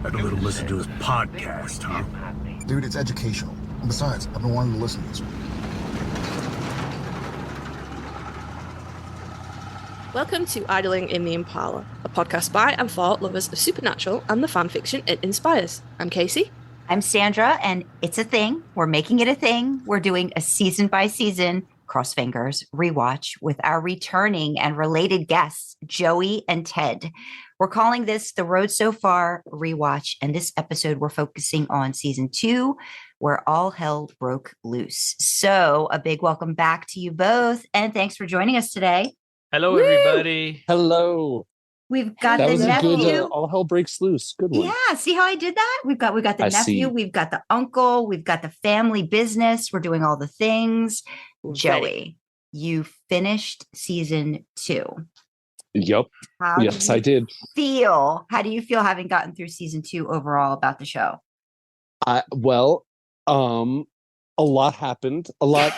Had a little listen to his podcast, huh? Dude, it's educational. And besides, I've been wanting to listen to this one. Welcome to Idling in the Impala, a podcast by and for lovers of supernatural and the fan fiction it inspires. I'm Kasey. I'm Sandra, and it's a thing. We're making it a thing. We're doing a season-by-season, cross fingers, rewatch with our returning and related guests, Joey and Ted. We're calling this The Road So Far Rewatch, and this episode we're focusing on season 2, where all hell broke loose. So a big welcome back to you both, and thanks for joining us today. Hello, Woo! everybody. Hello. We've got That the was a nephew. good all hell breaks loose. Good one. Yeah, see how I did that? We've got the I nephew, see. we've got the uncle, we've got the family business. We're doing all the things. Joey, you finished season 2. Yep. How Yes, do you I did. feel? How do you feel having gotten through season 2 overall about the show? A lot happened. A lot.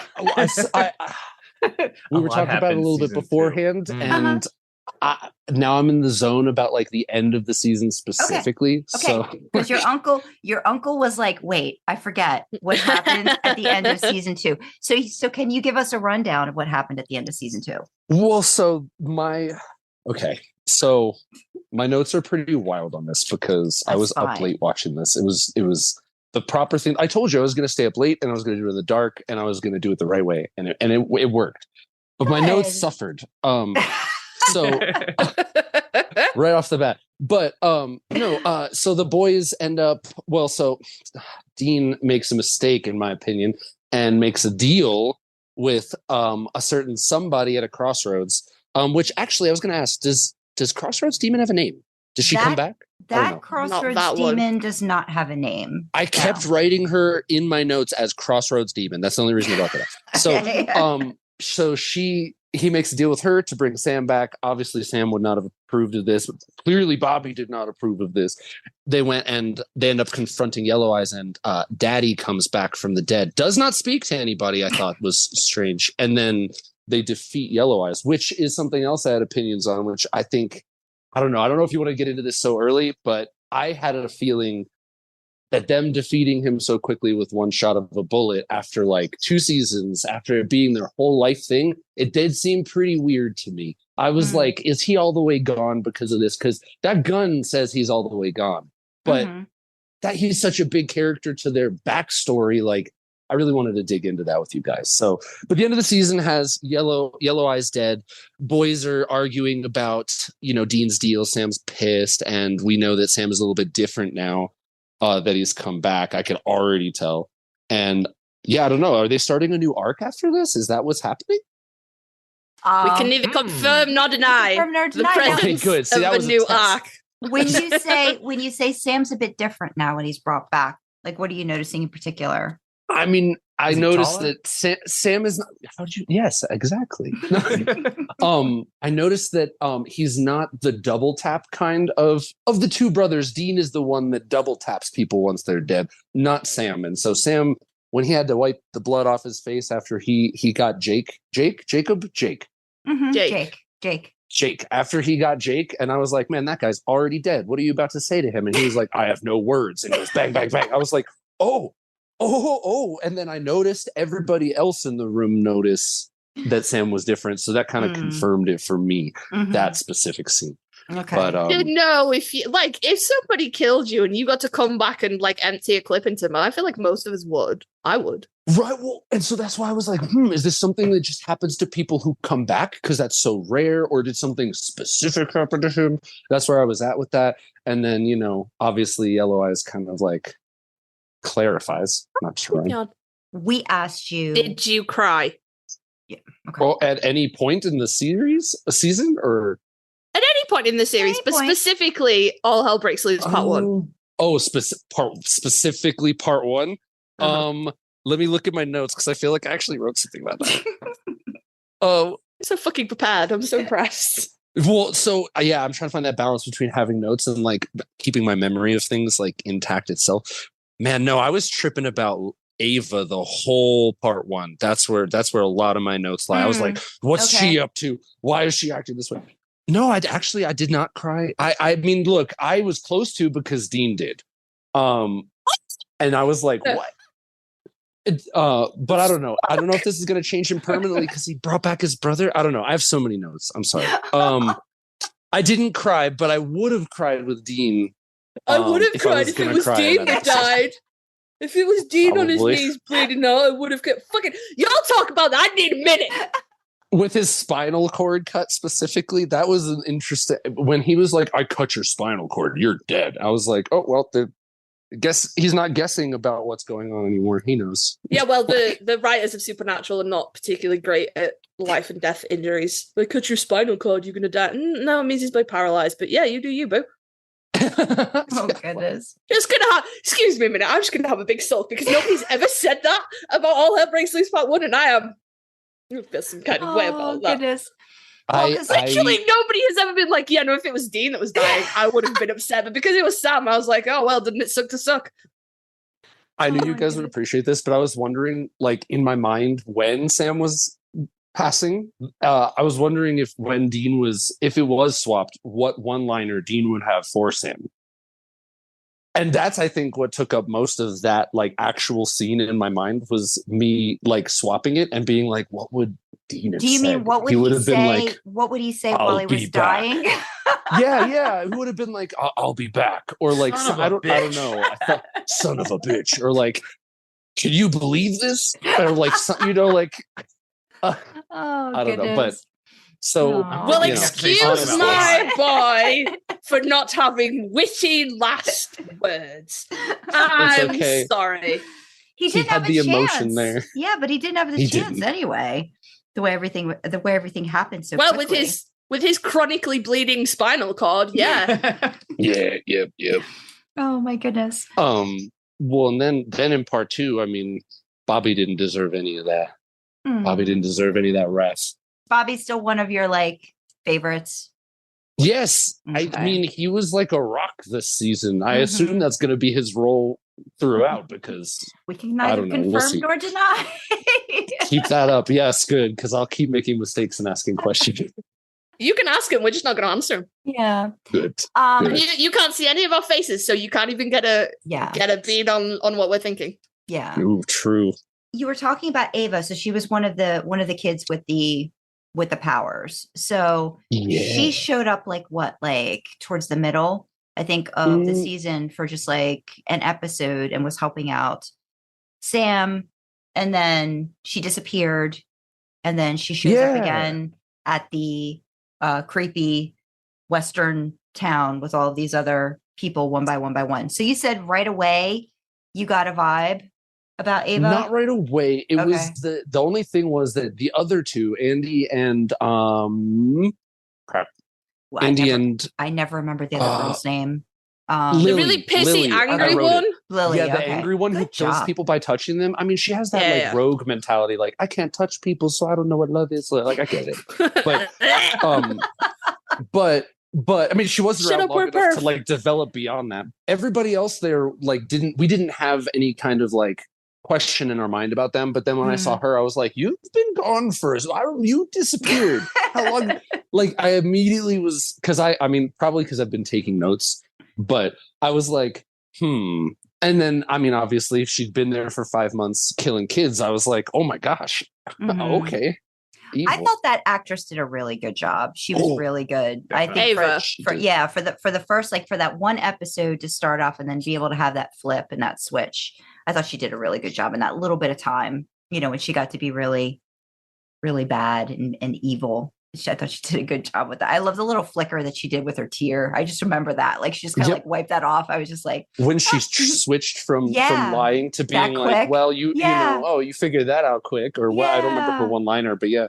We were talking about it a little bit beforehand, and now I'm in the zone about like the end of the season specifically. Okay. So Because your uncle was like, wait, I forget what happened at the end of season 2. So can you give us a rundown of what happened at the end of season 2? well, so my notes are pretty wild on this because I That's was up fine. late watching this. It was the proper thing. I told you I was going to stay up late and I was going to do it in the dark and I was going to do it the right way, and it worked. But my notes Good. suffered. So right off the bat. But so the boys end up so Dean makes a mistake, in my opinion, and makes a deal with a certain somebody at a crossroads. Which actually I was gonna ask, does Crossroads Demon have a name? Does she come back? That no? Crossroads Not that one. Demon does not have a name. I kept writing her in my notes as Crossroads Demon. That's the only reason I brought that up. So so he makes a deal with her to bring Sam back. Obviously, Sam would not have approved of this. Clearly, Bobby did not approve of this. They went and they end up confronting Yellow Eyes, and Daddy comes back from the dead. Does not speak to anybody, I thought was strange. And then they defeat Yellow Eyes, which is something else I had opinions on, which I think, I don't know if you want to get into this so early, but I had a feeling that them defeating him so quickly with one shot of a bullet after like 2 seasons, after it being their whole life thing, it did seem pretty weird to me. I was like, is he all the way gone because of this? Because that gun says he's all the way gone. But that he's such a big character to their backstory, like, I really wanted to dig into that with you guys. So, but the end of the season has Yellow Eyes dead. Boys are arguing about, Dean's deal. Sam's pissed. And we know that Sam is a little bit different now. That he's come back. I can already tell. And yeah, I don't know. Are they starting a new arc after this? Is that what's happening? We can neither confirm nor deny Confirm nor the deny. presence Okay, good. See, that of was a a new test. arc. When you say Sam's a bit different now when he's brought back, like what are you noticing in particular? I mean, I Is he noticed taller? that Sam is not. How did you? Yes, exactly. I noticed that he's not the double tap kind of the two brothers. Dean is the one that double taps people once they're dead, not Sam. And so Sam, when he had to wipe the blood off his face after he got Jake. Mhm. Jake. After he got Jake, and I was like, man, that guy's already dead. What are you about to say to him? And he was like, I have no words. And it was bang, bang, bang. I was like, oh. And then I noticed everybody else in the room notice that Sam was different. So that kind of confirmed it for me, that specific scene. Okay. But if somebody killed you and you got to come back and like empty a clip into them, I feel like most of us would. I would. right. Well, and so that's why I was like, is this something that just happens to people who come back because that's so rare, or did something specific happen to him? That's where I was at with that. And then, obviously Yellow Eyes kind of like clarifies, not trying. We asked you. Did you cry? Yeah. Okay. Well, at any point in the season, or At any point in the series, Any but point. specifically All Hell Breaks Loose Part 1. Specifically part 1. Let me look at my notes because I feel like I actually wrote something about that. You're so fucking prepared. I'm so impressed. Well, so yeah, I'm trying to find that balance between having notes and like keeping my memory of things like intact itself. Man, no, I was tripping about Ava the whole part 1. That's where a lot of my notes lie. I was like, what's she up to? Why is she acting this way? No, I did not cry. I mean, look, I was close to because Dean did. And I was like, what? But I don't know. I don't know if this is going to change him permanently because he brought back his brother. I don't know. I have so many notes. I'm sorry. I didn't cry, but I would have cried with Dean. I would have cried if it was Dean that died. If it was Dean on his knees bleeding out, I would have kept fucking. Y'all talk about that. I need a minute. With his spinal cord cut specifically, that was an interesting. When he was like, "I cut your spinal cord, you're dead." I was like, "Oh well." Guess he's not guessing about what's going on anymore. He knows. Yeah, well, the writers of Supernatural are not particularly great at life and death injuries. They cut your spinal cord, you're gonna die. No, it means he's paralyzed. But yeah, you do you, boo. Oh goodness! Just gonna have. Excuse me a minute. I'm just gonna have a big sulk because nobody's ever said that about All Hell Breaks Loose Part 1, and I am. I feel some kind of way about that. Goodness. Because literally nobody has ever been like, yeah, no, if it was Dean that was dying, I would have been upset. But because it was Sam, I was like, oh, well, didn't it suck to suck? I knew you guys would appreciate this, but I was wondering, like, in my mind, when Sam was passing, I was wondering if it was swapped, what one-liner Dean would have for Sam. And that's, I think, what took up most of that, like, actual scene in my mind was me, like, swapping it and being like, what would Dean have said? Do you mean what would he say? Like, what would he say while he was dying? yeah. It would have been like, I'll be back. Or like, I don't know. I thought, son of a bitch. Or like, can you believe this? Or like, like, I don't know. But so, well, excuse my boy for not having witty last words. I'm okay. Sorry. He didn't have the a chance. Emotion there. Yeah, but he didn't have the chance anyway. The way everything happened so quickly. with his chronically bleeding spinal cord, yeah. Yep. Oh my goodness. Well, and then in part 2, I mean, Bobby didn't deserve any of that. Bobby didn't deserve any of that rest. Bobby's still one of your favorites. Yes. Okay. I mean, he was like a rock this season. I assume that's going to be his role throughout because we can neither confirm nor deny. Keep that up. Yes, good, because I'll keep making mistakes and asking questions. You can ask him. We're just not going to answer him. Yeah. Good. You can't see any of our faces, so you can't even get a beat on what we're thinking. Yeah. Ooh, true. You were talking about Ava, so she was one of the kids with the powers. So she showed up towards the middle, I think, of the season for just like an episode and was helping out Sam, and then she disappeared, and then she shows up again at the creepy Western town with all of these other people one by one. So you said right away you got a vibe about Ava? Not right away. It was the only thing was that the other two, Andy and I never remember the other girl's name. The really pissy, angry one? Lily. Yeah, the angry one who kills people by touching them. I mean, she has that rogue mentality, like, I can't touch people, so I don't know what love is. Like, I get it. But I mean, she wasn't around long enough to like develop beyond that. Everybody else there we didn't have any kind of like question in our mind about them. But then when I saw her, I was like, you've been gone you disappeared. How long? Like, I immediately was, because I mean, probably because I've been taking notes, but I was like, And then, I mean, obviously, if she'd been there for 5 months killing kids, I was like, oh my gosh. Okay. Evil. I thought that actress did a really good job. She was really good. I think for the first, like, for that one episode to start off and then be able to have that flip and that switch, I thought she did a really good job in that little bit of time, when she got to be really, really bad and evil. I thought she did a good job with that. I love the little flicker that she did with her tear. I just remember that. Like, she just kind of like wiped that off. I was just like, when she switched from lying to being like, well, you figured that out quick, or well, I don't remember her one-liner, but yeah.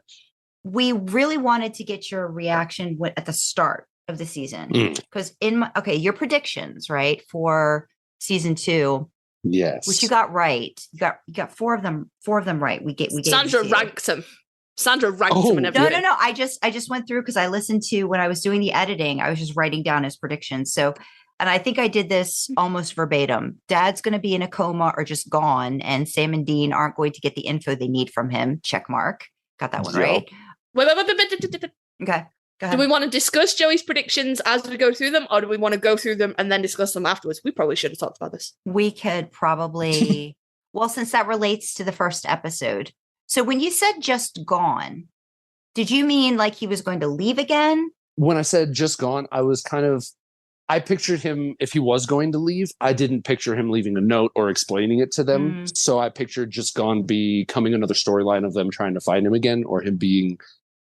We really wanted to get your reaction at the start of the season, because your predictions, right, for season 2. Yes. Which you got right. You got 4 of them right. We gave Sandra ranked them. Sandra ranked them and everything. No. I just went through because I listened to, when I was doing the editing, I was just writing down his predictions. So, and I think I did this almost verbatim. Dad's going to be in a coma or just gone, and Sam and Dean aren't going to get the info they need from him. Check mark. Got that one right. Wait. Okay. Do we want to discuss Joey's predictions as we go through them, or do we want to go through them and then discuss them afterwards? We probably should have talked about this. We could probably, well, since that relates to the first episode. So when you said just gone, did you mean like he was going to leave again? When I said just gone, I pictured him, if he was going to leave, I didn't picture him leaving a note or explaining it to them. So I pictured just gone becoming another storyline of them trying to find him again, or him being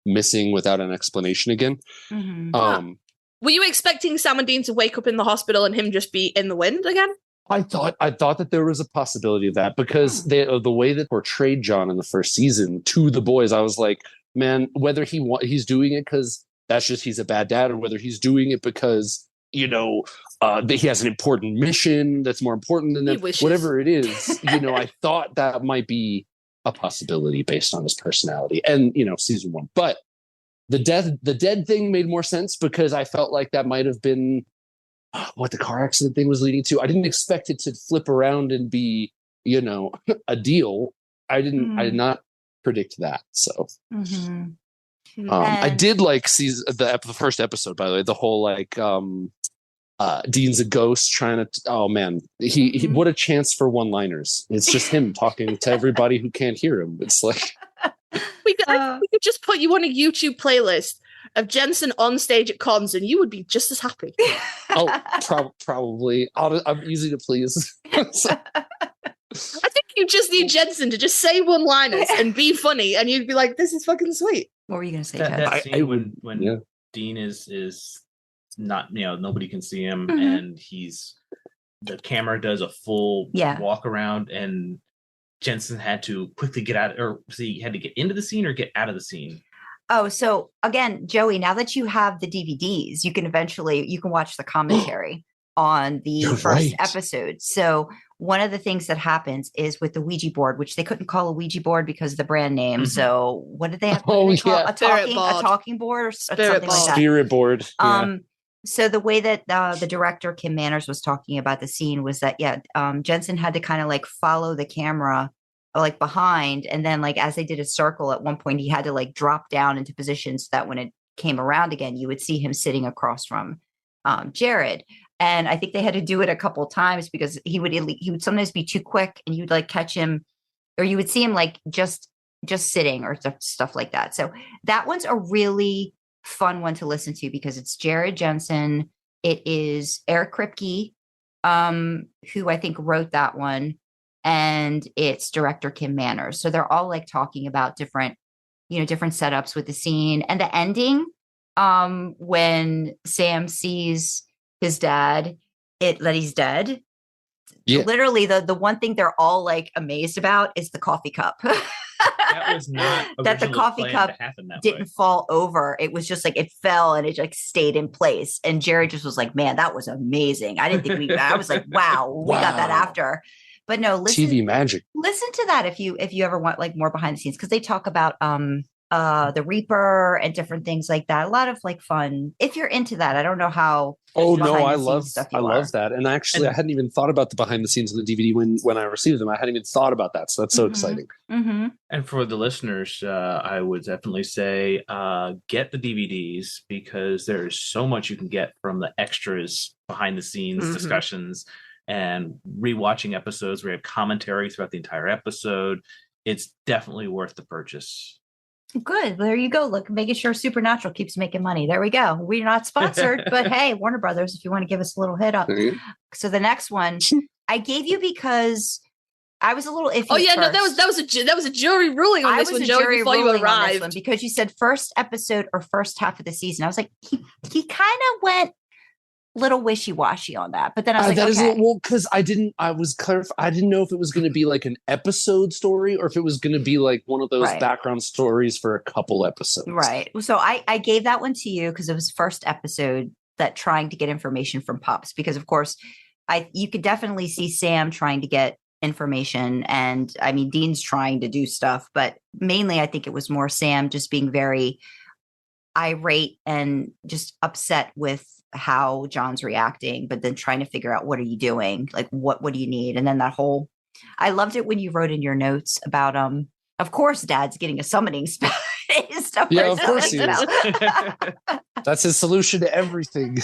missing without an explanation again. Were you expecting Sam and Dean to wake up in the hospital and him just be in the wind again? I thought that there was a possibility of that, because the way that portrayed John in the first season to the boys, I was like, man, whether he's doing it because that's just he's a bad dad, or whether he's doing it because that he has an important mission that's more important than them, whatever it is, I thought that might be a possibility based on his personality and season 1. But the dead thing made more sense, because I felt like that might have been what the car accident thing was leading to. I didn't expect it to flip around and be a deal. I did not predict that. So I did like see the first episode, by the way, the whole like Dean's a ghost trying to oh man, he what a chance for one-liners. It's just him talking to everybody who can't hear him. It's like we could just put you on a YouTube playlist of Jensen on stage at cons and you would be just as happy. Probably. I'm easy to please. I think you just need Jensen to just say one-liners and be funny, and you'd be like, this is fucking sweet. What were you going to say, that scene when Dean is not, nobody can see him, and the camera does a full walk around, and Jensen had to quickly get out, or he had to get into the scene or get out of the scene. Oh, so again, Joey, now that you have the DVDs, you can watch the commentary on the first episode. So one of the things that happens is with the Ouija board, which they couldn't call a Ouija board because of the brand name. So what did they have? A talking board or something like that? Spirit board. So the way that the director, Kim Manners, was talking about the scene was that, Jensen had to kind of like follow the camera like behind. And then like, as they did a circle at one point, he had to like drop down into position so that when it came around again, you would see him sitting across from Jared. And I think they had to do it a couple of times because he would sometimes be too quick, and you'd like catch him, or you would see him like just sitting or stuff like that. So that one's a really fun one to listen to because it's Jared Jensen. It is Eric Kripke, who I think wrote that one, and it's director Kim Manners. So they're all like talking about different setups with the scene and the ending. When Sam sees his dad, that he's dead. Yeah. Literally, the one thing they're all like amazed about is the coffee cup. That was not that the coffee cup didn't fall over. It was just like it fell and it like stayed in place. And Jerry just was like, "Man, that was amazing." I didn't think I was like, "Wow, we got that after." But no, listen, TV magic. Listen to that if you ever want like more behind the scenes, because they talk about the Reaper and different things like that. A lot of like fun. If you're into that, I don't know how. I love that. And actually, I hadn't even thought about the behind the scenes of the DVD when I received them. I hadn't even thought about that. So that's so exciting. And for the listeners, I would definitely say get the DVDs, because there's so much you can get from the extras, behind the scenes discussions, and rewatching episodes where you have commentary throughout the entire episode. It's definitely worth the purchase. Good. There you go. Look, making sure Supernatural keeps making money. There we go. We're not sponsored, but hey, Warner Brothers, if you want to give us a little hit up. So the next one I gave you because I was a little iffy. Oh yeah, no, that was a jury ruling on this one, Joey, before you arrived. Because you said first episode or first half of the season. I was like, he kind of went little wishy-washy on that, but then I was like, because I didn't know if it was going to be like an episode story or if it was going to be like one of those background stories for a couple episodes. Right. So I gave that one to you because it was first episode, that trying to get information from Pops, because of course you could definitely see Sam trying to get information, and I mean Dean's trying to do stuff, but mainly I think it was more Sam just being very irate and just upset with how John's reacting, but then trying to figure out, what are you doing? Like, what do you need? And then that whole, I loved it when you wrote in your notes about, of course, Dad's getting a summoning spell. Stuff yeah, of course he is. That's his solution to everything.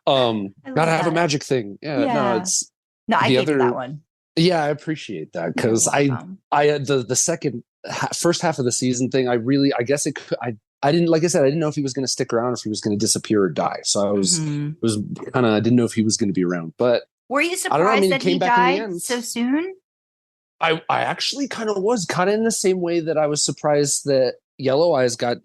Gotta have a magic thing. Yeah. No, it's no. I the gave you other that one. Yeah, I appreciate that because I the second first half of the season thing. I guess it could, I didn't, like I said, I didn't know if he was going to stick around, or if he was going to disappear or die. So I was I didn't know if he was going to be around. But were you surprised that he died so soon? I actually kind of was in the same way that I was surprised that Yellow Eyes got,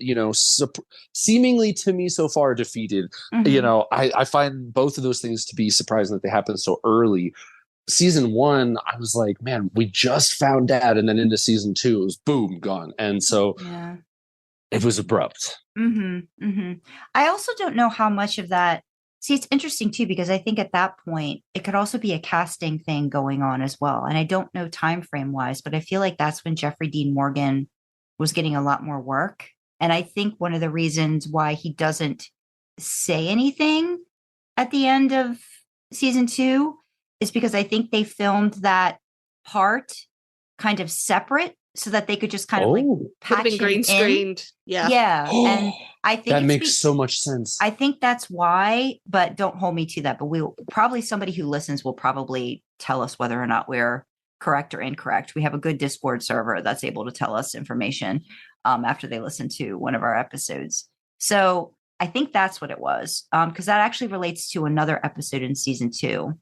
seemingly to me so far defeated. I find both of those things to be surprising that they happened so early. Season 1, I was like, man, we just found Dad, and then into season 2, it was boom, gone. And so it was abrupt. I also don't know how much of that. See, it's interesting too, because I think at that point it could also be a casting thing going on as well. And I don't know time frame wise, but I feel like that's when Jeffrey Dean Morgan was getting a lot more work. And I think one of the reasons why he doesn't say anything at the end of season 2 is because I think they filmed that part kind of separate so that they could just kind of like patch been green screened. Yeah. And I think that makes so much sense. I think that's why, but don't hold me to that. But we'll probably, somebody who listens will probably tell us whether or not we're correct or incorrect. We have a good Discord server that's able to tell us information after they listen to one of our episodes. So I think that's what it was. Because that actually relates to another episode in season 2.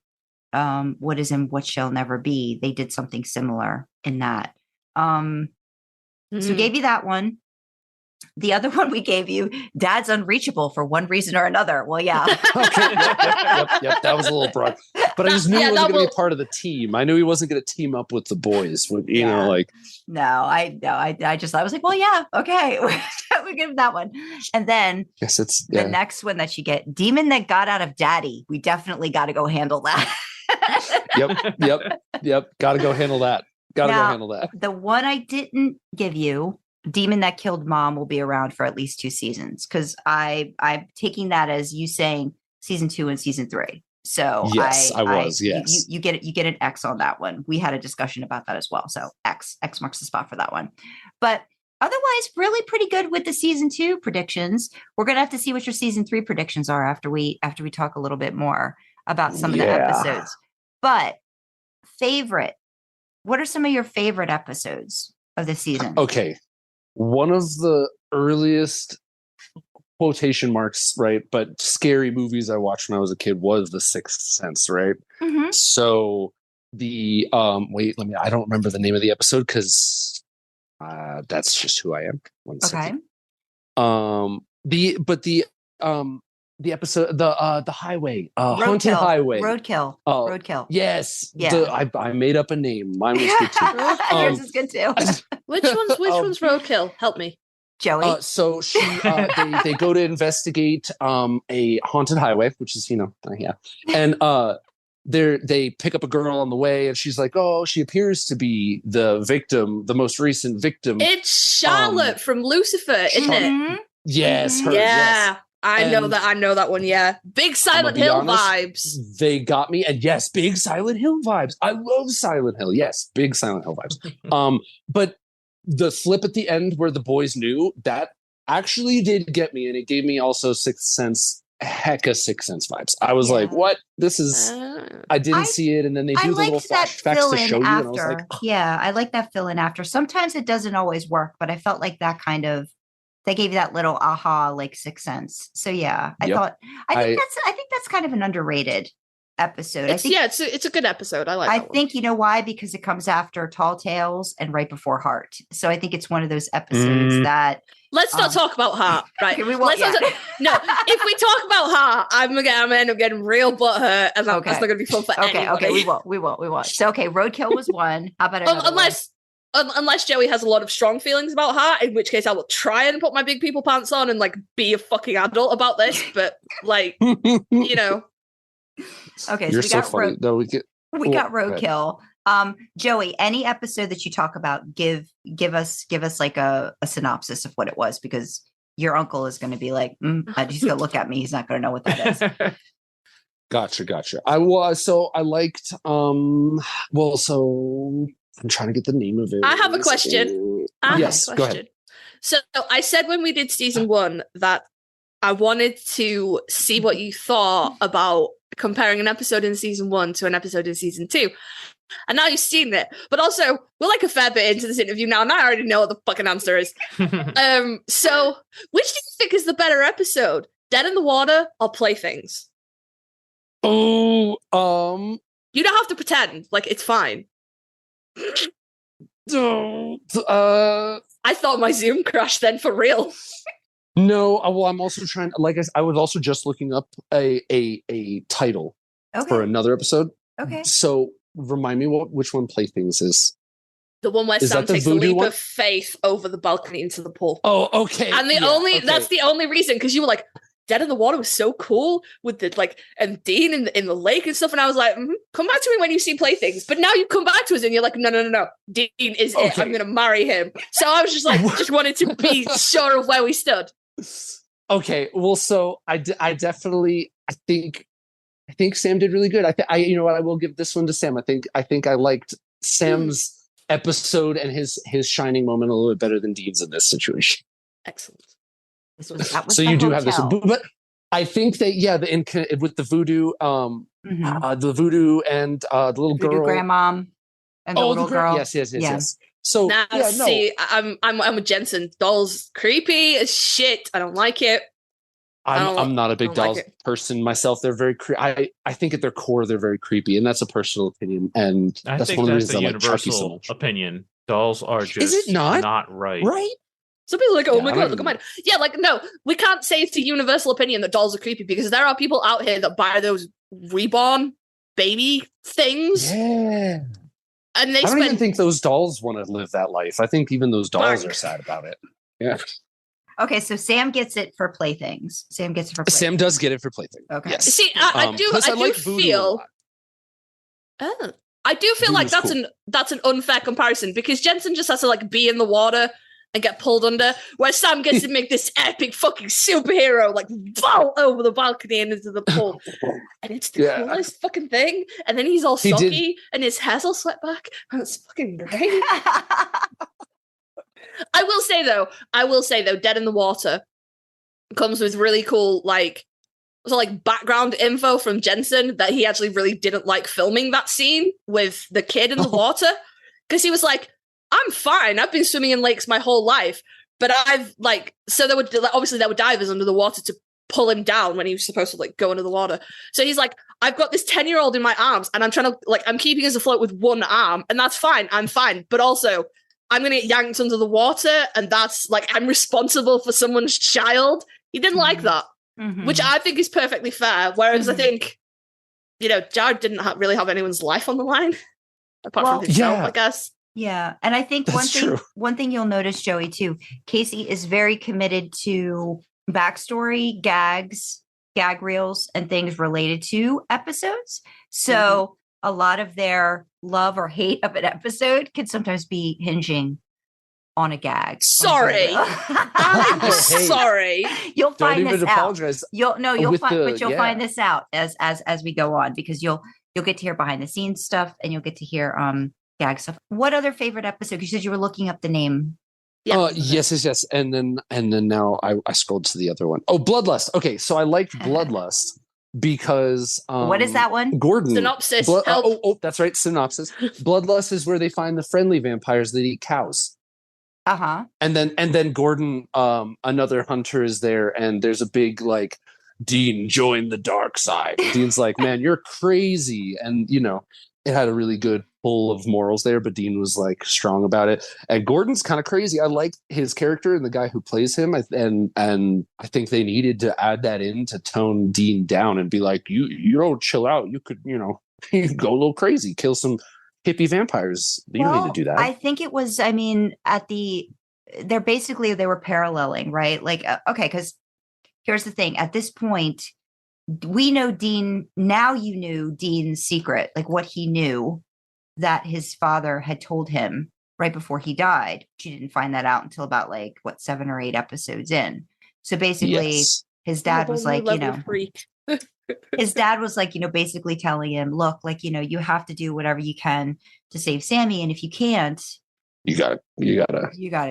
What is in What Shall Never Be. They did something similar in that. So we gave you that one. The other one we gave you, Dad's unreachable for one reason or another. Well, yeah. Okay. Yep. That was a little broad, but I just knew he wasn't going to be part of the team. I knew he wasn't going to team up with the boys. You know, like. No, I was like, well, yeah, okay, we give him that one, and then the next one that you get, Demon That Got Out of Daddy. We definitely got to go handle that. Yep. Got to go handle that. Go handle that. The one I didn't give you, Demon That Killed Mom, will be around for at least 2 seasons, because I'm taking that as you saying season 2 and season 3. So yes, I was. Yes, you get it. You get an X on that one. We had a discussion about that as well. So X marks the spot for that one. But otherwise, really pretty good with the season 2 predictions. We're gonna have to see what your season 3 predictions are after we talk a little bit more about some of the episodes. But favorite. What are some of your favorite episodes of the season? Okay. One of the earliest quotation marks, right, but scary movies I watched when I was a kid was The Sixth Sense, right? So the I don't remember the name of the episode because that's just who I am. One second. The episode, the highway, haunted highway, roadkill. Roadkill. Yes. Yeah. I made up a name. Mine was good too. Yours is good too. Which one's roadkill? Help me, Joey. So they go to investigate a haunted highway, which is and they pick up a girl on the way, and she's like, oh, she appears to be the victim, the most recent victim. It's Charlotte from Lucifer, isn't it? Yes. Her, yeah. Yes. I know that one. Yeah, big Silent Hill vibes. They got me, and yes, big Silent Hill vibes. I love Silent Hill. Yes, big Silent Hill vibes. But the flip at the end where the boys knew, that actually did get me, and it gave me also Sixth Sense, hecka Sixth Sense vibes. I was like, "What? This is." I didn't see it, and then they do the little flashbacks to show you, and I was like, oh. "Yeah, I like that fill in after." Sometimes it doesn't always work, but I felt like that kind of. They gave you that little aha, like Sixth Sense. So yeah, I think that's kind of an underrated episode. It's a good episode. I like. I think you know why, because it comes after Tall Tales and right before Heart. So I think it's one of those episodes that. Let's not talk about Heart, right? Okay, we won't. No, if we talk about Heart, I'm gonna end up getting real butthurt, and that's not gonna be fun for anybody. Okay, we won't. So Roadkill was one. How about another one? Unless Joey has a lot of strong feelings about Heart, in which case I will try and put my big people pants on and like be a fucking adult about this. But like, Okay, you're so so funny. We got Roadkill. Joey, any episode that you talk about, give us like a synopsis of what it was, because your uncle is going to be like, he's going to look at me. He's not going to know what that is. Gotcha. I liked. I'm trying to get the name of it. I have a question. Go ahead. So I said when we did season 1 that I wanted to see what you thought about comparing an episode in season 1 to an episode in season 2. And now you've seen it. But also, we're like a fair bit into this interview now, and I already know what the fucking answer is. So, which do you think is the better episode? Dead in the Water or Playthings? Oh, You don't have to pretend. Like, it's fine. I thought my Zoom crashed then for real. No, well, I'm also trying. Like I was also just looking up a title for another episode. Okay. So remind me which one Playthings is. The one where Is Sam that the takes a voodoo leap one? of faith over the balcony into the pool. Oh, okay. And that's the only reason, because you were like, Dead in the Water was so cool with the and Dean in the lake and stuff, and I was like, come back to me when you see Playthings. But now you come back to us and you're like, no, Dean is it. I'm gonna marry him. So I was just like, just wanted to be sure of where we stood. Okay, well, so I definitely think Sam did really good. I you know what, I will give this one to Sam. I think I liked Sam's episode and his shining moment a little bit better than Dean's in this situation. Excellent. That was So the you do hotel. have this one, but I think that with the voodoo, the voodoo and the little Voodoo girl, grandmom and the little girl. Yes. So Now, see, I'm with Jensen. Doll's creepy as shit. I don't like it. I'm not a big dolls person myself. They're very I think at their core they're very creepy, and that's a personal opinion. And I that's think one of the that's reasons the I like Chucky so universal much. opinion. Dolls are just Is it not right. Right? Some people are like, oh Yeah, my I god, don't look at even- mine. Yeah, like, no, we can't say it's a universal opinion that dolls are creepy, because there are people out here that buy those reborn baby things. Yeah. And they I don't spend even think those dolls want to live that life. I think even those dolls are sad about it. Yeah. Okay, so Sam gets it for Playthings. Sam gets it for Playthings. Sam does get it for Plaything. Okay. Yes. See, I do plus like voodoo a feel lot. I do feel like Voodoo's that's an unfair comparison, because Jensen just has to like be in the water and get pulled under, where Sam gets to make this epic fucking superhero like vault over the balcony and into the pool. And it's the coolest fucking thing. And then he's all soggy and his hair's all swept back. And it's fucking great. I will say though, Dead in the Water comes with really cool background info from Jensen that he actually really didn't like filming that scene with the kid in the water, because he was like, I'm fine, I've been swimming in lakes my whole life, but there were divers under the water to pull him down when he was supposed to go under the water. So he's like, I've got this 10-year-old in my arms and I'm trying to I'm keeping us afloat with one arm, and that's fine, I'm fine, but also I'm gonna get yanked under the water, and that's I'm responsible for someone's child. He didn't like that. Mm-hmm. Which I think is perfectly fair. Whereas I think, Jared didn't really have anyone's life on the line, apart from himself, I guess. Yeah, and I think one thing you'll notice, Joey, too, Kasey is very committed to backstory, gag reels, and things related to episodes. So a lot of their love or hate of an episode can sometimes be hinging on a gag. Sorry. I'm sorry. You'll find this apologize. out. You'll find this out as we go on, because you'll get to hear behind the scenes stuff, and you'll get to hear gag stuff. What other favorite episode? You said you were looking up the name. Yes. And then now I scrolled to the other one. Oh, Bloodlust. Okay, so I liked Bloodlust because what is that one? Gordon. Synopsis. That's right. Synopsis. Bloodlust is where they find the friendly vampires that eat cows. Uh-huh. And then Gordon, another hunter, is there, and there's a big Dean, join the dark side. Dean's like, man, you're crazy. And it had a really good pull of morals there, but Dean was strong about it. And Gordon's kind of crazy. I like his character and the guy who plays him. And I think they needed to add that in to tone Dean down and be like, you don't chill out. You could, you go a little crazy, kill some hippie vampires. You don't need to do that. I think it was, they were paralleling, right? Okay, because here's the thing. At this point, we know Dean, now you knew Dean's secret, what he knew that his father had told him right before he died. She didn't find that out until about 7 or 8 episodes in. So basically his dad was his dad was basically telling him, look, you have to do whatever you can to save Sammy. And if you can't, you gotta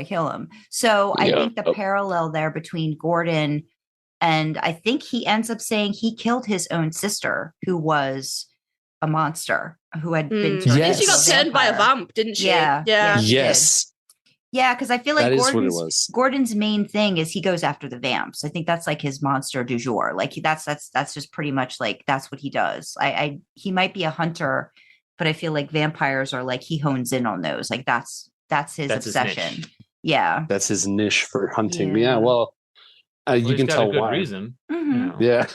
kill him. So I think the parallel there between Gordon And I think he ends up saying he killed his own sister, who was a monster, who had been I turned think she into got turned by a vampire. vamp, didn't she? Yeah. Yeah. she did. Yes. Yeah, because I feel like That is what it was. Gordon's main thing is he goes after the vamps. I think that's like his monster du jour. Like that's just pretty much like that's what he does. He might be a hunter, but I feel like vampires are like he hones in on those. Like that's his obsession. His niche. Yeah, That's his niche for hunting. Yeah. Yeah, well, you He's can got tell a good why. reason. Mhm. You know. Yeah,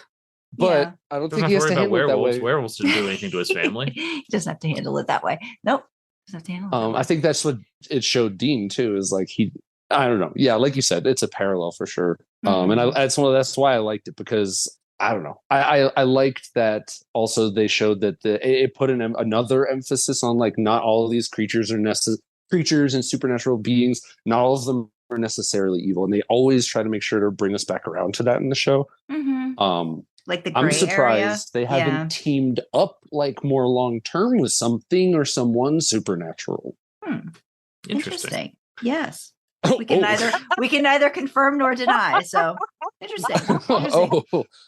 but Yeah. I don't Doesn't think have he to has worry to about handle it that werewolves. way. Werewolves didn't do anything to his family. He doesn't have to handle it that way. Nope. Doesn't have to handle it that way. I think that's what it showed Dean too. Is like I don't know. Yeah, like you said, it's a parallel for sure. And that's why I liked it, because I don't know. I liked that also they showed that it put another emphasis on like not all of these creatures are creatures and supernatural beings. Not all of them are necessarily evil, and they always try to make sure to bring us back around to that in the show. Like the I'm gray surprised area. they haven't teamed up like more long term with something or someone supernatural. Interesting. Yes. We can neither confirm nor deny. So interesting.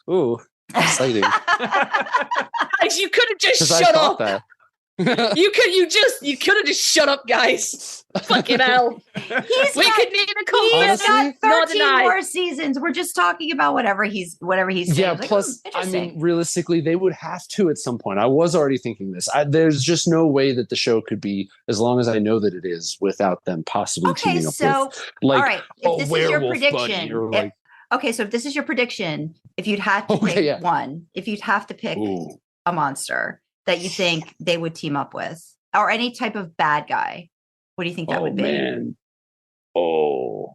Oh, exciting! Guys, you could have just 'Cause I shut thought up. that. You could have just shut up, guys. Fucking hell. He's We got- could neither He's confirm Honestly, got nor 13 deny. more seasons. We're just talking about whatever he's saying. Yeah. It's like, Plus, I interesting. mean, realistically, they would have to at some point. I was already thinking this. There's just no way that the show could be, as long as I know that it is, without them possibly Okay, teaming up so with like all right. a If this is your werewolf prediction, buddy or like. okay, so if this is your prediction, if you'd had to Okay, pick yeah. one, if you'd have to pick Ooh. a monster that you think they would team up with, or any type of bad guy, what do you think that would be? Man. Oh,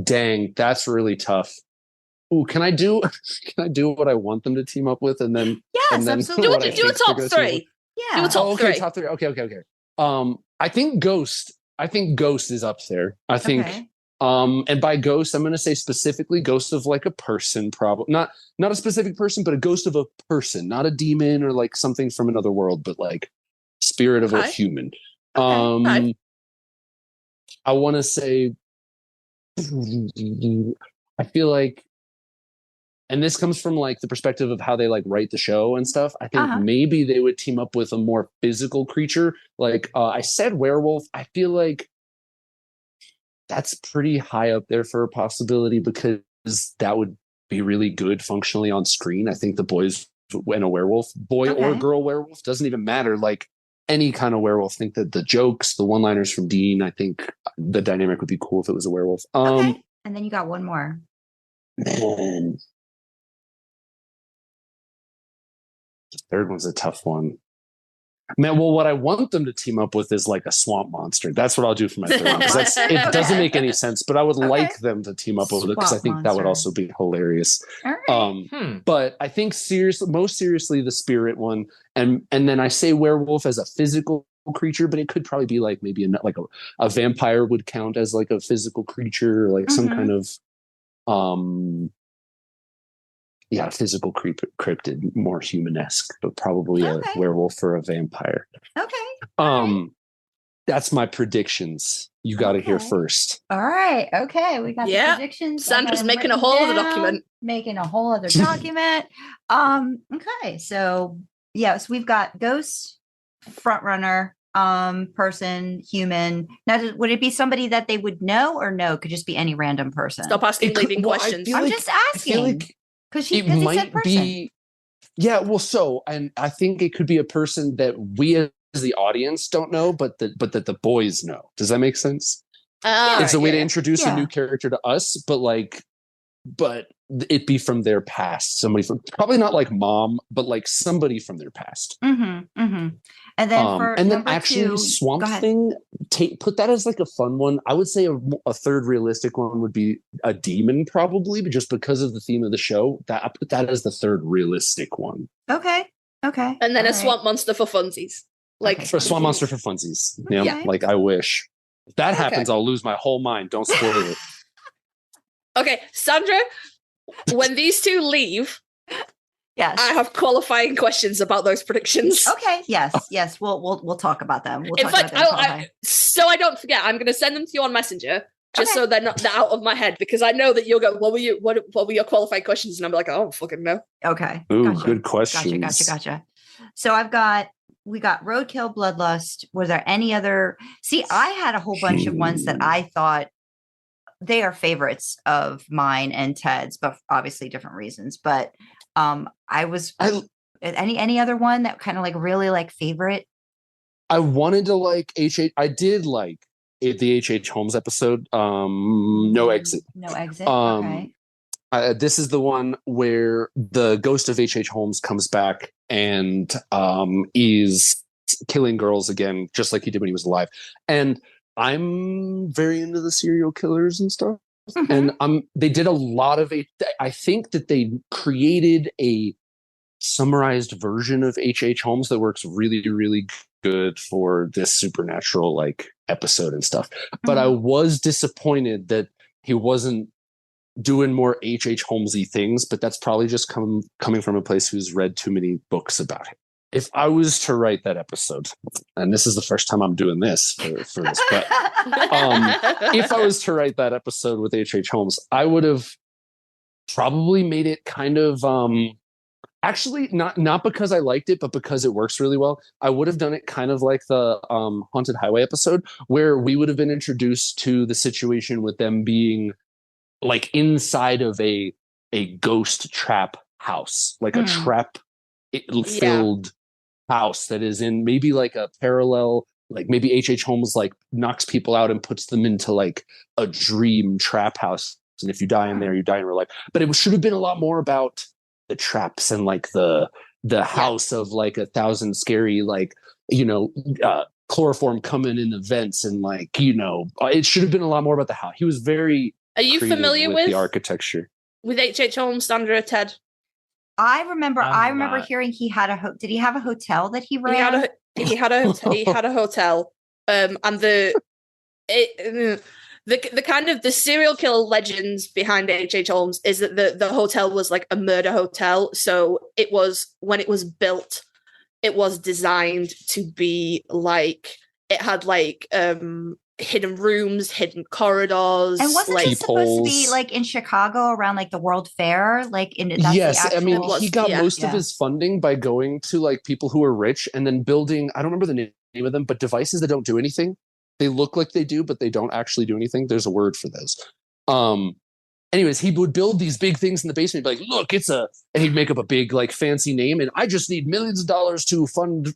dang, that's really tough. Ooh, can I do what I want them to team up with, and then Yes, and then absolutely. what I Do a think they're top gonna team up three. Yeah. Do a top Oh, okay, three. top three. Okay. I think Ghost. I think Ghost is up there. I think, Okay. and by Ghost, I'm going to say specifically Ghost of like a person, probably not a specific person, but a ghost of a person, not a demon or like something from another world, but like spirit of a Okay. human. Okay. I want to say, I feel like, and this comes from like the perspective of how they like write the show and stuff. I think maybe they would team up with a more physical creature. Like I said, werewolf. I feel like that's pretty high up there for a possibility, because that would be really good functionally on screen. I think the boys and a werewolf, boy or girl werewolf, doesn't even matter. Like any kind of werewolf. I think that the jokes, the one-liners from Dean, I think the dynamic would be cool if it was a werewolf. Okay. And then you got one more. Man. The third one's a tough one. Man, well, what I want them to team up with is like a swamp monster. That's what I'll do for my third one, because it doesn't make any sense. But I would like them to team up with it, because I think that would also be hilarious. All right. But I think most seriously, the spirit one, and then I say werewolf as a physical creature, but it could probably be like maybe a vampire would count as like a physical creature, or like some kind of physical cryptid, more humanesque, but probably a werewolf or a vampire. Okay. That's my predictions. You got to hear first. All right. Okay. We got the predictions. Sandra's making a whole other document. Making a whole other document. Okay. So yes, we've got ghost, front runner, person, human. Now, would it be somebody that they would know, or no? Could just be any random person? Stop asking leading questions. I'm just asking. Because it might be, and I think it could be a person that we as the audience don't know, but that the boys know. Does that make sense? It's a way to introduce a new character to us, but it be from their past. Somebody from, probably not like mom, but like somebody from their past. And then actually Swamp Thing, put that as like a fun one. I would say a third realistic one would be a demon, probably, but just because of the theme of the show, that I put that as the third realistic one. Okay. And then swamp monster for funsies. Like for a swamp monster for funsies. Yeah. Like I wish. If that happens, I'll lose my whole mind. Don't spoil it. Okay, Sandra, when these two leave, yes, I have qualifying questions about those predictions. Okay, yes, we'll talk about them. In fact, so I don't forget, I'm going to send them to you on Messenger. just so they're out of my head, because I know that you'll go, what were your qualified questions? And I'm like, I don't fucking know. Okay. Ooh, good question. Gotcha. So we got Roadkill, Bloodlust. Was there any other? See, I had a whole bunch of ones that I thought they are favorites of mine and Ted's, but obviously different reasons. But any other one that kind of like really like favorite? I wanted to like H.H. I did like the H.H. Holmes episode. No Exit. No Exit. Okay. This is the one where the ghost of H.H. Holmes comes back and is killing girls again, just like he did when he was alive. And I'm very into the serial killers and stuff. Mm-hmm. And they did a lot of I think that they created a summarized version of H.H. Holmes that works really, really good for this supernatural like episode and stuff. But I was disappointed that he wasn't doing more H.H. Holmesy things, but that's probably just coming from a place who's read too many books about him. If I was to write that episode, and this is the first time I'm doing this for this, but if I was to write that episode with H.H. Holmes, I would have probably made it kind of actually not because I liked it, but because it works really well. I would have done it kind of like the Haunted Highway episode, where we would have been introduced to the situation with them being like inside of a ghost trap house, like a trap filled house that is in maybe like a parallel, like maybe H.H. Holmes like knocks people out and puts them into like a dream trap house. And if you die in there, you die in real life. But it should have been a lot more about the traps and like the house of like 1,000 scary, like, chloroform coming in the vents. And like, it should have been a lot more about the house. He was very Are you familiar with the architecture? With H.H. Holmes, Sandra, Ted? I remember hearing he had did he have a hotel that he ran? He had a hotel. And the kind of the serial killer legends behind H.H. Holmes is that the hotel was like a murder hotel. So it was, when it was built, it was designed to be like, it had like hidden rooms, hidden corridors. And wasn't like, it supposed to be like in Chicago around like the World Fair? Like yes, I mean, he got most of his funding by going to like people who were rich and then building, I don't remember the name of them, but devices that don't do anything. They look like they do, but they don't actually do anything. There's a word for those. Anyways, he would build these big things in the basement. He'd be like, look, and he'd make up a big, like, fancy name. And I just need millions of dollars to fund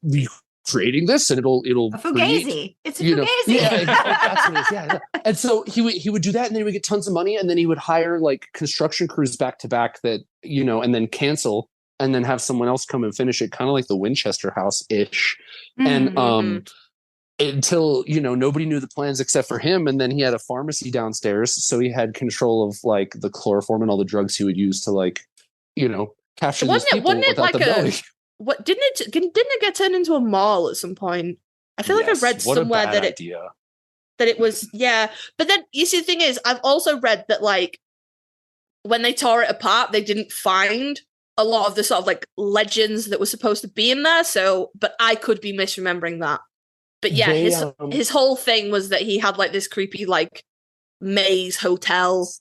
creating this. And it'll a Fugazi. It's a Fugazi. Yeah, that's what it is. Yeah. And so he would do that, and then he would get tons of money. And then he would hire like construction crews back to back that, and then cancel and then have someone else come and finish it. Kind of like the Winchester House ish. Mm-hmm. And, until nobody knew the plans except for him, and then he had a pharmacy downstairs, so he had control of like the chloroform and all the drugs he would use to like capture these people without them knowing. What didn't it get turned into a mall at some point? I feel like I read somewhere that it was but then you see, the thing is, I've also read that like when they tore it apart, they didn't find a lot of the sort of like legends that were supposed to be in there, so but I could be misremembering that. But yeah, his whole thing was that he had like this creepy like maze hotel,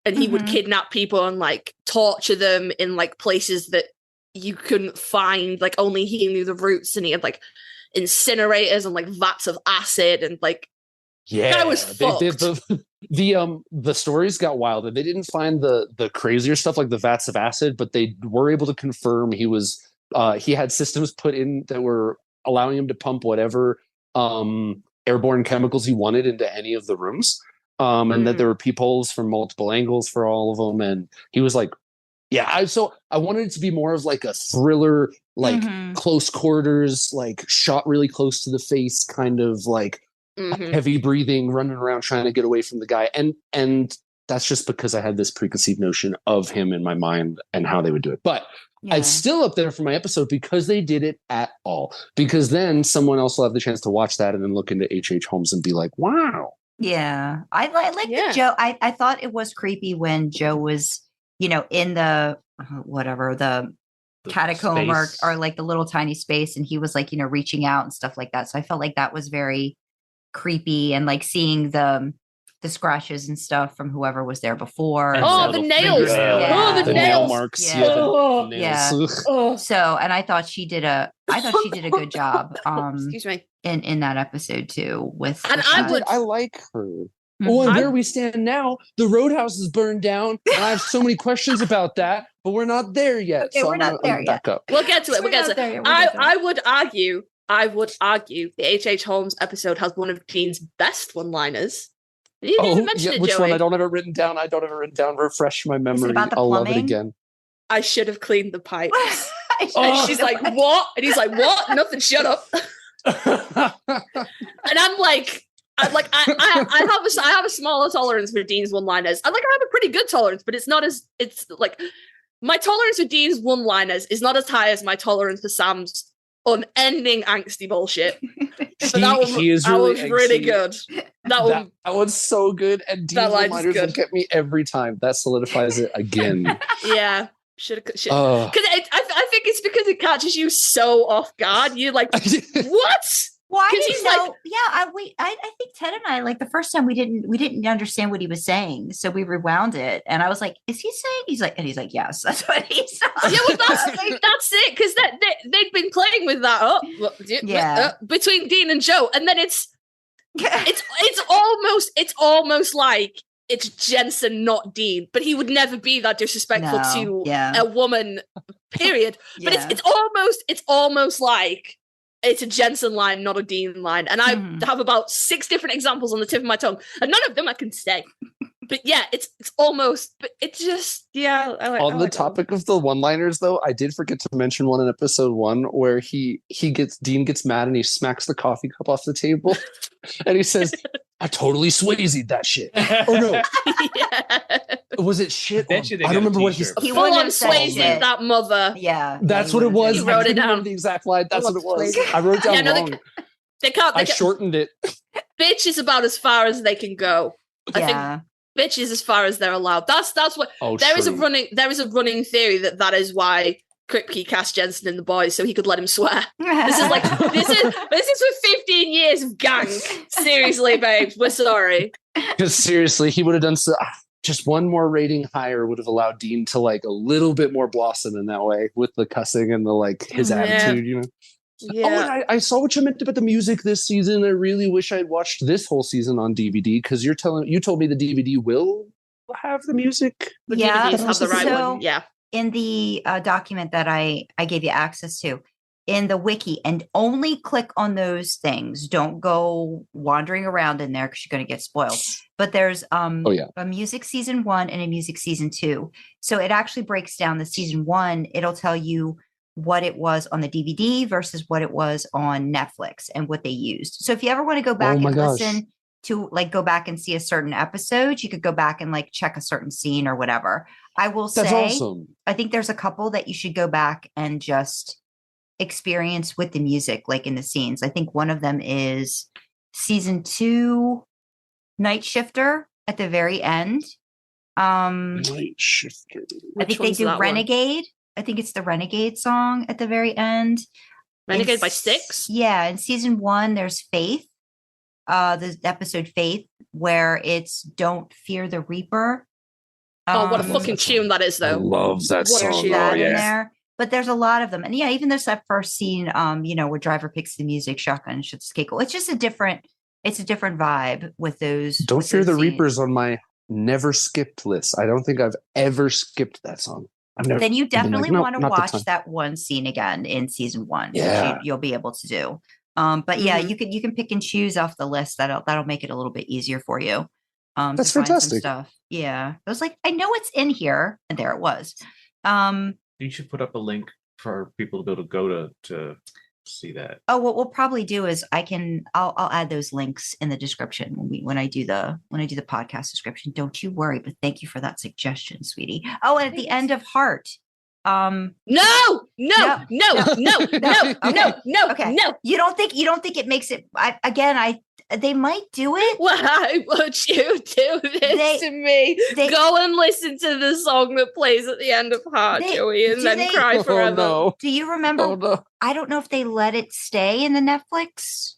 and he would kidnap people and like torture them in like places that you couldn't find, like only he knew the routes, and he had like incinerators and like vats of acid, and like that was fucked. The stories got wild, and they didn't find the crazier stuff like the vats of acid, but they were able to confirm he had systems put in that were allowing him to pump whatever airborne chemicals he wanted into any of the rooms, and that there were peepholes from multiple angles for all of them. And he was like, I wanted it to be more of like a thriller, like close quarters, like shot really close to the face, kind of like heavy breathing, running around trying to get away from the guy. And that's just because I had this preconceived notion of him in my mind and how they would do it. But it's still up there for my episode because they did it at all. Because then someone else will have the chance to watch that and then look into H.H. Holmes and be like, wow. Yeah. I like the Joe. I thought it was creepy when Joe was, in the the catacomb or like the little tiny space, and he was like, reaching out and stuff like that. So I felt like that was very creepy, and like seeing the the scratches and stuff from whoever was there before. And Oh, little the nails. fingernail. Yeah. Oh, the The nail nails. marks. Yeah. Yeah. Oh. the Yeah. nails. Oh. So, and I thought she did a good job Excuse me. in that episode too with And with I that. would- I like her. Mhm. Oh, and I- where we stand now, the roadhouse is burned down, and I have so many questions about that, but we're not there yet. Okay, so we're I'm not gonna there yet. back up. We'll get to it. We'll We're get not to it. there yet, we'll get to it. I would argue the H.H. Holmes episode has one of Dean's best one-liners. You didn't even mention it, which Joey. one? I don't have it written down. Refresh my memory. about the I'll love it plumbing? again. I should have cleaned the pipes. I And she's should've like, what? And he's like, what? Nothing, shut up. And I'm like, I have a smaller tolerance for Dean's one-liners. I have a pretty good tolerance, but it's like my tolerance for Dean's one-liners is not as high as my tolerance for Sam's unending angsty bullshit. But that was really angsty. good. That one's so good, and Dean's That line's reminders good. will get me every time. That solidifies it again. Yeah. Should Oh. because I think it's because it catches you so off guard. You're like, what? Well, I 'Cause didn't he's know. like- I think Ted and I, like, the first time we didn't understand what he was saying, so we rewound it, and I was like, "Is he saying?" He's like, "Yes, that's what he said." Yeah, well, that's it. Because they'd been playing with that Yeah. between Dean and Joe, and then it's almost like it's Jensen, not Dean. But he would never be that disrespectful to a woman. Period. But it's almost like it's a Jensen line, not a Dean line. And I have about 6 different examples on the tip of my tongue, and none of them I can say. But yeah, it's almost. But it's just On the topic of the one-liners, though, I did forget to mention one in episode 1 where Dean gets mad and he smacks the coffee cup off the table, and he says, "I totally Swayze'd that shit." Or no, was it shit? I bet you they I got don't a remember what t-shirt. he's. Full wouldn't on have said Swayze, shit. that mother. Yeah, That's what it was. He wrote I it couldn't remember down. the exact line. That's what it was. Swayze. I wrote it down Yeah, no, wrong. They can't. I shortened it. Bitch is about as far as they can go. I think Yeah. bitch is as far as they're allowed. That's what Oh, there is a true. running theory that is why Kripke cast Jensen in The Boys so he could let him swear. This is for 15 years of gang. Seriously, babes, we're sorry. Because seriously, he would have done so. Just one more rating higher would have allowed Dean to like a little bit more blossom in that way with the cussing and the like his Yeah. attitude, you know. Yeah. Oh, and I saw what you meant about the music this season. I really wish I'd watched this whole season on DVD because you told me the DVD will have the music. The Yeah, DVDs have the right so- one. Yeah. In the document that I gave you access to, in the wiki, and only click on those things. Don't go wandering around in there because you're going to get spoiled. But there's a music season 1 and a music season 2. So it actually breaks down the season 1. It'll tell you what it was on the DVD versus what it was on Netflix and what they used. So if you ever want to go back and listen to, like, go back and see a certain episode, you could go back and like check a certain scene or whatever. I will That's say, awesome. I think there's a couple that you should go back and just experience with the music, like in the scenes. I think one of them is season 2, Night Shifter at the very end. Night Shifter. I think they do Renegade. I think it's the Renegade song at the very end. Renegade by Styx? Yeah. In season 1, there's Faith. The episode Faith, where it's Don't Fear the Reaper. Oh, what a fucking tune that is, I though. love that What a song. tune. Oh, in yeah. there. But there's a lot of them. And yeah, even there's that first scene, where Driver picks the music, shotgun, shoots cakehole. It's just a different vibe with those. Don't with Fear those the scenes. Reaper's on my never skipped list. I don't think I've ever skipped that song. I've never. Then you I've been like, definitely "Nope, want to not the watch time." that one scene again in season 1. which Yeah. you'll be able to do. But yeah, Mhm. you can pick and choose off the list. That'll make it a little bit easier for you. That's to find some fantastic. stuff. Yeah, I was like, I know it's in here, and there it was. You should put up a link for people to be able to go to see that. Oh, what we'll probably do is I'll add those links in the description when I do the podcast description. Don't you worry, but thank you for that suggestion, sweetie. Oh, and at the end of Heart. No. Okay. No. You don't think it makes it they might do it. Why would you do this to me? Go and listen to the song that plays at the end of Heart, Joey, and then cry forever. Oh, no. Do you remember? Oh, no. I don't know if they let it stay in the Netflix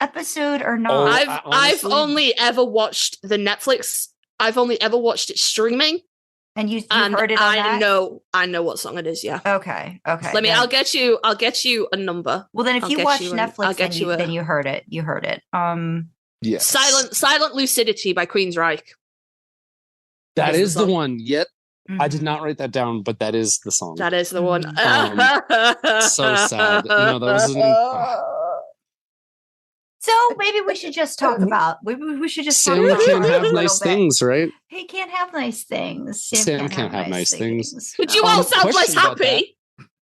episode or Oh, not? I've honestly- only ever watched the Netflix. I've only ever watched it streaming, And you and heard it on I that? know what song it is. Yeah. Okay. Let me. then- I'll get you a number. Well, then if I'll you get watch you a- I'll Netflix, get then you you a- heard it. You heard it. Yes. Silent Lucidity by Queensryche. That is is the the song. one. Yet I did Mhm. not write that down, but that is the song. That is the one. So sad. No, that was So maybe we should just talk about. We should just Sam talk about can't it a have little nice bit. things, right? He can't have nice things. Sam can't have nice things. Could you all sound less question about happy?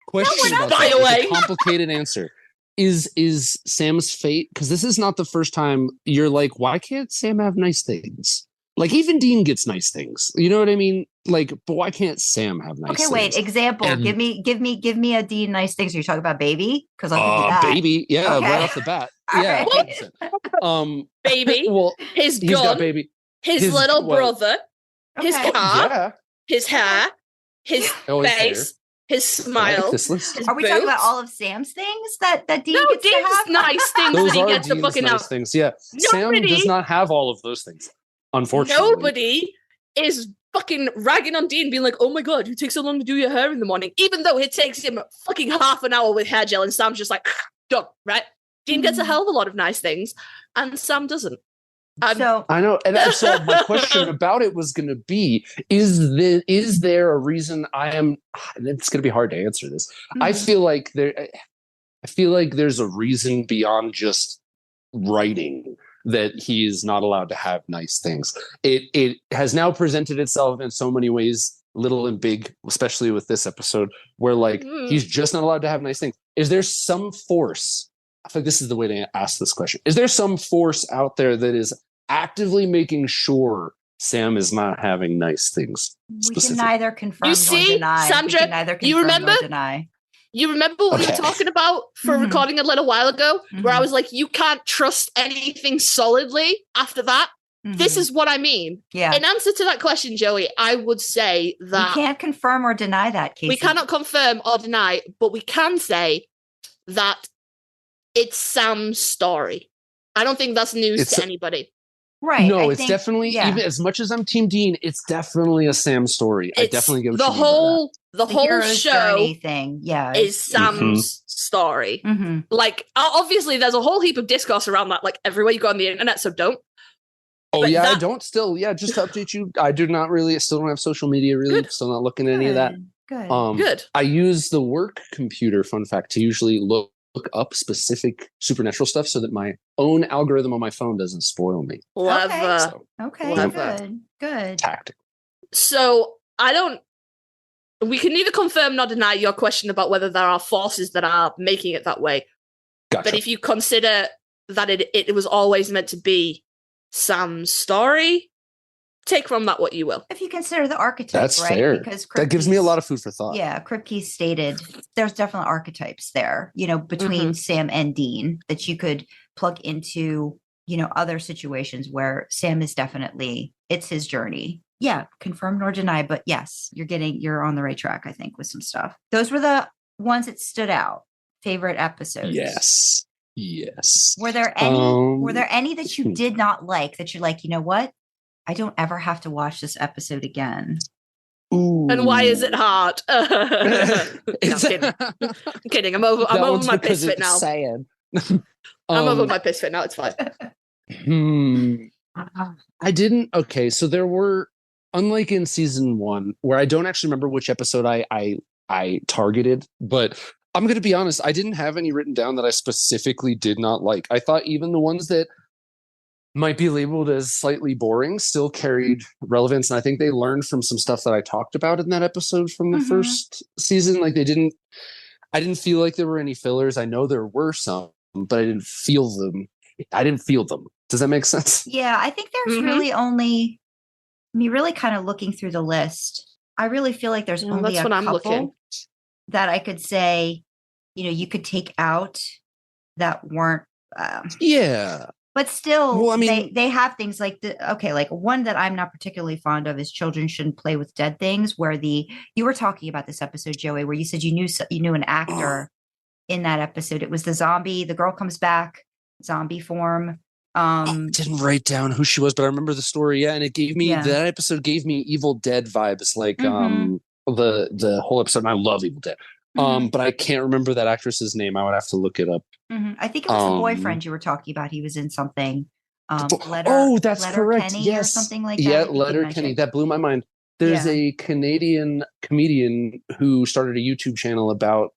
Question not. about By that the is way. a complicated answer. Is Sam's fate? Because this is not the first time you're like, why can't Sam have nice things? Like even Dean gets nice things. You know what I mean? Like, but why can't Sam have nice Okay, things? wait. Example. And- give me a D nice things. Are you talking about baby? Because I'll give you that. Baby, yeah, Okay. right off the bat. All Yeah, right. 100%. Baby, Well, his he's got gun, baby. his little well, brother, his Okay. car, Yeah. his hair, his Always face, his I smile. like this list. his Are we talking about boots. all of Sam's things that Dean No, gets to Dean's have? nice things Those that he are gets to Dean's fucking nice out. things. Yeah, Sam Nobody- does not have all of those things. Unfortunately, Nobody is fucking ragging on Dean, being like, "Oh my god, you take so long to do your hair in the morning," even though it takes him fucking half an hour with hair gel, and Sam's just like, done, right? Dean gets a hell of a lot of nice things, and Sam doesn't. So I know, and so my question about it was going to be: is there a reason I am? It's going to be hard to answer this. I feel like there's a reason beyond just writing that he is not allowed to have nice things. It has now presented itself in so many ways, little and big, especially with this episode, where like he's just not allowed to have nice things. Is there some force? I think this is the way to ask this question. Is there some force out there that is actively making sure Sam is not having nice things? we can specifically? neither confirm You nor see, deny. Sandra, We can neither you confirm nor remember? deny. You remember what we Okay. were talking about for Mhm. recording a little while ago, where I Mhm. was like, "You can't trust anything solidly after that." This Mhm. is what I mean. yeah. In answer to that question, Joey, I would say We that can't confirm or deny that, Casey. we cannot confirm or deny, but we can say that it's Sam's story. I don't think that's news It's- to anybody. Right. No, I it's think- definitely yeah. even as much as I'm Team Dean, it's definitely a Sam story. I It's definitely get what the you mean by that. whole the whole hero's show journey thing. Yeah. is Sam's story. Mm-hmm. Like, obviously, there's a whole heap of discourse around that, like everywhere you go on the internet. So don't. Oh But yeah, I that- don't still. Yeah, just to update you, I do not really. Still don't have social media. Really, Good. still not looking at any of that. Good. Good. I use the work computer. Fun fact: to usually look up specific supernatural stuff, so that my own algorithm on my phone doesn't spoil me. Clever. So Okay. Clever. Good. Good. tactic. So I don't. We can neither confirm nor deny your question about whether there are forces that are making it that way. Gotcha. But if you consider that it was always meant to be Sam's story, take from that what you will. If you consider the archetypes, That's right? fair. Because That gives me a Kripke's- lot of food for thought. Yeah, Kripke stated there's definitely archetypes there, between Mm-hmm. Sam and Dean that you could plug into, other situations where Sam is definitely, it's his journey. Yeah, confirm nor deny, but yes, you're on the right track, I think, with some stuff. Those were the ones that stood out. Favorite episodes. Yes. Yes. Were there any that you did not like that you're like, you know what? I don't ever have to watch this episode again. Ooh. And why is it hard? No, I'm kidding. I'm kidding. I'm over my piss fit now. Sad. I'm over my piss fit now. It's fine. I didn't. Okay, so there were, unlike in season 1, where I don't actually remember which episode I targeted, but I'm going to be honest, I didn't have any written down that I specifically did not like. I thought even the ones that might be labeled as slightly boring still carried relevance, and I think they learned from some stuff that I talked about in that episode from the Mhm. first season. Like I didn't feel like there were any fillers. I know there were some, but I didn't feel them. Does that make sense? Yeah, I think there's Mhm. really only, really kind of looking through the list. I really feel like there's Yeah, only that's a what I'm couple looking. that I could say, you could take out that weren't, Yeah. but still, Well, I mean- they have things like like one that I'm not particularly fond of is children shouldn't play with dead things. Where you were talking about this episode, Joey, where you said you knew an actor in that episode. It was the zombie. The girl comes back. zombie form. I didn't write down who she was, but I remember the story. Yeah, and it gave me that episode gave me Evil Dead vibes, like the whole episode. And I love Evil Dead, but I can't remember that actress's name. I would have to look it up. I think it was the boyfriend you were talking about. He was in something. That's Letter correct. Kenny yes, or something like that. Yeah, Letter Kenny. That blew my mind. There's a Canadian comedian who started a YouTube channel about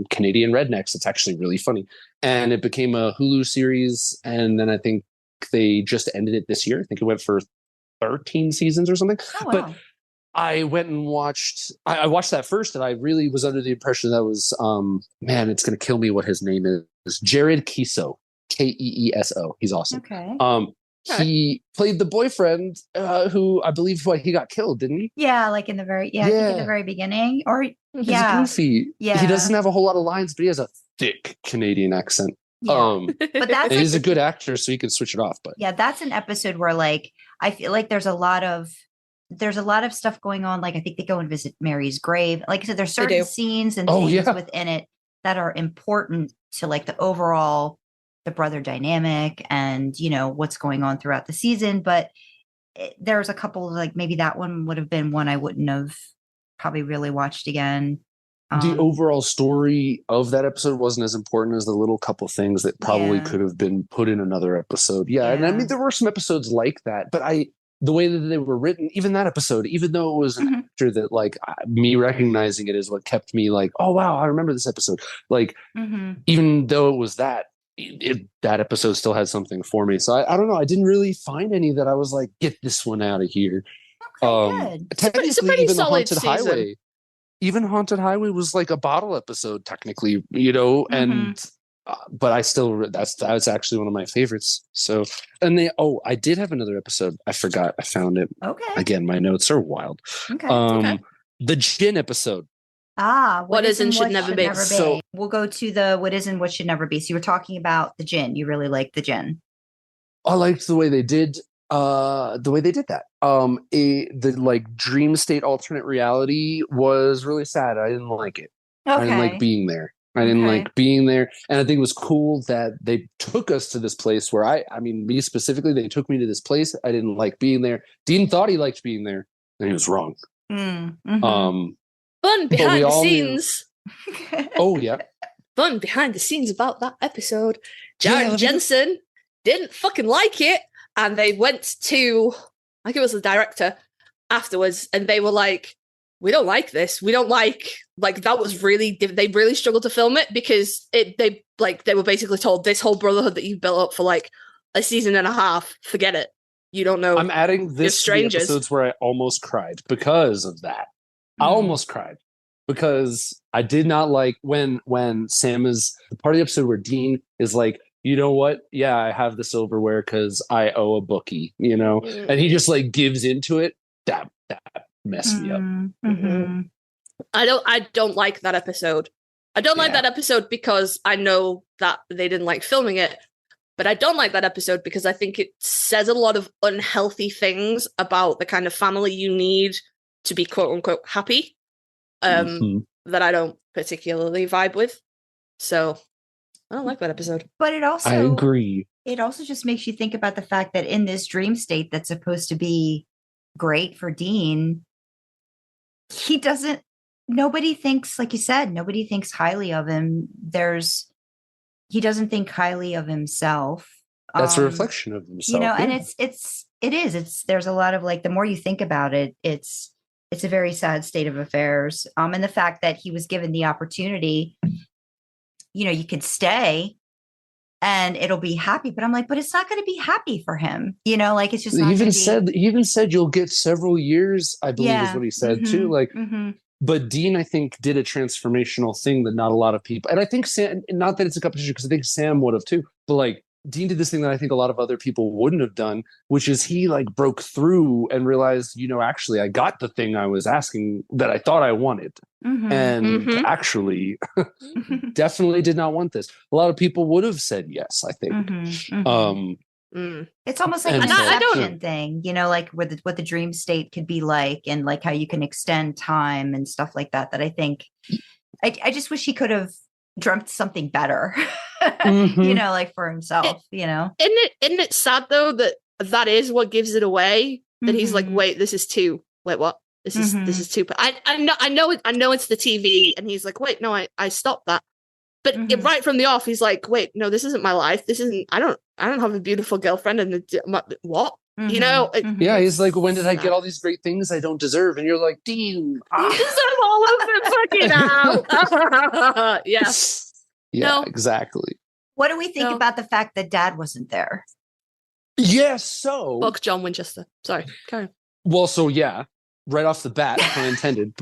Canadian rednecks. It's actually really funny. And it became a Hulu series. And then I think they just ended it this year. I think it went for 13 seasons or something. Oh, wow. But I went and watched, I watched that first, and I really was under the impression that was, man, it's going to kill me what his name is. Jared Keeso, Keeso. He's awesome. Okay. He played the boyfriend who I believe he got killed, didn't he? Yeah, like in the very I think in the very beginning. Or He's goofy. Yeah. He doesn't have a whole lot of lines, but he has a thick Canadian accent. Yeah. But that's he's a good actor, so he can switch it off. But yeah, that's an episode where like I feel like there's a lot of stuff going on. Like I think they go and visit Mary's grave. Like I said, there's certain scenes and things within it that are important to like the overall the brother dynamic and what's going on throughout the season. But there's a couple of, like, maybe that one would have been one I wouldn't have probably really watched again. The overall story of that episode wasn't as important as the little couple things that probably could have been put in another episode. And I mean, there were some episodes like that, but the way that they were written, even that episode, even though it was an actor that like me recognizing it is what kept me like, oh wow, I remember this episode. Like, even though it was that, that episode still had something for me. So I don't know. I didn't really find any that I was like, get this one out of here. Okay, good. Technically, even the Haunted Highway. Even Haunted Highway was like a bottle episode, technically, and but I still that's actually one of my favorites. So, and I did have another episode. I forgot. I found it. Okay. Again, my notes are wild. Okay. The gin episode. What is and should never be. So we'll go to the what is and what should never be. So you were talking about the gin. You really liked the gin. I liked the way they did that. The like dream state alternate reality was really sad. I didn't like it. Okay. I didn't like being there. And I think it was cool that they took us to this place where I mean, me specifically, they took me to this place. I didn't like being there. Dean thought he liked being there, and he was wrong. Fun behind the scenes. Oh yeah. Fun behind the scenes about that episode. Jared and Jensen didn't fucking like it. And they went to, I think it was the director afterwards, and they were like, we don't like this. We don't like that was really, they really struggled to film it because they were basically told this whole brotherhood that you built up for like a season and a half, forget it. You don't know. I'm adding this to the episodes where I almost cried because of that. I almost cried because I did not like when Sam is the part of the episode where Dean is like, you know what? Yeah, I have the silverware because I owe a bookie, and he just like gives into it. That messed me up. I don't like that episode. I don't like that episode because I know that they didn't like filming it, but I don't like that episode because I think it says a lot of unhealthy things about the kind of family you need to be quote unquote happy, that I don't particularly vibe with. So I don't like that episode. But it also, I agree. It also just makes you think about the fact that in this dream state that's supposed to be great for Dean, nobody thinks, like you said, nobody thinks highly of him. He doesn't think highly of himself. That's a reflection of himself. And there's a lot of like, the more you think about it, it's a very sad state of affairs. And the fact that he was given the opportunity, you could stay and it'll be happy, but I'm like, but it's not going to be happy for him. Like it's just not he even said you'll get several years, I believe is what he said too. Like, but Dean, I think, did a transformational thing that not a lot of people, and I think Sam, not that it's a competition because I think Sam would have too, but like Dean did this thing that I think a lot of other people wouldn't have done, which is he like broke through and realized, actually I got the thing I was asking that I thought I wanted. And actually definitely did not want this. A lot of people would have said yes, I think. It's almost like an inception thing, like what the dream state could be like, and like how you can extend time and stuff like that I think I just wish he could have dreamt something better, Mhm. like for himself, Isn't it sad though that is what gives it away? That he's like, Mhm. wait, this is two. Wait, what? This is two. I know it's the TV, and he's like, wait, no, I stopped that. But right from the off, he's like, wait, no, this isn't my life. This isn't. I don't have a beautiful girlfriend, and what? Yeah, he's like, when did I get all these great things I don't deserve? And you're like, Dean, You deserve all of them fucking now. Yeah. Yeah, No. exactly. What do we think No. about the fact that Dad wasn't there? Yeah, so Fuck John Winchester. Sorry, carry on. well, so yeah, right off the bat, pun intended,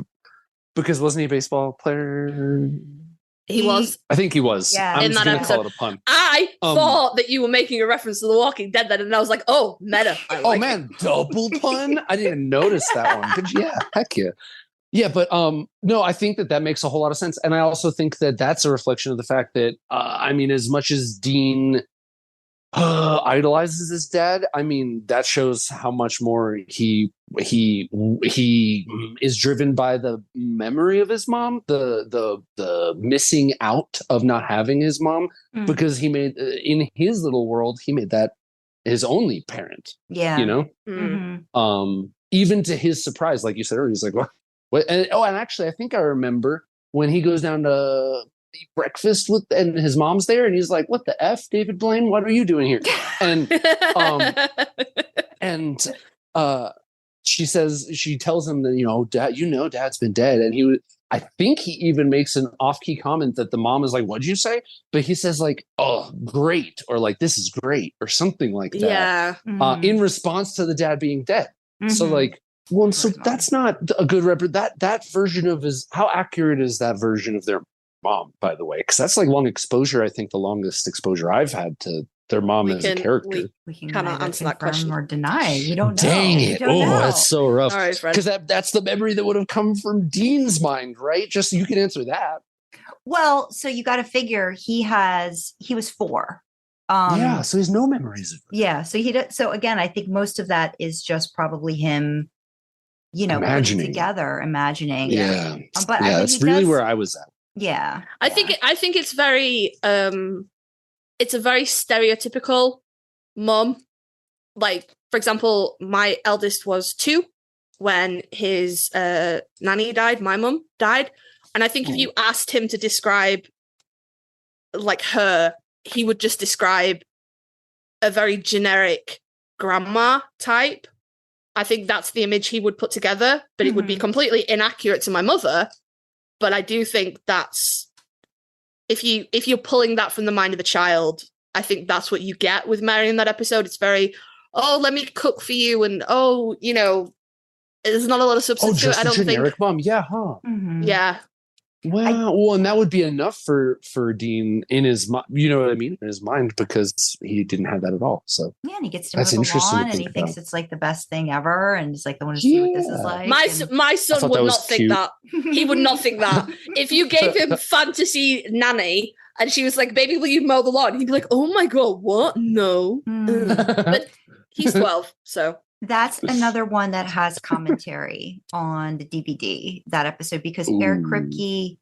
because wasn't he a baseball player? He was. I think he was. Yeah. I'm In just that gonna call episode. it a pun. I thought that you were making a reference to The Walking Dead then, and I was like, oh, meta. I Oh like it. man, double pun! I didn't notice that one. But yeah, heck yeah. Yeah, but no, I think that makes a whole lot of sense, and I also think that that's a reflection of the fact that I mean, as much as Dean idolizes his dad, I mean, that shows how much more he is driven by the memory of his mom, the missing out of not having his mom, because he made in his little world he made that his only parent. Yeah. Even to his surprise, like you said earlier, he's like, what? And actually, I think I remember when he goes down to eat breakfast and his mom's there, and he's like, "What the f, David Blaine? What are you doing here?" And she tells him that Dad, Dad's been dead, and I think he even makes an off-key comment that the mom is like, "What'd you say?" But he says like, "Oh, great," or like, "This is great," or something like that. Yeah. In response to the dad being dead. So like, well, so that's not a good that version of how accurate is that version of their mom, by the way? Because that's like long exposure. I think the longest exposure I've had to their mom as a character. We can Cannot neither answer that confirm question. or deny. We don't know. Dang We it! don't Oh, know. that's so rough. All right, Fred. Because that's the memory that would have come from Dean's mind, right? Just so you can answer that. Well, so you got to figure he was 4. Yeah, so he has no memories of it. Yeah, so so again, I think most of that is just probably him, Imagining. putting together, imagining. Yeah, But yeah, that's really where I was at. Yeah, I think it's very it's a very stereotypical mom. Like, for example, my eldest was 2 when his nanny died, my mum died. And I think if you asked him to describe like her, he would just describe a very generic grandma type. I think that's the image he would put together, but it would be completely inaccurate to my mother. But I do think that's if you're pulling that from the mind of a child, I think that's what you get with Mary in that episode. It's very, oh, let me cook for you, and there's not a lot of substance to it. I don't generic think. mom, yeah, huh? Yeah. Well, and that would be enough for Dean in his mind. You know what I mean? In his mind, because he didn't have that at all. So yeah, and he gets to that's mow the interesting to lawn, and he think thinks about. it's like the best thing ever, and he's like, I want to see what this is like. My son would not think that. He would not think that. If you gave him fantasy nanny and she was like, "Baby, will you mow the lawn?" He'd be like, "Oh my god, what? No." But he's 12, so. That's another one that has commentary on the DVD, that episode, because Eric Kripke,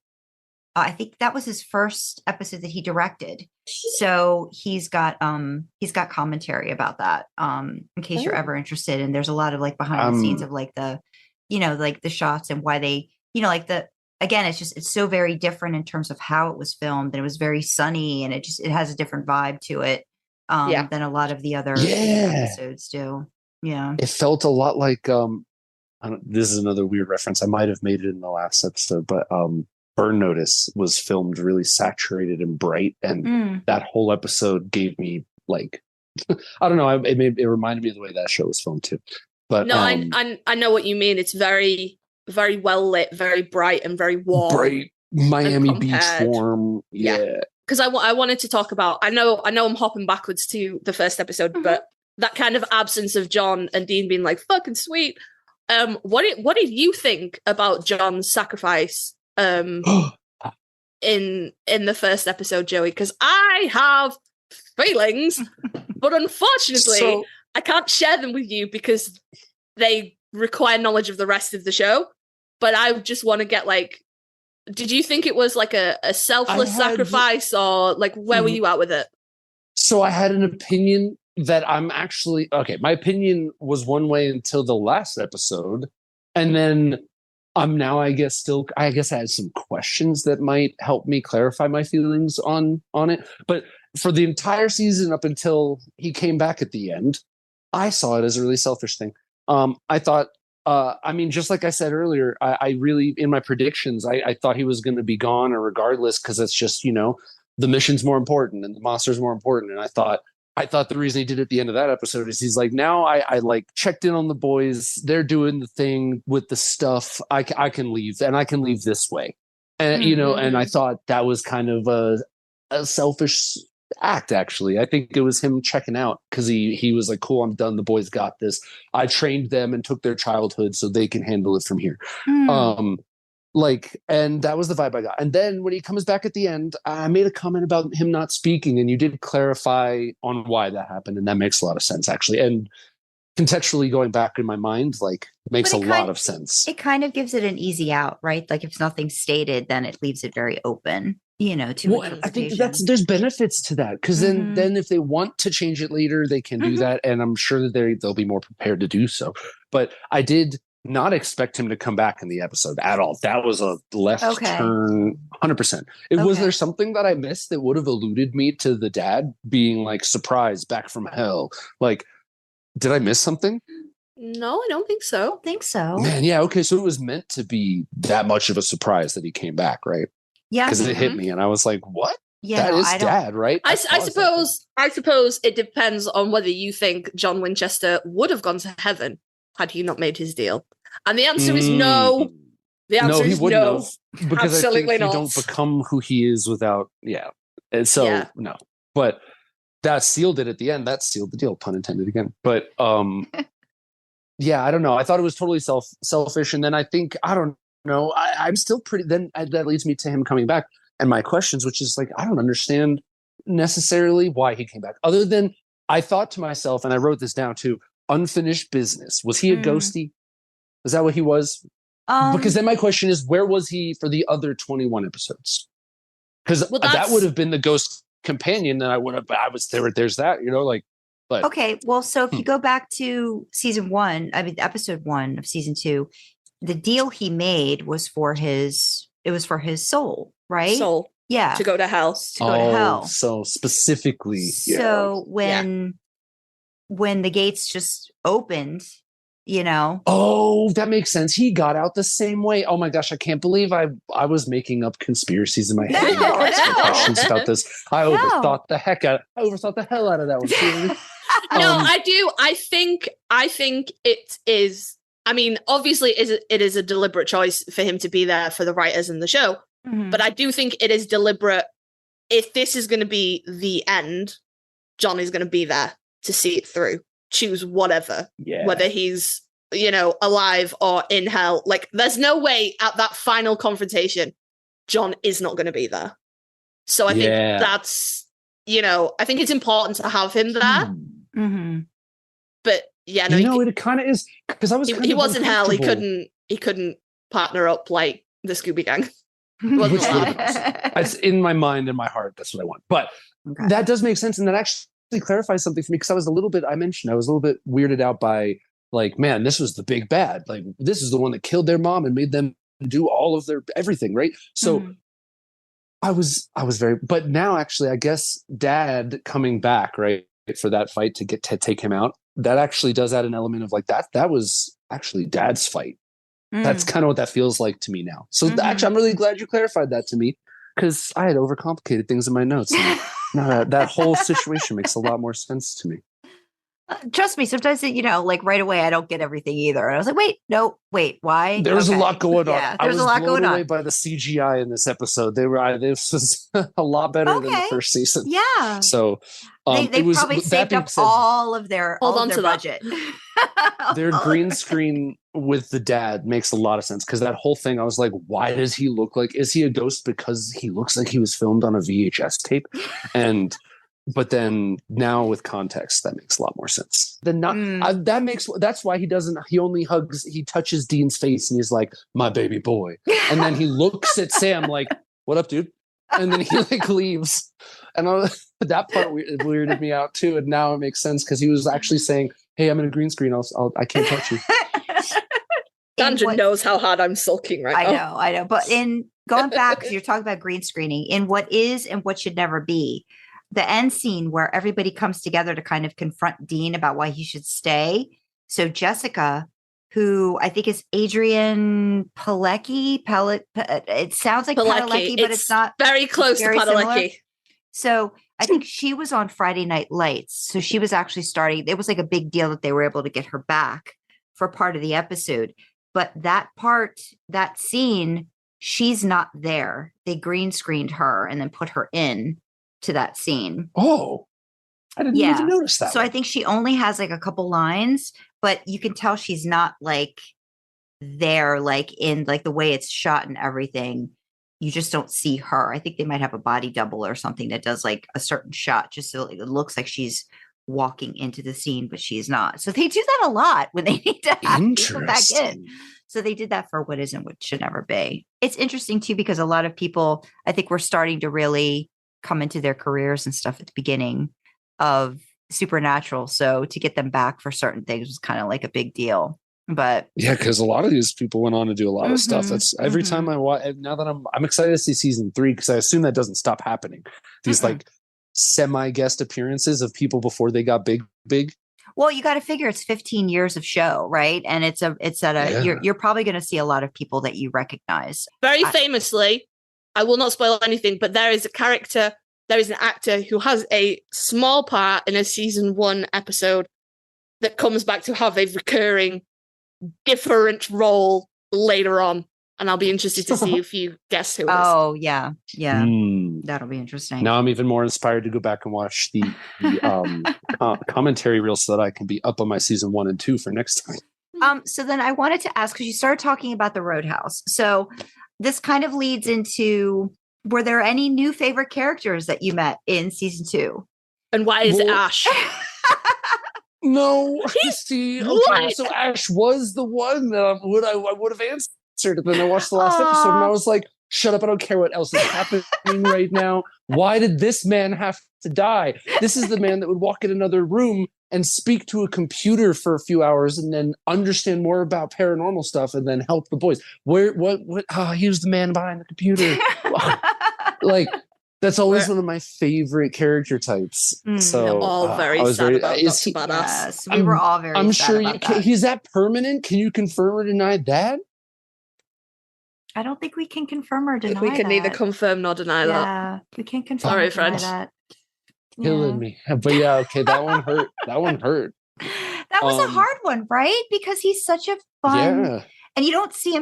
I think that was his first episode that he directed. So he's got commentary about that, in case you're ever interested. And there's a lot of like behind the scenes of like the, like the shots and why they, again, it's so very different in terms of how it was filmed. And it was very sunny, and it has a different vibe to it than a lot of the other episodes do. Yeah, it felt a lot like this is another weird reference. I might have made it in the last episode, but Burn Notice was filmed really saturated and bright, and that whole episode gave me like I don't know. It reminded me of the way that show was filmed too. But no, I know what you mean. It's very, very well lit, very bright, and very warm. Bright Miami Beach warm. Yeah. Because I wanted to talk about. I know I'm hopping backwards to the first episode, but that kind of absence of John and Dean being like fucking sweet. What did you think about John's sacrifice in the first episode, Joey? Because I have feelings, but unfortunately I can't share them with you because they require knowledge of the rest of the show. But I just want to get like Did you think it was like a selfless I had- sacrifice, or like where were you at with it? So I had an opinion that I'm actually okay. My opinion was one way until the last episode, and then I'm now, I guess, I had some questions that might help me clarify my feelings on it. But for the entire season up until he came back at the end, I saw it as a really selfish thing. I thought, I mean, just like I said earlier, I really, in my predictions, I thought he was going to be gone or regardless, because it's just, the mission's more important and the monster's more important. And I thought the reason he did it at the end of that episode is he's like, now I like checked in on the boys. They're doing the thing with the stuff. I can leave, and I can leave this way. And, and I thought that was kind of a selfish act, actually. I think it was him checking out because he was like, cool, I'm done. The boys got this. I trained them and took their childhood so they can handle it from here. And that was the vibe I got. And then when he comes back at the end, I made a comment about him not speaking, and you did clarify on why that happened, and that makes a lot of sense, actually. And contextually going back in my mind, makes a lot of sense. It kind of gives it an easy out, right? Like if nothing's stated, then it leaves it very open, to I think there's benefits to that, because then if they want to change it later, they can do that, and I'm sure that they'll be more prepared to do so. But I did not expect him to come back in the episode at all. That was a left turn, 100%. Was there something that I missed that would have alluded me to the dad being like surprised back from hell? Like, did I miss something? No, I don't think so. I don't think so. Man, yeah, okay. So it was meant to be that much of a surprise that he came back, right? Yeah, because it hit me, and I was like, "What? Yeah, that is Dad, right?" I suppose it depends on whether you think John Winchester would have gone to heaven had he not made his deal. And the answer is no. The answer is no. Because absolutely I think not. you don't become who he is without, And so, no. But that sealed it at the end. That sealed the deal, pun intended again. But, I don't know. I thought it was totally selfish. And then I think, I don't know. I'm still that leads me to him coming back and my questions, which is like, I don't understand necessarily why he came back. Other than I thought to myself, and I wrote this down too, unfinished business. Was he a ghosty? Is that what he was? Because then my question is, where was he for the other 21 episodes? Because that would have been the ghost companion that I was there. There's that, but okay. Well, so if you go back to episode 1 of season 2, the deal he made was for his soul, right? Soul. Yeah. To go to hell. To go to hell. So specifically. So when the gates just opened, Oh, that makes sense. He got out the same way. Oh my gosh, I can't believe I was making up conspiracies in my head. Questions about this. I overthought the hell out of that one. No, I do. I think it is. I mean, obviously, it is a deliberate choice for him to be there for the writers in the show. Mm-hmm. But I do think it is deliberate. If this is going to be the end, John is going to be there to see it through. Choose whatever, whether he's, alive or in hell. Like, there's no way at that final confrontation, John is not going to be there. So I think that's, I think it's important to have him there. Mm-hmm. But it kind of is, because I was he was in hell. He couldn't partner up like the Scooby Gang. It's in my mind and my heart. That's what I want. But that does make sense, and that actually clarifies something for me, because I was a little bit weirded out by, like, man, this was the big bad. Like, this is the one that killed their mom and made them do all of their everything, right? So I was very, but now actually, I guess Dad coming back, right, for that fight to take him out, that actually does add an element of like that was actually Dad's fight. That's kind of what that feels like to me now. So actually, I'm really glad you clarified that to me, because I had overcomplicated things in my notes. Now that whole situation makes a lot more sense to me. Trust me, sometimes, like right away, I don't get everything either. And I was like, why? There was a lot going on. Yeah, there was a lot going on. I was blown away by the CGI in this episode. This was a lot better than the first season. Yeah. So they probably saved up all of their budget. Their green screen with the dad makes a lot of sense, because that whole thing, I was like, why does he look like? Is he a ghost because he looks like he was filmed on a VHS tape? And But then now with context, that makes a lot more sense. That's why he only touches Dean's face and he's like, my baby boy. And then he looks at Sam like, what up, dude? And then he like leaves. And that part weirded me out too. And now it makes sense because he was actually saying, hey, I'm in a green screen. I can't touch you. Sandra knows how hard I'm sulking right now. I know. But in going back, because you're talking about green screening, in what is and what should never be, the end scene where everybody comes together to kind of confront Dean about why he should stay. So Jessica, who I think is Adrian Palecki, it sounds like Padalecki, but it's not. Very close to Padalecki. So I think she was on Friday Night Lights. So she was actually starting. It was like a big deal that they were able to get her back for part of the episode. But that scene, she's not there. They green screened her and then put her in to that scene. Oh, I didn't even notice that. So I think she only has like a couple lines, but you can tell she's not like there, like in like the way it's shot and everything. You just don't see her. I think they might have a body double or something that does like a certain shot just so it looks like she's walking into the scene, but she's not. So they do that a lot when they need to have people back in. So they did that for what is and what should never be. It's interesting too, because a lot of people, I think, were starting to really come into their careers and stuff at the beginning of Supernatural. So to get them back for certain things was kind of like a big deal. But yeah, because a lot of these people went on to do a lot of stuff. That's every time I watch. Now that I'm excited to see season 3 because I assume that doesn't stop happening. These like semi-guest appearances of people before they got big. Well, you got to figure it's 15 years of show, right? And you're probably going to see a lot of people that you recognize. Very famously, I will not spoil anything, but there is an actor who has a small part in a season 1 episode that comes back to have a recurring different role later on. And I'll be interested to see if you guess who it is. Oh, yeah. Yeah. That'll be interesting. Now I'm even more inspired to go back and watch the commentary reel so that I can be up on my season 1 and 2 for next time. So then I wanted to ask, because you started talking about the Roadhouse. So this kind of leads into, were there any new favorite characters that you met in season 2? And why is it Ash? No. So Ash was the one that I would have answered. And then I watched the last episode and I was like, shut up, I don't care what else is happening right now. Why did this man have to die? This is the man that would walk in another room and speak to a computer for a few hours and then understand more about paranormal stuff and then help the boys. He was the man behind the computer. Like, that's always one of my favorite character types. So all very sad about that. Yes, we were all very I'm sad sure about that. Is that permanent? Can you confirm or deny that? I don't think we can confirm or deny we can that. neither confirm nor deny that. Yeah, we can't confirm Sorry, or deny French. that. Killing me. But yeah, okay, that one hurt. That was a hard one, right? Because he's such a fun, and you don't see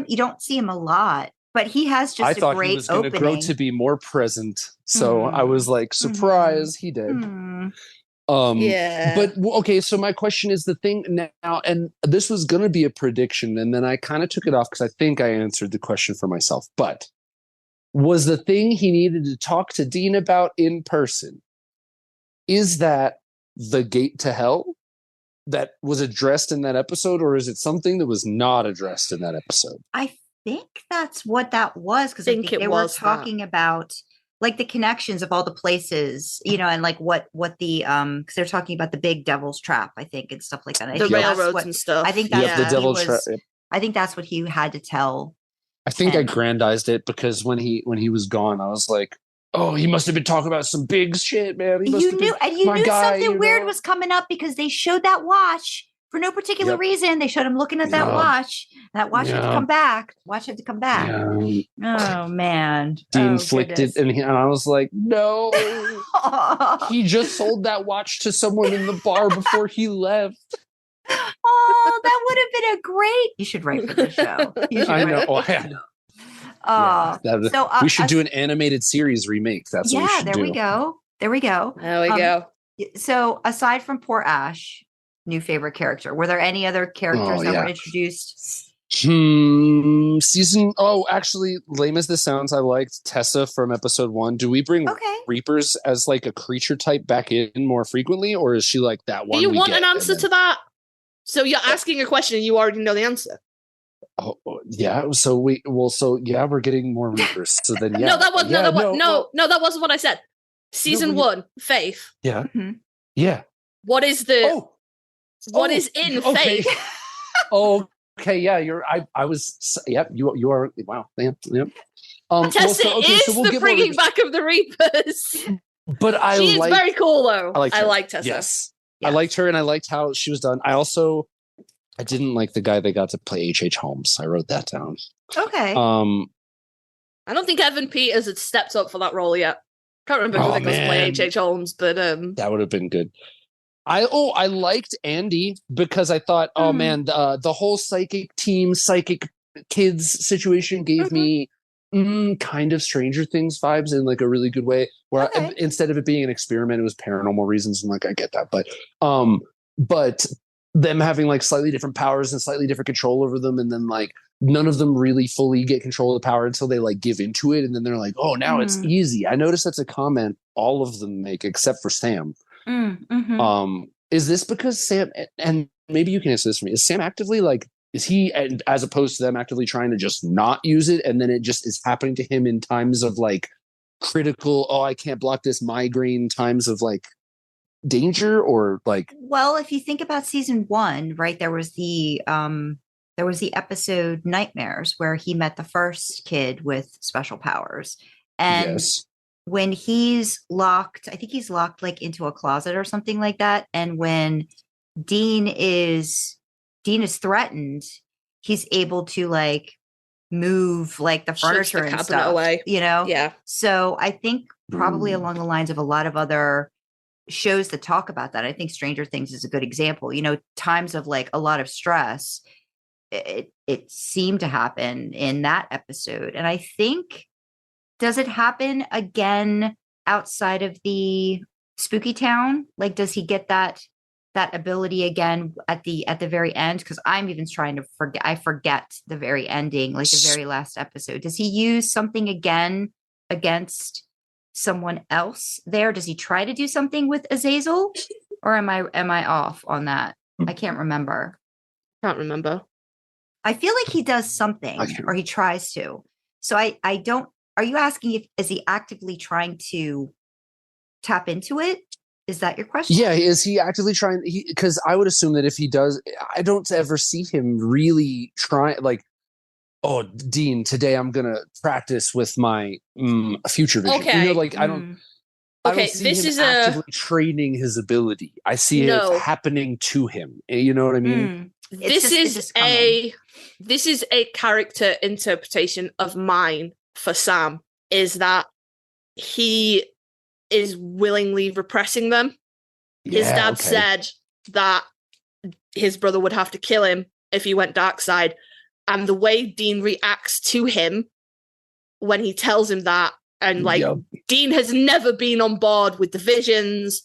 him a lot, but he has just a great opening. I thought he was going to grow to be more present. So I was like, surprise, he did. But okay, so my question is the thing now, and this was going to be a prediction, and then I kind of took it off because I think I answered the question for myself. But was the thing he needed to talk to Dean about in person, is that the gate to hell that was addressed in that episode, or is it something that was not addressed in that episode? I think that's what that was, because I think they were talking about like the connections of all the places, and like what the because they're talking about the big devil's trap, I think, and stuff like that. The railroads and stuff. I think that's the devil's trap. I think that's what he had to tell. I think I grandized it because when he was gone, I was like, oh, he must have been talking about some big shit, man. You knew something weird was coming up because they showed that watch. For no particular reason, they showed him looking at that watch. That watch had to come back. Watch had to come back. Oh man! Dean flicked it, and I was like, "No!" He just sold that watch to someone in the bar before he left. Oh, that would have been a great. You should write for the show. I know. I know. So we should do an animated series remake. That's what we should do. We go. There we go. So aside from poor Ash, new favorite character, were there any other characters that were introduced Season. Oh, actually, lame as this sounds, I liked Tessa from episode 1. Do we bring Reapers as like a creature type back in more frequently, or is she like that one? Do you want an answer to that? So you're asking a question and you already know the answer. Oh yeah. So we're getting more Reapers. So then yeah. No, that wasn't what I said. Season 1, Faith. Yeah. Mm-hmm. Yeah. What is the what is in Faith? Okay, yeah, I was yep, you are wow. Yep. Tessa is the bringing back of the Reapers. But she is very cool though. I like Tessa. Yes. I liked her and I liked how she was done. I didn't like the guy they got to play H.H. Holmes. I wrote that down. Okay. I don't think Evan Peters had stepped up for that role yet. Can't remember who they got to play H.H. Holmes, but that would have been good. I liked Andy because I thought, the whole psychic kids situation gave me kind of Stranger Things vibes in like a really good way. Where instead of it being an experiment, it was paranormal reasons. And like I get that, but them having like slightly different powers and slightly different control over them, and then like none of them really fully get control of the power until they like give into it, and then they're like, oh, now it's easy. I noticed that's a comment all of them make except for Sam. Mm-hmm. Is this because Sam, and maybe you can answer this for me, is Sam actively like, is he, as opposed to them actively trying to just not use it, and then it just is happening to him in times of like critical, I can't block this migraine times of like danger, or like? Well, if you think about season 1, right, there was the episode Nightmares where he met the first kid with special powers, and when he's locked, I think he's locked like into a closet or something like that. And when Dean is threatened, he's able to like move like the furniture and stuff away, Yeah. So I think probably along the lines of a lot of other shows that talk about that. I think Stranger Things is a good example. Times of like a lot of stress, it seemed to happen in that episode. And I think, does it happen again outside of the spooky town? Like, does he get that ability again at the very end? Because I'm even trying to forget. I forget the very ending, like the very last episode. Does he use something again against someone else there? Does he try to do something with Azazel, or am I off on that? I can't remember. I feel like he does something, or he tries to. So I don't. Are you asking is he actively trying to tap into it? Is that your question? Yeah, is he actively trying? Because I would assume that if he does, I don't ever see him really trying. Like, oh, Dean, today I'm gonna practice with my future vision. Okay. I don't. Okay, I don't see him actively training his ability. I see it happening to him. You know what I mean? This is a character interpretation of mine for Sam, is that he is willingly repressing them. His dad said that his brother would have to kill him if he went dark side, and the way Dean reacts to him when he tells him that, and Dean has never been on board with the visions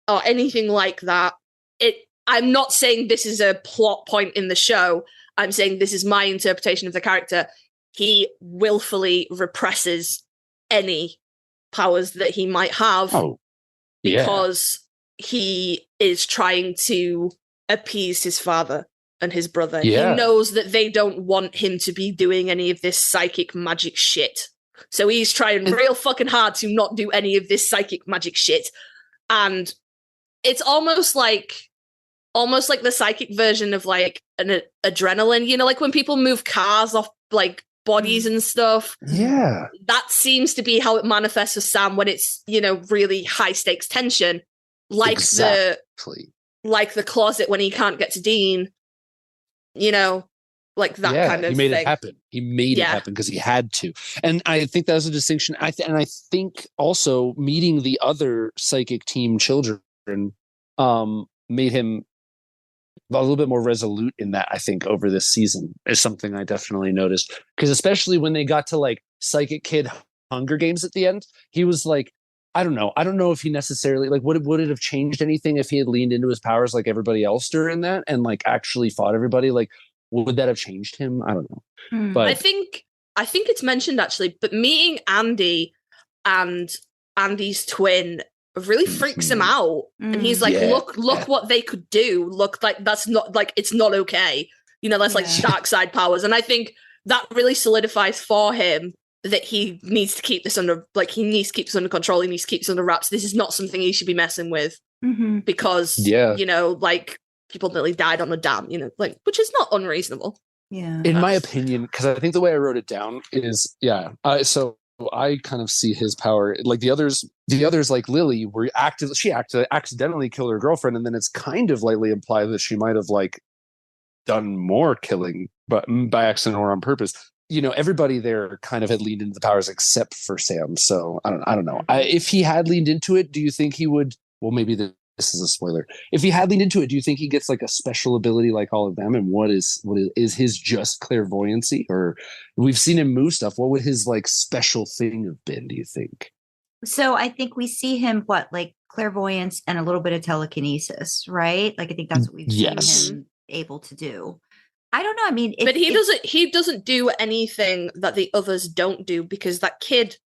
or anything like that. I'm not saying this is a plot point in the show. I'm saying this is my interpretation of the character. He willfully represses any powers that he might have because he is trying to appease his father and his brother. Yeah. He knows that they don't want him to be doing any of this psychic magic shit. So he's trying real fucking hard to not do any of this psychic magic shit. And it's almost like the psychic version of like an adrenaline, like when people move cars off like bodies and stuff. Yeah. That seems to be how it manifests with Sam when it's, really high stakes tension. Like like the closet when he can't get to Dean, like that kind of thing. He made it happen. He made it happen because he had to. And I think that was a distinction. I think also meeting the other psychic team children made him a little bit more resolute in that, I think, over this season is something I definitely noticed. Because especially when they got to like Psychic Kid Hunger Games at the end, he was like, I don't know if he necessarily like would it have changed anything if he had leaned into his powers like everybody else during that and like actually fought everybody? Like would that have changed him? I don't know. But I think it's mentioned actually, but meeting Andy and Andy's twin really freaks him out. And he's like, look what they could do. Look, like that's not like, it's not okay. You know, that's like dark side powers. And I think that really solidifies for him that he needs to keep this under, like, he needs to keep this under control. He needs to keep this under wraps. This is not something he should be messing with because, you know, like, people nearly died on the dam, you know, like, which is not unreasonable. Yeah. In my opinion, because I think the way I wrote it down is, so I kind of see his power like the others like Lily were she accidentally killed her girlfriend, and then it's kind of lightly implied that she might have like done more killing, but by accident or on purpose. You know, everybody there kind of had leaned into the powers except for Sam. So I don't know. If he had leaned into it, do you think he would? Well, maybe this is a spoiler. If he had leaned into it, do you think he gets like a special ability like all of them? And what is his just clairvoyancy? Or we've seen him move stuff. What would his like special thing have been, do you think? So I think we see him like clairvoyance and a little bit of telekinesis, right? Like I think that's what we've seen him able to do. I don't know. I mean, but he doesn't do anything that the others don't do, because that kid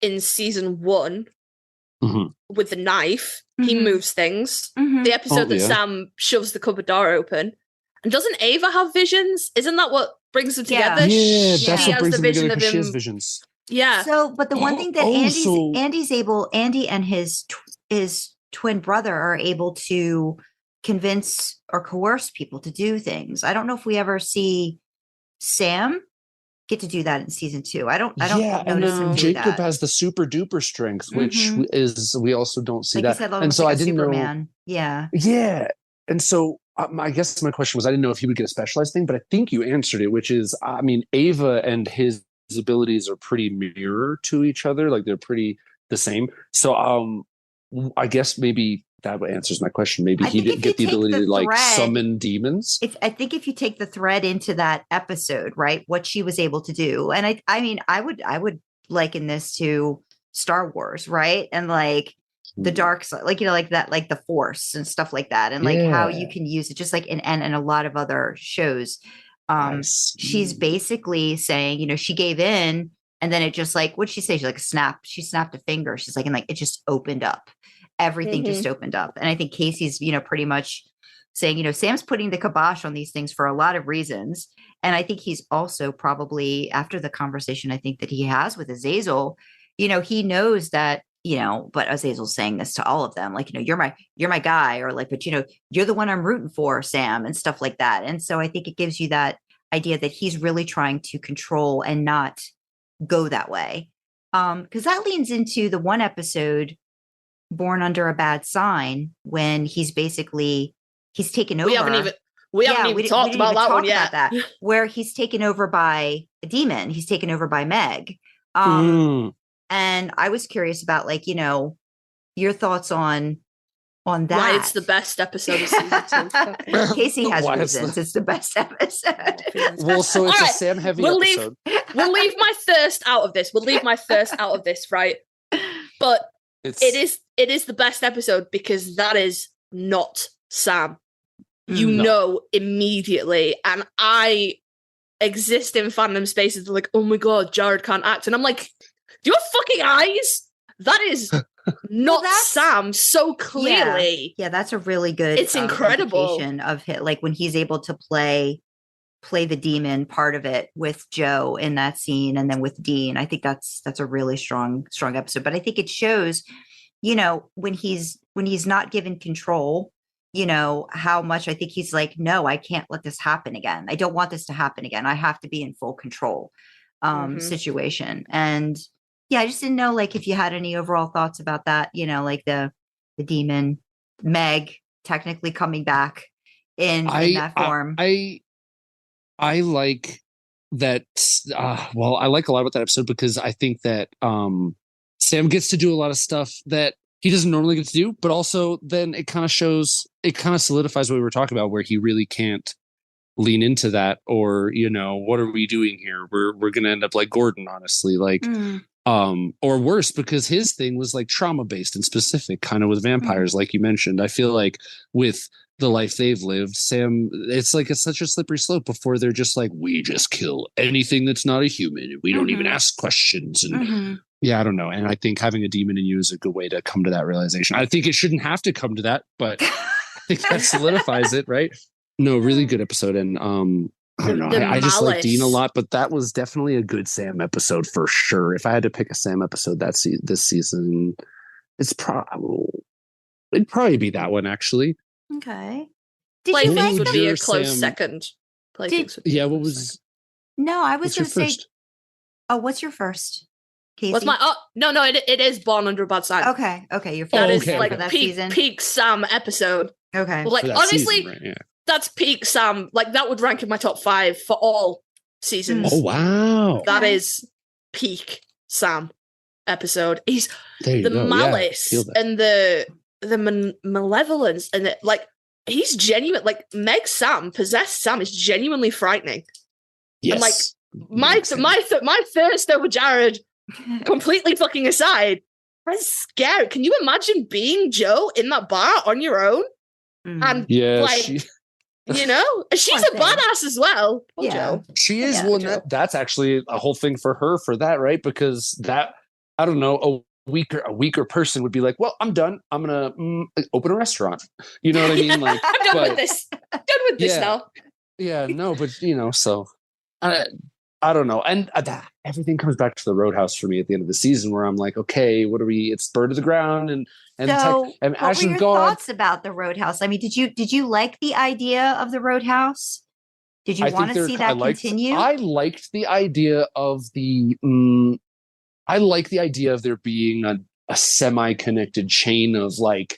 in season 1 with the knife, he moves things. The episode that Sam shoves the cupboard door open. And doesn't Ava have visions? Isn't that what brings them together? Yeah, that's what brings the them together, vision of because she has him. visions. Yeah. So, but the one thing that Andy and his twin brother are able to convince or coerce people to do things. I don't know if we ever see Sam get to do that in season 2. I don't notice him do Jacob that. has the super duper strength, which is, we also don't see like that. Said, and so like I didn't Superman. know. Yeah. And so I guess my question was, I didn't know if he would get a specialized thing, but I think you answered it, which is, I mean, Ava and his abilities are pretty mirror to each other. Like they're pretty the same. So I guess maybe that answers my question. Maybe he didn't get the ability to like summon demons. I think if you take the thread into that episode, right, what she was able to do, and I mean, I would liken this to Star Wars, right, and like the dark side, like, you know, like that, like the Force and stuff like that, and like how you can use it, just like in a lot of other shows. She's basically saying, you know, she gave in, and then it just like, what'd she say? She's like she snapped a finger. She's like, and like it just opened up. Everything just opened up. And I think Casey's, you know, pretty much saying, you know, Sam's putting the kibosh on these things for a lot of reasons. And I think he's also probably, after the conversation I think that he has with Azazel, you know, he knows that, you know, but Azazel's saying this to all of them, like, you know, you're my guy, or like, but you know, you're the one I'm rooting for, Sam, and stuff like that. And so I think it gives you that idea that he's really trying to control and not go that way. Because that leans into the one episode, Born Under a Bad Sign, when he's taken over. We haven't even talked about that one yet. Where he's taken over by a demon. He's taken over by Meg. And I was curious about, like, you know, your thoughts on that. Why it's the best episode of season 2. Casey has reasons. It's the best episode. Well, so it's a Sam heavy episode. We'll leave my thirst out of this. Right? But it is the best episode because that is not Sam. You know immediately. And I exist in fandom spaces that are like, oh my god, Jared can't act. And I'm like, do you have fucking eyes? That is not Sam so clearly. Yeah, that's a really good it's incredible of hit, like when he's able to play the demon part of it with Joe in that scene, and then with Dean. I think that's a really strong episode. But I think it shows, you know, when he's not given control, you know, how much I think he's like, no, I can't let this happen again. I don't want this to happen again. I have to be in full control situation. And yeah, I just didn't know, like, if you had any overall thoughts about that, you know, like the demon, Meg technically coming back in that form. I like that. Well, I like a lot about that episode because I think that Sam gets to do a lot of stuff that he doesn't normally get to do, but also then it kind of solidifies what we were talking about, where he really can't lean into that, or, you know, what are we doing here? We're going to end up like Gordon, honestly, like, or worse, because his thing was like trauma based and specific, kind of with vampires, like you mentioned. I feel like with the life they've lived. Sam, it's like it's such a slippery slope before they're just like, we just kill anything that's not a human. We don't even ask questions. And yeah, I don't know. And I think having a demon in you is a good way to come to that realization. I think it shouldn't have to come to that, but I think that solidifies it, right? No, really good episode. And I don't know. I just like Dean a lot, but that was definitely a good Sam episode for sure. If I had to pick a Sam episode this season, it'd probably be that one, actually. Okay. Playthings would be a close Sam... second. Playthings would be yeah, what was... No, I was going to say... First? Oh, what's your first? Kasey? What's my... Oh, no, it is Born Under a Bad Sign. Okay. Your first. That is okay, like okay. peak Sam episode. Okay. Like, honestly, season, right? Yeah. that's peak Sam. Like, that would rank in my top 5 for all seasons. Oh, wow. That is peak Sam episode. He's the go. malice and the malevolence and he's genuine. Like, Meg Sam, possessed Sam, is genuinely frightening. Yes. And my thirst over Jared, completely fucking aside, was scary. Can you imagine being Joe in that bar on your own? And she's a badass as well. Yeah. Joe. She is. Yeah, well, that's actually a whole thing for her for that, right? Because that, I don't know, a weaker person would be like, well, I'm done. I'm gonna open a restaurant. You know what I mean? Like, I'm done with this. I'm done with this now. Yeah, no, but so I don't know. And everything comes back to the Roadhouse for me at the end of the season, where I'm like, okay, what are we? It's Bird of the Ground and so. And what Ash were your God. thoughts about the Roadhouse? I mean, did you like the idea of the Roadhouse? Did you want to see that continue? I liked the idea of the. I like the idea of there being a semi-connected chain of like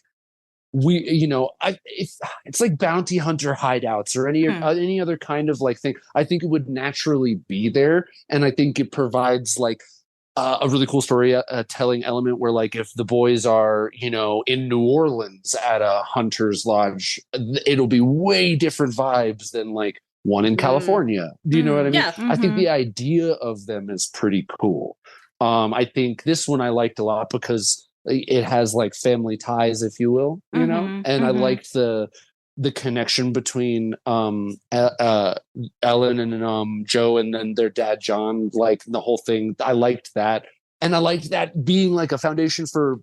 it's like bounty hunter hideouts or any other kind of like thing. I think it would naturally be there, and I think it provides like a really cool story telling element where like if the boys are in New Orleans at a hunter's lodge, it'll be way different vibes than like one in California. Do you know what I mean? Yeah. I think the idea of them is pretty cool. I think this one I liked a lot because it has like family ties, if you will, and I liked the connection between Ellen and Joe and then their dad John, like the whole thing. I liked that, and I liked that being like a foundation for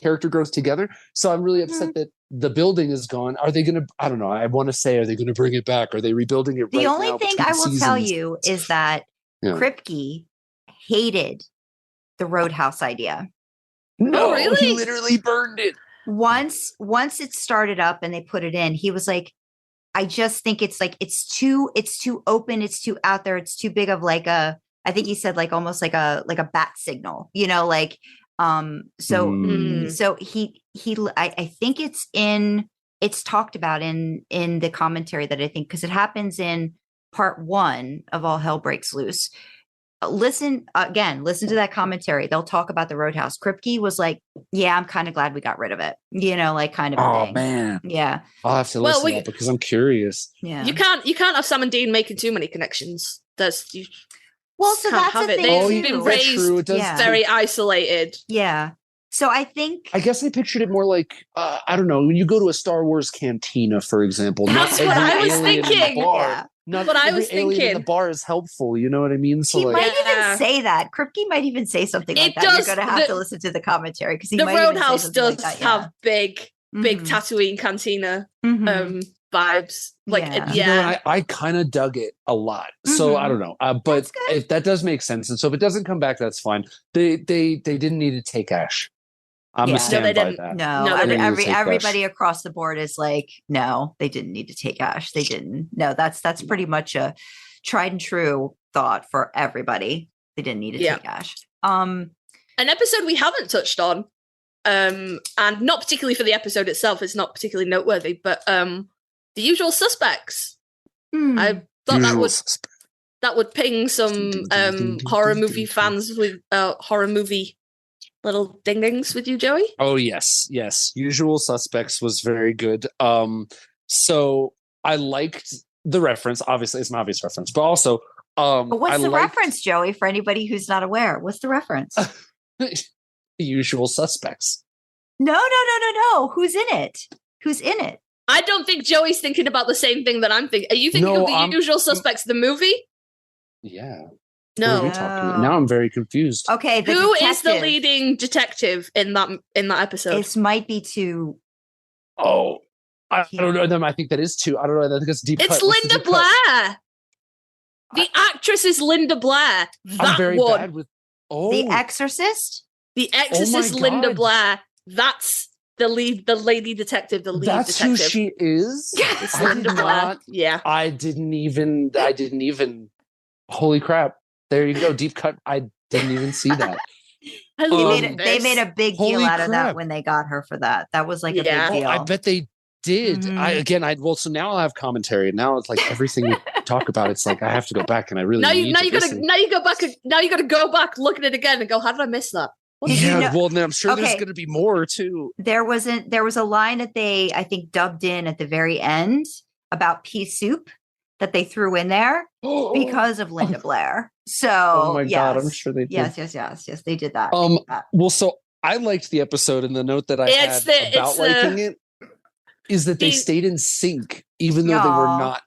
character growth together. So I'm really upset that the building is gone. Are they gonna? I don't know. I want to say, are they going to bring it back? Are they rebuilding it? The only thing I will tell you is that Kripke hated the Roadhouse idea. No, really? He literally burned it. Once it started up and they put it in, he was like, I just think it's like it's too open, it's too out there, it's too big of like I think he said like almost like a bat signal, so he I think it's talked about in the commentary that I think, because it happens in part 1 of All Hell Breaks Loose. Listen to that commentary. They'll talk about the Roadhouse. Kripke was like, yeah, I'm kind of glad we got rid of it, like kind of a thing. Oh man. Yeah. I'll have to listen to that because I'm curious. Yeah. You can't have Sam and Dean making too many connections. So that's the thing. They've been raised very isolated. Yeah. So I guess I pictured it more like I don't know, when you go to a Star Wars cantina, for example. That's what I was thinking. Yeah. Not what I was thinking. In the bar is helpful. You know what I mean? So he might even say that. Kripke might even say something like that. You're going to have to listen to the commentary because the Roadhouse does have big Tatooine cantina vibes. Like, I kind of dug it a lot. So I don't know, but if that does make sense, and so if it doesn't come back, that's fine. They didn't need to take Ash. I'm gonna stand by that. No, everybody across the board is like, no, they didn't need to take Ash. They didn't. No, that's pretty much a tried and true thought for everybody. They didn't need to take Ash. An episode we haven't touched on, and not particularly for the episode itself, it's not particularly noteworthy, but The Usual Suspects. I thought that would ping some horror movie fans with horror movie little ding-dings with you, Joey? Oh, yes. Usual Suspects was very good. So I liked the reference. Obviously, it's an obvious reference, but also... but what's the reference, Joey, for anybody who's not aware? What's the reference? The Usual Suspects. No. Who's in it? who's in it. I don't think Joey's thinking about the same thing that I'm thinking. Are you thinking of The Usual Suspects, the movie? Yeah. No. What are we talking about? Now I'm very confused. Okay, Who is the leading detective in that episode? This might be too. Oh, I don't know. Then I think that is too. I don't know. I think it's deep. It's Linda Blair. The actress is Linda Blair. I'm very bad with. Oh, The Exorcist. The Exorcist, Linda Blair. That's the lady detective. That's detective. who she is. It's Linda Blair. Yeah. I didn't even. Holy crap! There you go. Deep cut. I didn't even see that. They made a big deal out of that when they got her for that. That was like a big deal. I bet they did. Mm-hmm. So now I'll have commentary. Now it's like everything we talk about. It's like I have to go back and I really now you gotta go back, look at it again, and go, how did I miss that? Well, then I'm sure there's going to be more too. There was a line that they, I think, dubbed in at the very end about pea soup that they threw in there because of Linda Blair. So, oh my God, I'm sure they did. Yes, they did that. Well, so I liked the episode, and the note that I had about liking it is that they stayed in sync, even though they were not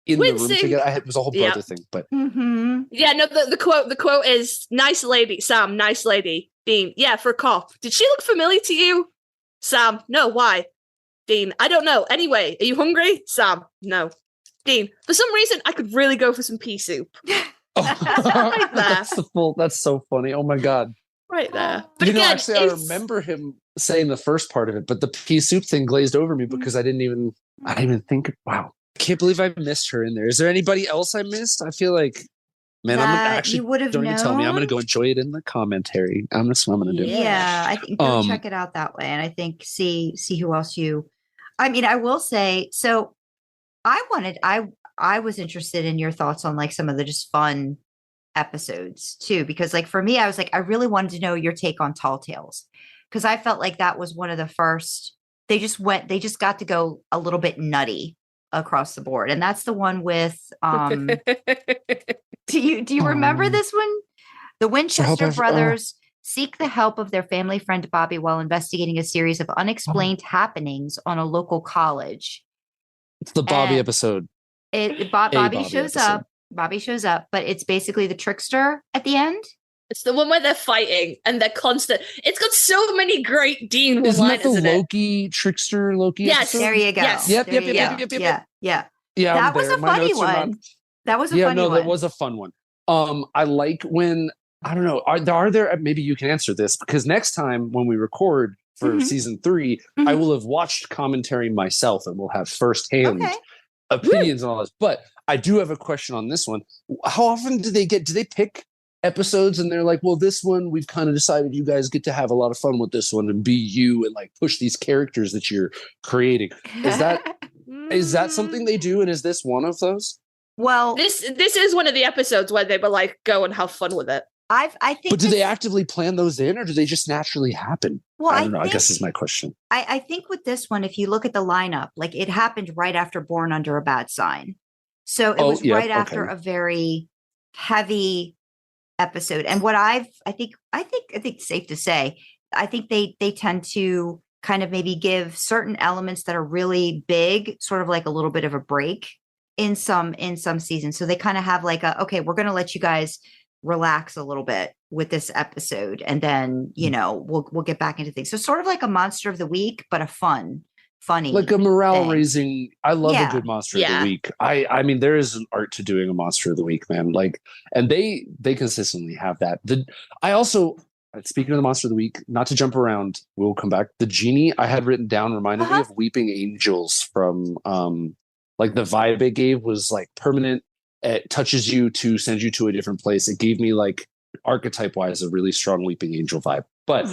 in the room together. It was a whole brother thing, but yeah, no. The quote is, "Nice lady, Sam. Nice lady, Dean. Yeah, for a cop. Did she look familiar to you, Sam? No. Why, Dean? I don't know. Anyway, are you hungry, Sam? No, Dean. For some reason, I could really go for some pea soup. Right there. That's so funny. Oh my God. Right there. But again, actually, I remember him saying the first part of it, but the pea soup thing glazed over me because I didn't even think. Wow, I can't believe I missed her in there. Is there anybody else I missed? I feel like, man, I'm gonna actually. Don't even tell me. I'm gonna go enjoy it in the commentary. That's what I'm gonna do. Yeah, I think go check it out that way, and I think see who else you. I mean, I will say so. I was interested in your thoughts on like some of the just fun episodes too, because like for me, I was like, I really wanted to know your take on Tall Tales because I felt like that was one of the first. They just got to go a little bit nutty across the board, and that's the one with. Do you remember this one? The Winchester brothers seek the help of their family friend Bobby while investigating a series of unexplained happenings on a local college. It's the Bobby episode. Bobby shows up. Bobby shows up, but it's basically the trickster at the end. It's the one where they're fighting and they're constant. It's got so many great Dean one-liners. Isn't that the Loki trickster Loki? Yes, episode? There you go. Yes. Yep. Yeah. That was a funny one. That was a funny one. That was a fun one. I like when I don't know. Are there? Maybe you can answer this because next time when we record for season 3, I will have watched commentary myself and we'll have firsthand opinions on all this. But I do have a question on this one. How often do they pick episodes and they're like, well, this one we've kind of decided you guys get to have a lot of fun with this one and be you and like push these characters that you're creating? Is that something they do, and is this one of those? Well, this is one of the episodes where they were like, go and have fun with it. I think. But do they actively plan those in, or do they just naturally happen? Well, I don't know. I guess is my question. I think with this one, if you look at the lineup, like it happened right after Born Under a Bad Sign, so it was right after a very heavy episode. And what I think it's safe to say, I think they tend to kind of maybe give certain elements that are really big, sort of like a little bit of a break in some seasons. So they kind of have like okay, we're going to let you guys relax a little bit with this episode, and then we'll get back into things. So sort of like a monster of the week, but a funny, like a morale thing. Raising. I love a good monster of the week. I mean, there is an art to doing a monster of the week, man. Like, and they consistently have that. I also, speaking of the monster of the week, not to jump around, we'll come back. The genie I had written down reminded me of Weeping Angels from like the vibe it gave was like permanent. It touches you to send you to a different place. It gave me like archetype wise a really strong Weeping Angel vibe. But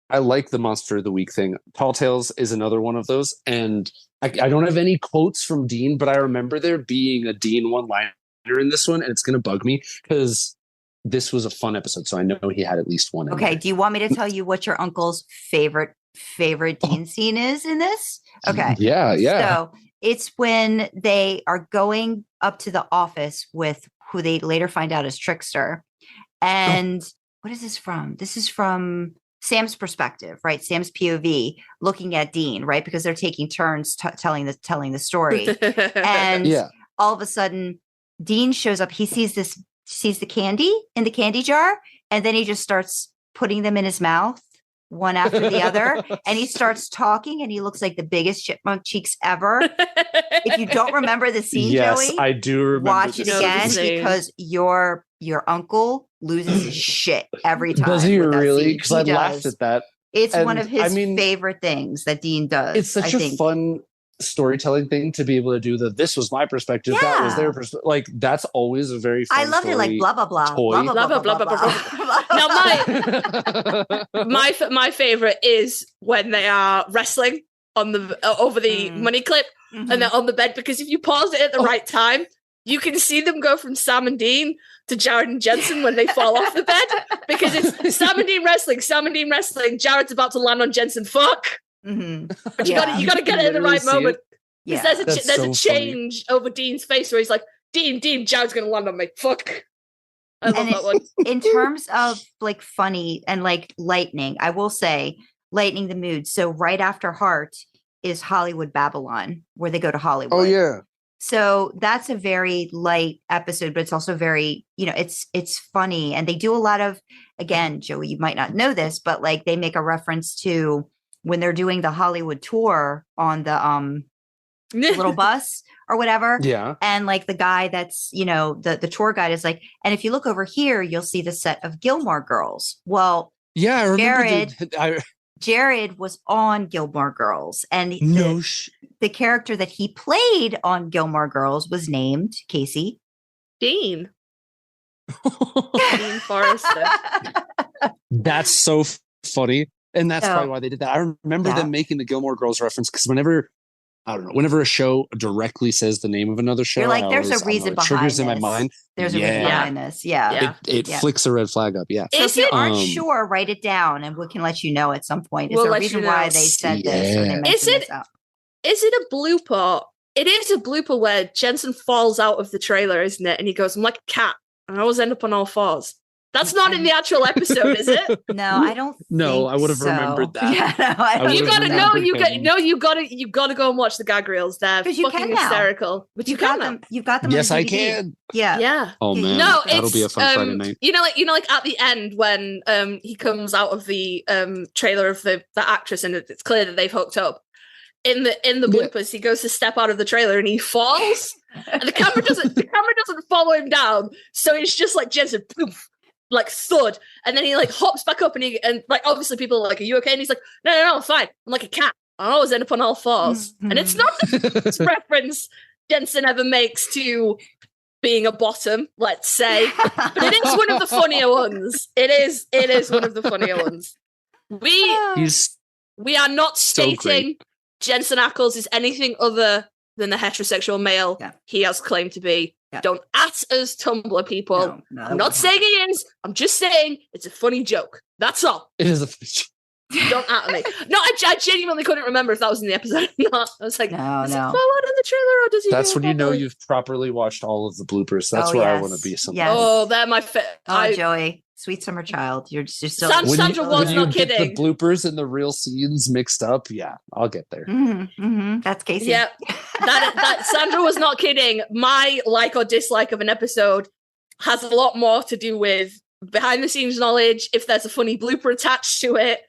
I like the monster of the week thing. Tall Tales is another one of those. And I don't have any quotes from Dean, but I remember there being a Dean one-liner in this one, and it's going to bug me because this was a fun episode. So I know he had at least one. Okay. Do you want me to tell you what your uncle's favorite Dean scene is in this? Okay. Yeah. So it's when they are going up to the office with who they later find out is Trickster. And what is this from? This is from Sam's perspective, right? Sam's POV looking at Dean, right? Because they're taking turns telling the story. And all of a sudden Dean shows up. He sees the candy in the candy jar, and then he just starts putting them in his mouth one after the other. And he starts talking, and he looks like the biggest chipmunk cheeks ever. If you don't remember the scene, Joey, I do remember. Watch it again because your uncle loses his shit every time. Does he really? Because I laughed at that. It's one of his favorite things that Dean does. It's such a fun storytelling thing to be able to do this was my perspective, that was their perspective. Like, that's always a very fun I love it, like blah blah blah toy. blah blah blah blah blah. Now my favorite is when they are wrestling on the over the money clip, and they're on the bed, because if you pause it at the right time, you can see them go from Sam and Dean to Jared and Jensen when they fall off the bed, because it's Sam and Dean wrestling, Jared's about to land on Jensen, fuck. But you gotta get it in the right moment. Because there's a change over Dean's face where he's like, Dean, Jared's gonna land on me. Fuck. I love that one. In terms of like funny and like lightning, I will say lightening the mood. So right after Heart is Hollywood Babylon, where they go to Hollywood. Oh yeah. So that's a very light episode, but it's also very, it's funny. And they do a lot of, again, Joey, you might not know this, but like they make a reference to when they're doing the Hollywood tour on the little bus or whatever. Yeah. And like the guy that's, the tour guide is like, and if you look over here, you'll see the set of Gilmore Girls. Well, yeah, I remember Jared was on Gilmore Girls, and the character that he played on Gilmore Girls was named Kasey. Dean Forrester. That's so funny. And that's probably why they did that. I remember them making the Gilmore Girls reference, because whenever a show directly says the name of another show, you're like, there's a reason behind triggers this. In my mind. There's a reason behind this. Yeah. It flicks a red flag up. Yeah. So if you aren't sure, write it down and we can let you know at some point. Is there a reason why they said this? Or they mentioned this out? Is it a blooper? It is a blooper where Jensen falls out of the trailer, isn't it? And he goes, I'm like a cat, and I always end up on all fours. That's not in the actual episode, is it? No, I don't. No, I would have remembered that. Yeah, no, you gotta go and watch the gag reels. They're fucking hysterical. But you got them. You've got them. Yes, on I DVD. can. Yeah. Oh man, no, that'll be a fun Friday night. Like at the end when he comes out of the trailer of the actress, and it's clear that they've hooked up. In the bloopers, he goes to step out of the trailer and he falls, and the camera doesn't follow him down, so it's just like Jensen, poof, like thud, and then he like hops back up, and like obviously people are like, are you okay? And he's like, no, I'm fine, I'm like a cat, I always end up on all fours. And it's not the first reference Jensen ever makes to being a bottom, let's say, but it is one of the funnier ones. It is one of the funnier ones. We are not stating Jensen Ackles is anything other than the heterosexual male he has claimed to be. Don't at us, Tumblr people. No, I'm not saying he is. I'm just saying it's a funny joke. That's all. It is a funny joke. Don't at me. No, I genuinely couldn't remember if that was in the episode or not. I was like, does he fall out of the trailer, or does he? That's when you know you've properly watched all of the bloopers. That's where I want to be. Sometimes. Yes. Oh, they're my Joey, sweet summer child. You're still. Sandra was not kidding. Get the bloopers and the real scenes mixed up. Yeah, I'll get there. That's Kasey. Yeah, that Sandra was not kidding. My like or dislike of an episode has a lot more to do with behind the scenes knowledge. If there's a funny blooper attached to it.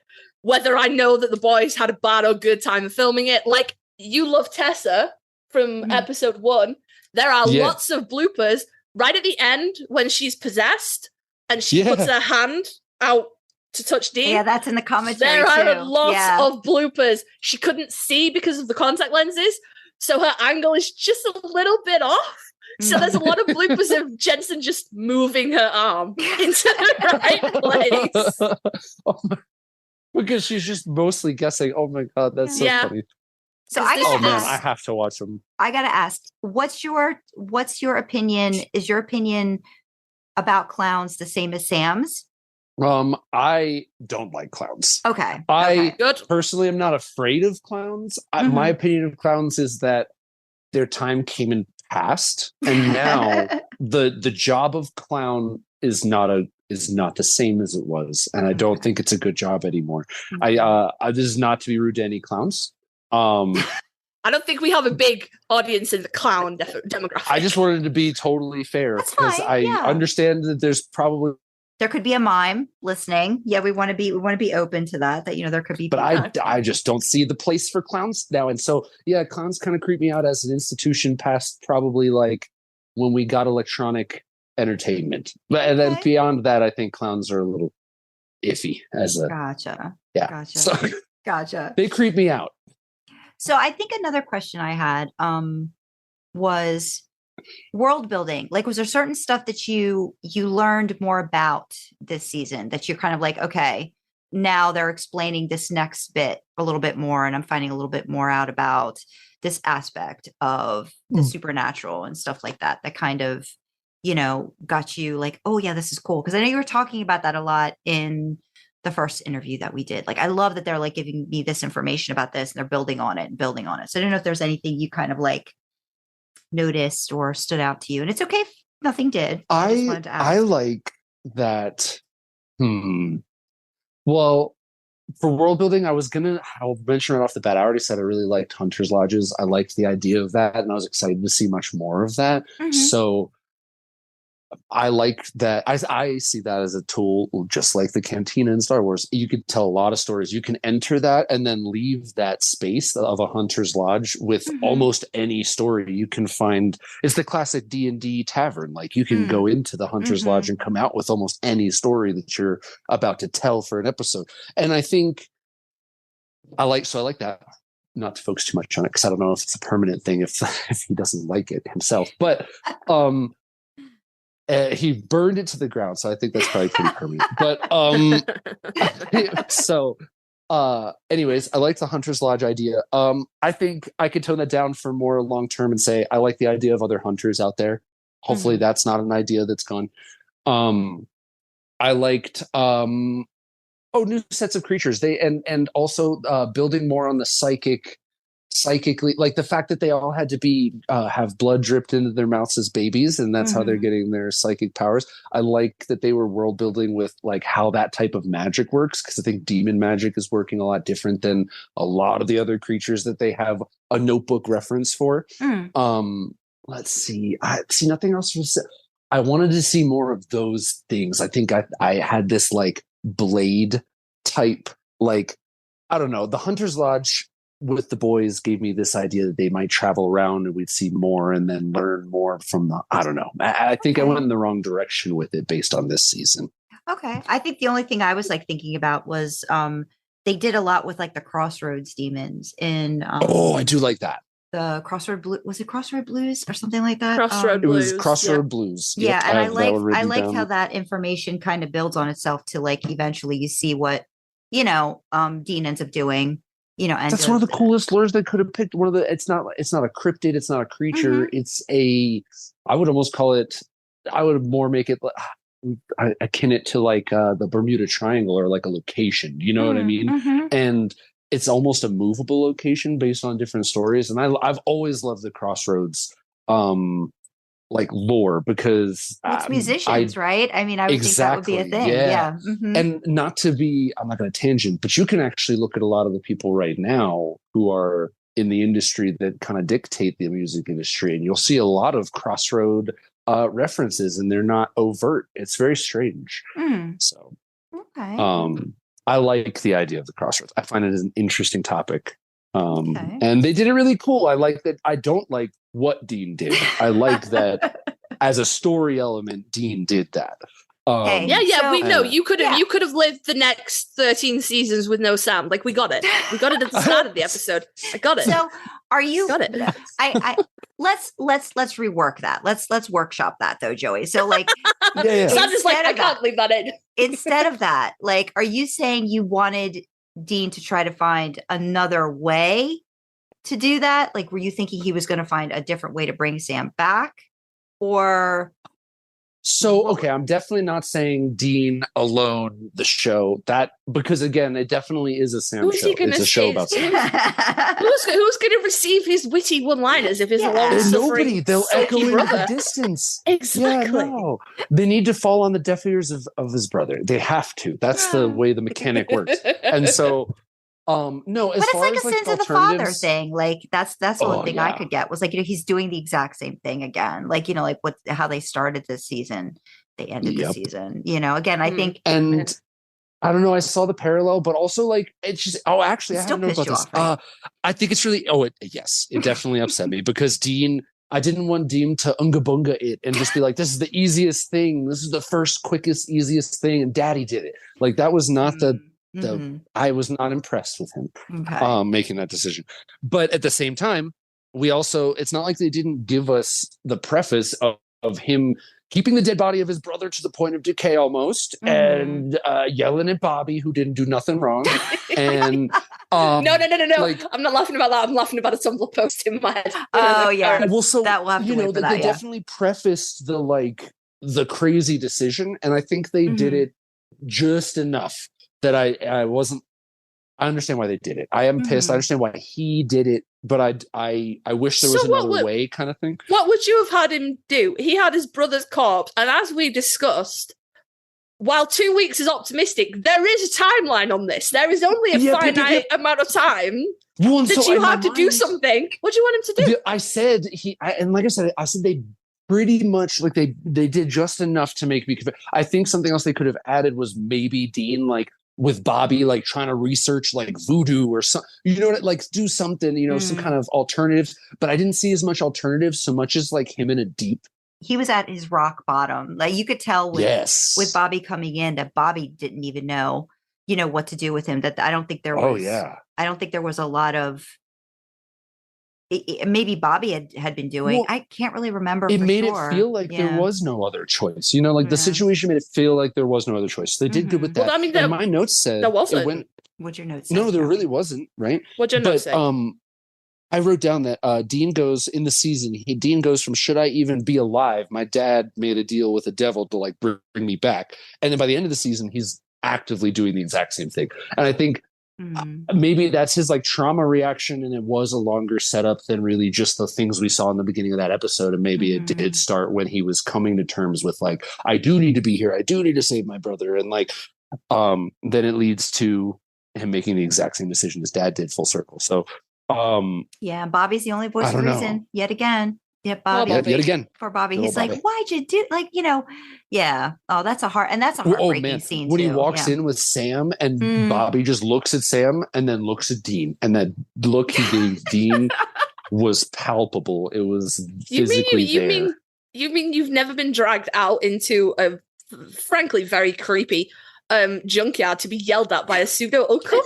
Whether I know that the boys had a bad or good time of filming it. Like, you love Tessa from episode 1. There are lots of bloopers right at the end when she's possessed and she puts her hand out to touch Dean. Yeah, that's in the commentary. There are lots of bloopers. She couldn't see because of the contact lenses, so her angle is just a little bit off. So there's a lot of bloopers of Jensen just moving her arm into the right place. Because she's just mostly guessing. Oh my god, that's so funny. So I have to watch them. I gotta ask, what's your opinion? Is your opinion about clowns the same as Sam's? I don't like clowns. Okay. I personally am not afraid of clowns. My opinion of clowns is that their time came and passed, and now the job of clown is not is not the same as it was, and I don't think it's a good job anymore. This is not to be rude to any clowns. I don't think we have a big audience in the clown demographic. I just wanted to be totally fair because I understand that there could be a mime listening. Yeah, we want to be open to that. That there could be. But I just don't see the place for clowns now, and so clowns kind of creep me out as an institution past probably like when we got electronic entertainment. But then beyond that, I think clowns are a little iffy as a gotcha. So, Gotcha. They creep me out. So I think another question I had was world building. Like, was there certain stuff that you learned more about this season that you're kind of like, okay, now they're explaining this next bit a little bit more, and I'm finding a little bit more out about this aspect of the supernatural and stuff like that kind of, got you like, oh yeah, this is cool. Because I know you were talking about that a lot in the first interview that we did. Like, I love that they're like giving me this information about this and they're building on it. So I don't know if there's anything you kind of like noticed or stood out to you, and it's okay if nothing did. I just wanted to ask. I like that. Well, for world building, I'll mention right off the bat. I already said I really liked Hunter's Lodges. I liked the idea of that, and I was excited to see much more of that. So I like that. I see that as a tool, just like the cantina in Star Wars. You could tell a lot of stories. You can enter that and then leave that space of a Hunter's Lodge with almost any story you can find. It's the classic D&D tavern. Like, you can go into the Hunter's Lodge and come out with almost any story that you're about to tell for an episode. And I think I like that. Not to focus too much on it, because I don't know if it's a permanent thing if he doesn't like it himself. But he burned it to the ground, so I think that's probably pretty permanent. But anyways, I like the Hunter's Lodge idea. I think I could tone that down for more long term and say I like the idea of other hunters out there. Hopefully that's not an idea that's gone. I liked new sets of creatures. And also building more on the psychically, like the fact that they all had to be have blood dripped into their mouths as babies, and that's how they're getting their psychic powers. I like that they were world building with like how that type of magic works, because I think demon magic is working a lot different than a lot of the other creatures that they have a notebook reference for. Let's see. I see nothing else. I wanted to see more of those things. I think I had this like blade type, like, I don't know, the Hunter's Lodge with the boys gave me this idea that they might travel around and we'd see more and then learn more from I don't know. I think I went in the wrong direction with it based on this season. Okay. I think the only thing I was like thinking about was they did a lot with like the Crossroads demons in I do like that. The Crossroad Blue, was it Crossroad Blues or something like that? Crossroad Blues. It was Crossroad Blues. Yeah, yep, and I liked how that information kind of builds on itself to like eventually you see what Dean ends up doing. That's one of the coolest lures they could have picked. It's not a cryptid, it's not a creature. It's I would almost call it. I would more make it. I akin it to like the Bermuda Triangle or like a location. You know what I mean? And it's almost a movable location based on different stories. And I've always loved the Crossroads like lore, because it's musicians, right? I mean, I would think that would be a thing. Yeah. And I'm not going to tangent, but you can actually look at a lot of the people right now who are in the industry that kind of dictate the music industry, and you'll see a lot of Crossroad references, and they're not overt. It's very strange. So, okay. I like the idea of the Crossroads. I find it an interesting topic. And they did it really cool. I like that. I don't like what Dean did. I like that as a story element, Dean did that. We know you could have lived the next 13 seasons with no Sam. Like, we got it at the start of the episode. I got it. So are you got it? Let's rework that. Let's workshop that though, Joey. So like, Sandra's like, I can't leave that in. Instead of that, like, are you saying you wanted Dean to try to find another way to do that? Like, were you thinking he was going to find a different way to bring Sam back? Or So, okay, I'm definitely not saying Dean alone, the show, that, because again, it definitely is a Sam Who's show. he gonna It's a show save? about Sam. Who's going to receive his witty one-liners if his Yeah. There's long-suffering nobody. They'll sulky echo into the brother? distance. Exactly. Yeah, no. They need to fall on the deaf ears of his brother. They have to. That's the way the mechanic works. And so, no, as But it's far like as a sins of the father alternatives- thing. Like that's the Oh, only thing I yeah. could get was like, he's doing the exact same thing again. Like, like how they started this season, they ended the Yep. season. Again, I think And I don't know, I saw the parallel, but also like it's just actually It I still had to know about pissed this. you off, right? I think it's really yes, it definitely upset me because Dean, I didn't want Dean to unga bunga it and just be like, this is the easiest thing. This is the first, quickest, easiest thing, and Daddy did it. Like that was not I was not impressed with him okay. making that decision. But at the same time, we also, it's not like they didn't give us the preface of him keeping the dead body of his brother to the point of decay almost, and yelling at Bobby, who didn't do nothing wrong. And No. like- I'm not laughing about that. I'm laughing about a Tumblr post in my head. Oh yeah. well, so That will have to wait for they that, yeah. definitely prefaced the crazy decision, and I think they did Mhm. it just enough that I wasn't. I understand why they did it. I am pissed. I Mhm. understand why he did it, but I wish there was So what another way, kind of thing. What would you have had him do? He had his brother's corpse, and as we discussed, while 2 weeks is optimistic, there is a timeline on this. There is only a finite amount of time Well, and that so you in my have to do mind- something. What do you want him to do? I said and like I said they pretty much like they did just enough to make me. I think something else they could have added was maybe Dean like with Bobby like trying to research like voodoo or something, like do something, some kind of alternatives. But I didn't see as much alternatives so much as like him in a deep. He was at his rock bottom. Like you could tell with Bobby coming in that Bobby didn't even know, what to do with him. That I don't think there was. Oh yeah. I don't think there was a lot of. Maybe Bobby had been doing. Well, I can't really remember. It for made sure. it feel like there was no other choice. Like the Yeah. situation made it feel like there was no other choice. So they did good with that. Well, I mean, and my notes said there wasn't. it went. What's your notes? No, there really wasn't. Right. What'd your notes say? I wrote down that Dean goes in the season. Dean goes from should I even be alive? My dad made a deal with the devil to like bring me back, and then by the end of the season, he's actively doing the exact same thing. And I think maybe that's his like trauma reaction, and it was a longer setup than really just the things we saw in the beginning of that episode. And maybe it did start when he was coming to terms with like, I do need to be here. I do need to save my brother, and like, then it leads to him making the exact same decision his dad did, full circle. So. Yeah, Bobby's the only voice I of don't know. reason yet again. Yeah, Bobby. Yet again. For Bobby, Little he's Bobby. like, "Why'd you do yeah?" Oh, that's a heartbreaking scene. When he too. walks in with Sam and Bobby just looks at Sam and then looks at Dean, and that look he gave Dean was palpable. It was physically there. You mean you've never been dragged out into a frankly very creepy junkyard to be yelled at by a pseudo uncle?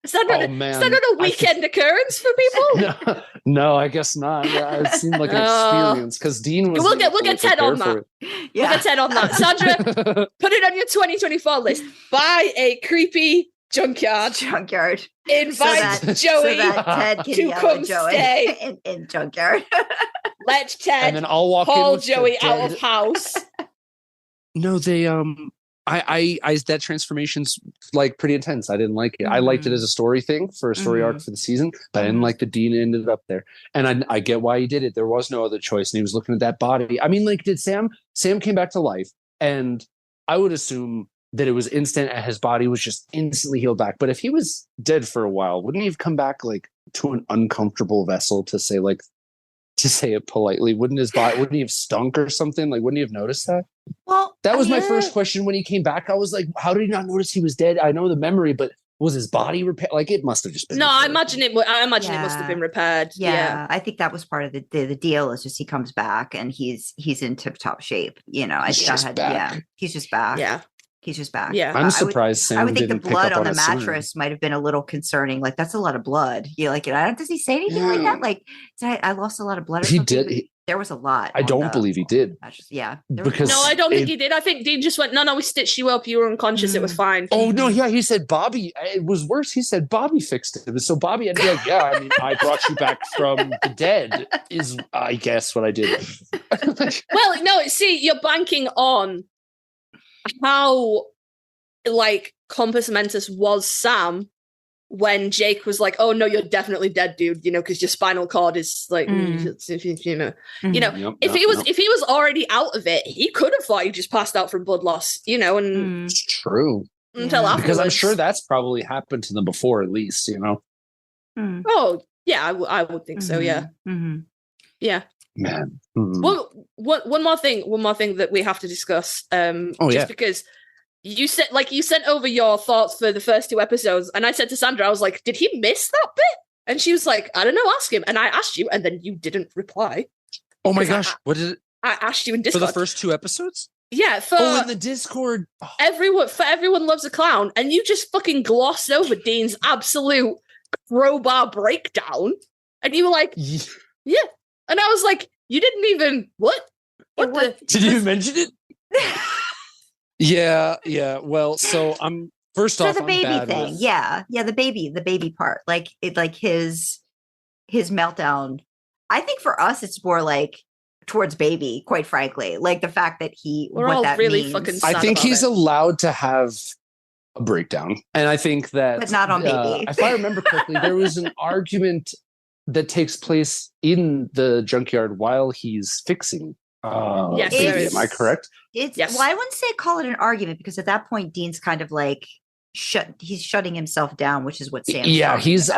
Is that not a weekend occurrence for people? No, I guess not. Yeah, it seemed like an experience because Dean was. We'll get Ted on that. Yeah. We'll get Ted on that. Sandra, put it on your 2024 list. Buy a creepy junkyard. Invite Joey so that Ted can to yell come at Joey stay in junkyard. Let Ted and then I'll walk haul in with Joey the out dead- of house. No, they I that transformation's like pretty intense. I didn't like it. I liked it as a story thing for a story arc for the season, but I didn't like that Dean ended up there. And I get why he did it. There was no other choice, and he was looking at that body. I mean, like, did Sam came back to life, and I would assume that it was instant, and his body was just instantly healed back. But if he was dead for a while, wouldn't he have come back like to an uncomfortable vessel to say it politely? Wouldn't he have stunk or something? Like, wouldn't he have noticed that? Well, That was my first question when he came back. I was like, how did he not notice he was dead? I know the memory, but was his body repaired? Like, it must have just been. No, I repaired. imagine it must have been repaired. Yeah, I think that was part of the deal. Is just he comes back and he's in tip top shape. He's just back. He's just back. Yeah. He's just back. Yeah. I'm surprised Sam I would think the didn't pick blood up on the it sooner. mattress might have been a little concerning. Like, that's a lot of blood. Does he say anything like that? Like, I lost a lot of blood. Or He something? did. There was a lot. I don't believe he did. Yeah. Because no, I don't think he did. I think Dean just went, no, we stitched you up. You were unconscious. It was fine. Oh, no, yeah. He said Bobby. It was worse. He said Bobby fixed it. So Bobby had to be like, yeah, I mean, I brought you back from the dead is, I guess, what I did. Well, no, see, you're banking on how, like, compos mentis was Sam when Jake was like, oh, no, you're definitely dead, dude, you know, because your spinal cord is like, you know, if he was already out of it, he could have thought he just passed out from blood loss, you know, and it's true. Until afterwards. Because I'm sure that's probably happened to them before, at least, you know. Oh, yeah, I would think so, yeah. Yeah. Man. Well, one more thing that we have to discuss, because you sent over your thoughts for the first 2 episodes, and I said to Sandra, I was like, did he miss that bit? And she was like, I don't know, ask him. And I asked you, and then you didn't reply. Oh my gosh, what did it? I asked you in Discord. For the first 2 episodes? Yeah, in the Discord. Oh. Everyone Loves a Clown, and you just fucking glossed over Dean's absolute crowbar breakdown. And you were like, yeah. And I was like, you didn't even, what? Did you mention it? Yeah. Well, so I'm first off the baby I'm bad thing. with... Yeah, the baby part. Like it, like his meltdown. I think for us, it's more like towards baby. Quite frankly, like the fact that we're all really means. fucking. Sad I think he's it. allowed to have a breakdown, and I think that, but not on baby. If I remember correctly, there was an argument that takes place in the junkyard while he's fixing. Yes, baby. Am I correct? It's yes. Well, I wouldn't say call it an argument because at that point, Dean's kind of like he's shutting himself down, which is what Sam. Yeah, he's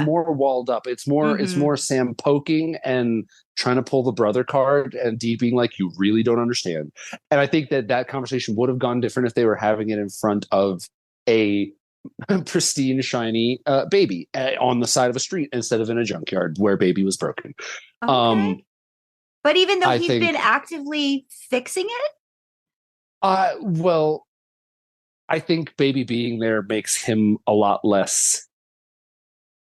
more walled up. It's more Mm-hmm. it's more Sam poking and trying to pull the brother card, and Dee being like, "You really don't understand." And I think that conversation would have gone different if they were having it in front of a pristine, shiny baby on the side of a street instead of in a junkyard where baby was broken. Okay. But even though he's been actively fixing it? Well, I think baby being there makes him a lot less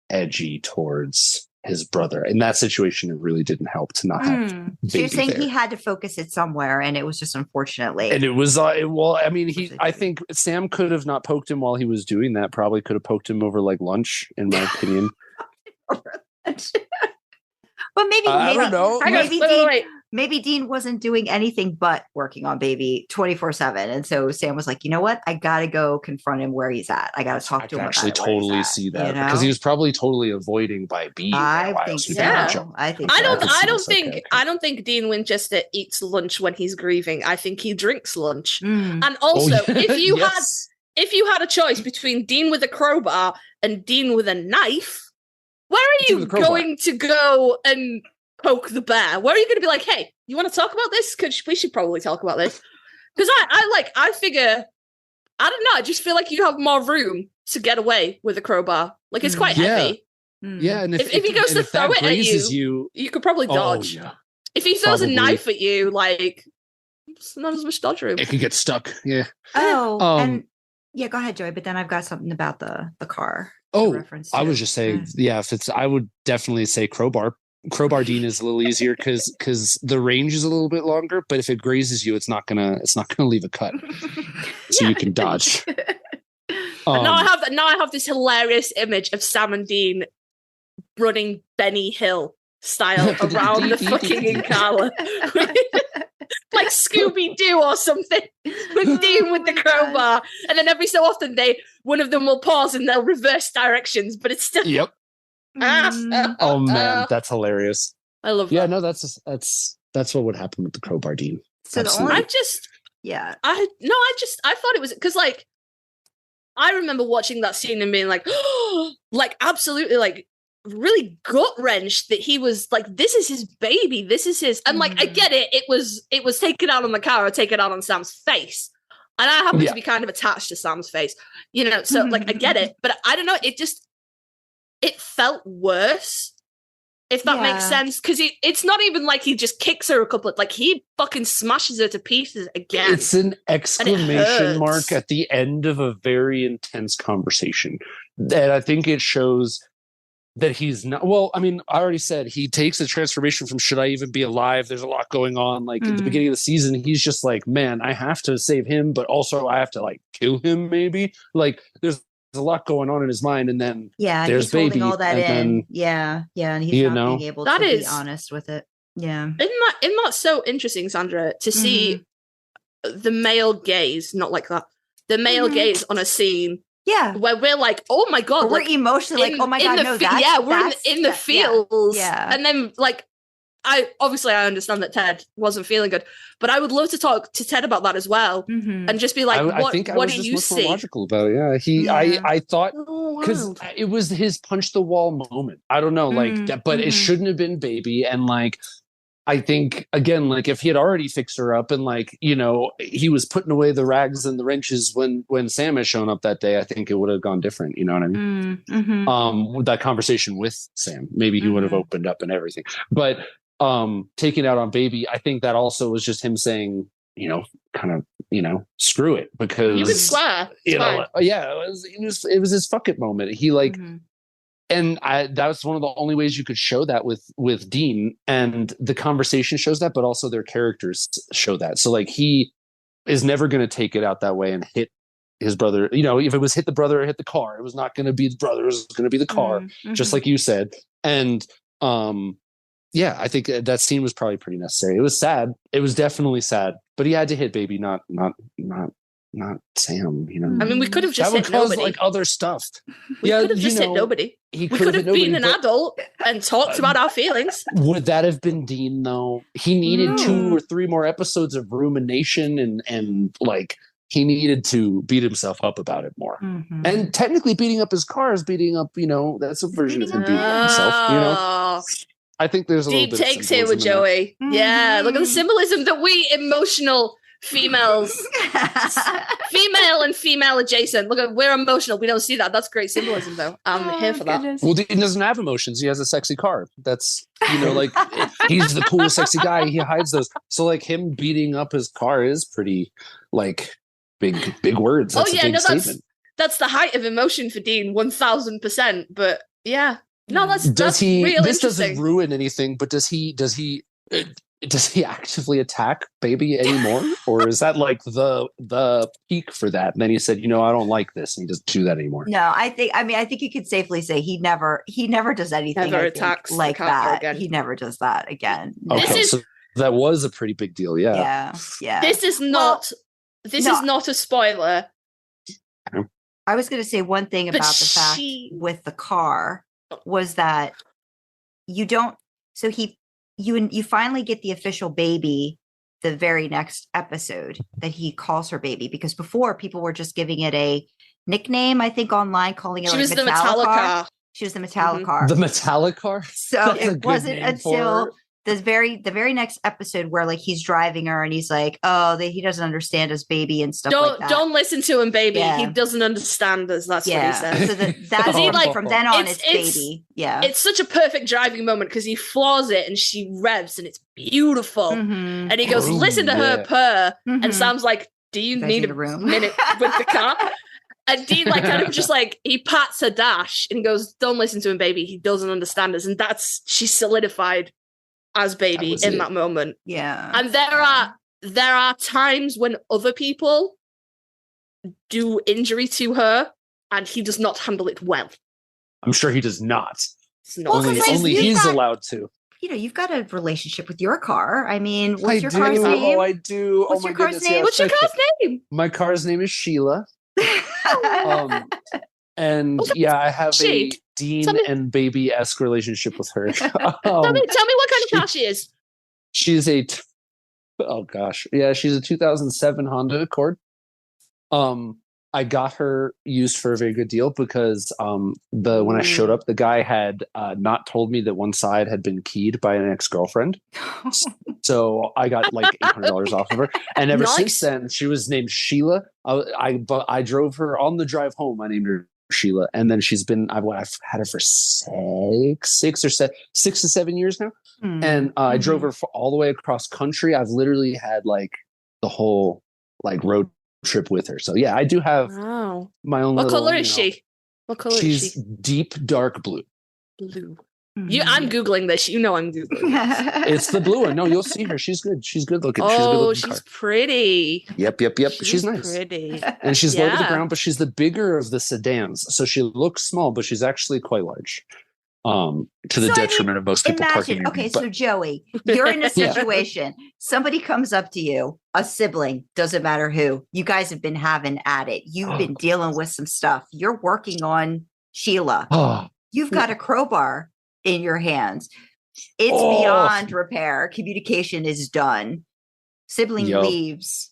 edgy towards his brother. In that situation, it really didn't help to not have baby. So you're saying there. he had to focus it somewhere, and it was just unfortunately. And it was, I mean, I think Sam could have not poked him while he was doing that. Probably could have poked him over like lunch, in my opinion. But maybe I don't know. Maybe Dean wasn't doing anything but working on baby 24/7, and so Sam was like, you know what, I gotta go confront him where he's at. I gotta talk to him. I actually totally see that, you know? because he was probably totally avoiding by being. I think so. I don't think Dean Winchester eats lunch when he's grieving. I think he drinks lunch. Mm. And also, if you had a choice between Dean with a crowbar and Dean with a knife, where are you going to go and poke the bear? Where are you going to be like, hey, you want to talk about this? Because we should probably talk about this. Because I figure, I don't know, I just feel like you have more room to get away with a crowbar. Like, it's quite heavy. Yeah, and if he goes to throw it at you, you could probably dodge. Yeah. If he throws a knife at you, like, it's not as much dodge room. It could get stuck. Yeah. And yeah, go ahead, Joy. But then I've got something about the car. I was just saying, I would definitely say crowbar. Crowbar Dean is a little easier because the range is a little bit longer, but if it grazes you, it's not gonna leave a cut, so you can dodge. Now I have this hilarious image of Sam and Dean running Benny Hill style around the fucking Impala. Like Scooby-Doo or something, with Dean with the crowbar, and then every so often one of them will pause and they'll reverse directions, but it's still Oh man, that's hilarious. I love that. Yeah, no, that's what would happen with the crowbar Dean. So I thought it was because, like, I remember watching that scene and being like, oh, like, absolutely, like, really gut wrenched that he was like, this is his baby, this is his, and like, I get it, it was taken out on the car or taken out on Sam's face, and I happen to be kind of attached to Sam's face, you know, so like, I get it, but I don't know, it felt worse, if that makes sense, because it's not even like he just kicks her a couple of, like, he fucking smashes her to pieces again. It's an exclamation mark at the end of a very intense conversation, and I think it shows that he's not. Well, I mean, I already said he takes a transformation from should I even be alive? There's a lot going on. Like at the beginning of the season, he's just like, man, I have to save him, but also I have to like kill him. Maybe like there's a lot going on in his mind, and then there's he's holding baby, all that and in. And he's not being able to be honest with it. Yeah, isn't that so interesting, Sandra, to see the male gaze, not like that, the male gaze on a scene. Yeah, where we're like, oh my god, but we're emotionally like, oh my god, no, we're in the feels, yeah. And then like, I understand that Ted wasn't feeling good, but I would love to talk to Ted about that as well, and just be like, what do you see? More logical about it. I thought because it was his punch the wall moment. I don't know, like that, but it shouldn't have been baby, and like. I think again, like if he had already fixed her up and like, you know, he was putting away the rags and the wrenches when Sam had shown up that day, I think it would have gone different. You know what I mean? With that conversation with Sam, maybe he would have opened up and everything, but taking out on baby, I think that also was just him saying, you know, kind of, you know, screw it, because you can swear. It was his fuck it moment. He like, and that was one of the only ways you could show that with Dean, and the conversation shows that, but also their characters show that. So like he is never going to take it out that way and hit his brother. You know, if it was hit the brother or hit the car, it was not going to be the brother. It was going to be the car, just like you said. And I think that scene was probably pretty necessary. It was sad. It was definitely sad, but he had to hit baby, not Sam, you know. I mean, we could have just hit nobody. Like other stuff. We could have just hit nobody. We could have been an adult and talked about our feelings. Would that have been Dean though? He needed 2 or 3 more episodes of rumination and like he needed to beat himself up about it more. And technically beating up his car is beating up, you know, that's a version of him beating up himself, you know. I think there's a deep little bit takes here with Joey. Yeah, look at the symbolism that we emotional females, female and female adjacent. Look at, we're emotional. We don't see that. That's great symbolism, though. I'm here for that. Well, he doesn't have emotions. He has a sexy car. That's, you know, like he's the cool, sexy guy. He hides those. So, like him beating up his car is pretty, like, big words. That's a big statement. That's the height of emotion for Dean, 1000%. But yeah, no, that's real. This doesn't ruin anything, but does he actively attack baby anymore, or is that like the peak for that? And then he said, you know, I don't like this, and he doesn't do that anymore. No, I think you could safely say he never does anything attacks like that again. He never does that again. Okay, so that was a pretty big deal. Yeah. This is not a spoiler. I was going to say one thing about the fact with the car was that you don't. So you finally get the official baby the very next episode that he calls her baby, because before people were just giving it a nickname, I think online, calling it she was the Metallica. She was the Metallica. The Metallica. So it wasn't until the very next episode where like he's driving her and he's like, oh, he doesn't understand us, baby, and stuff like that. Don't listen to him, baby. Yeah. He doesn't understand us. That's what he says. So that's like from then on, it's baby. Yeah, it's such a perfect driving moment because he floors it and she revs and it's beautiful. And he goes, listen to her purr, and Sam's like, do you need a minute with the car? And Dean like kind of just like he pats her dash and goes, don't listen to him, baby. He doesn't understand us, and she's solidified as baby in that moment. Yeah. And there are times when other people do injury to her and he does not handle it well. I'm sure he does not. Only he's allowed to. You know, you've got a relationship with your car. I mean, what's your car's name? Oh, I do. What's your car's name? What's your car's name? My car's name is Sheila. And I have a Dean and baby-esque relationship with her. Tell me what kind of car she is. She's a 2007 Honda Accord. I got her used for a very good deal because when I showed up, the guy had not told me that one side had been keyed by an ex-girlfriend. So I got like $800 off of her. And ever since then, she was named Sheila. I drove her on the drive home. I named her Sheila, and then I've had her for 6 to 7 years now, and I drove her all the way across country. I've literally had like the whole like road trip with her. So yeah, I do have my own. What color is she? What color is she? She's deep dark blue. Blue. I'm Googling this. You know I'm Googling this. It's the blue one. No, you'll see her. She's good. She's good looking. She's pretty. Yep. She's nice. Pretty. And she's low to the ground, but she's the bigger of the sedans. So she looks small, but she's actually quite large. To the detriment of most people parking. Okay, so Joey, you're in a situation. Somebody comes up to you, a sibling, doesn't matter who. You guys have been having at it. You've been dealing with some stuff. You're working on Sheila. You've got a crowbar in your hands. It's beyond repair. Communication is done. Sibling leaves.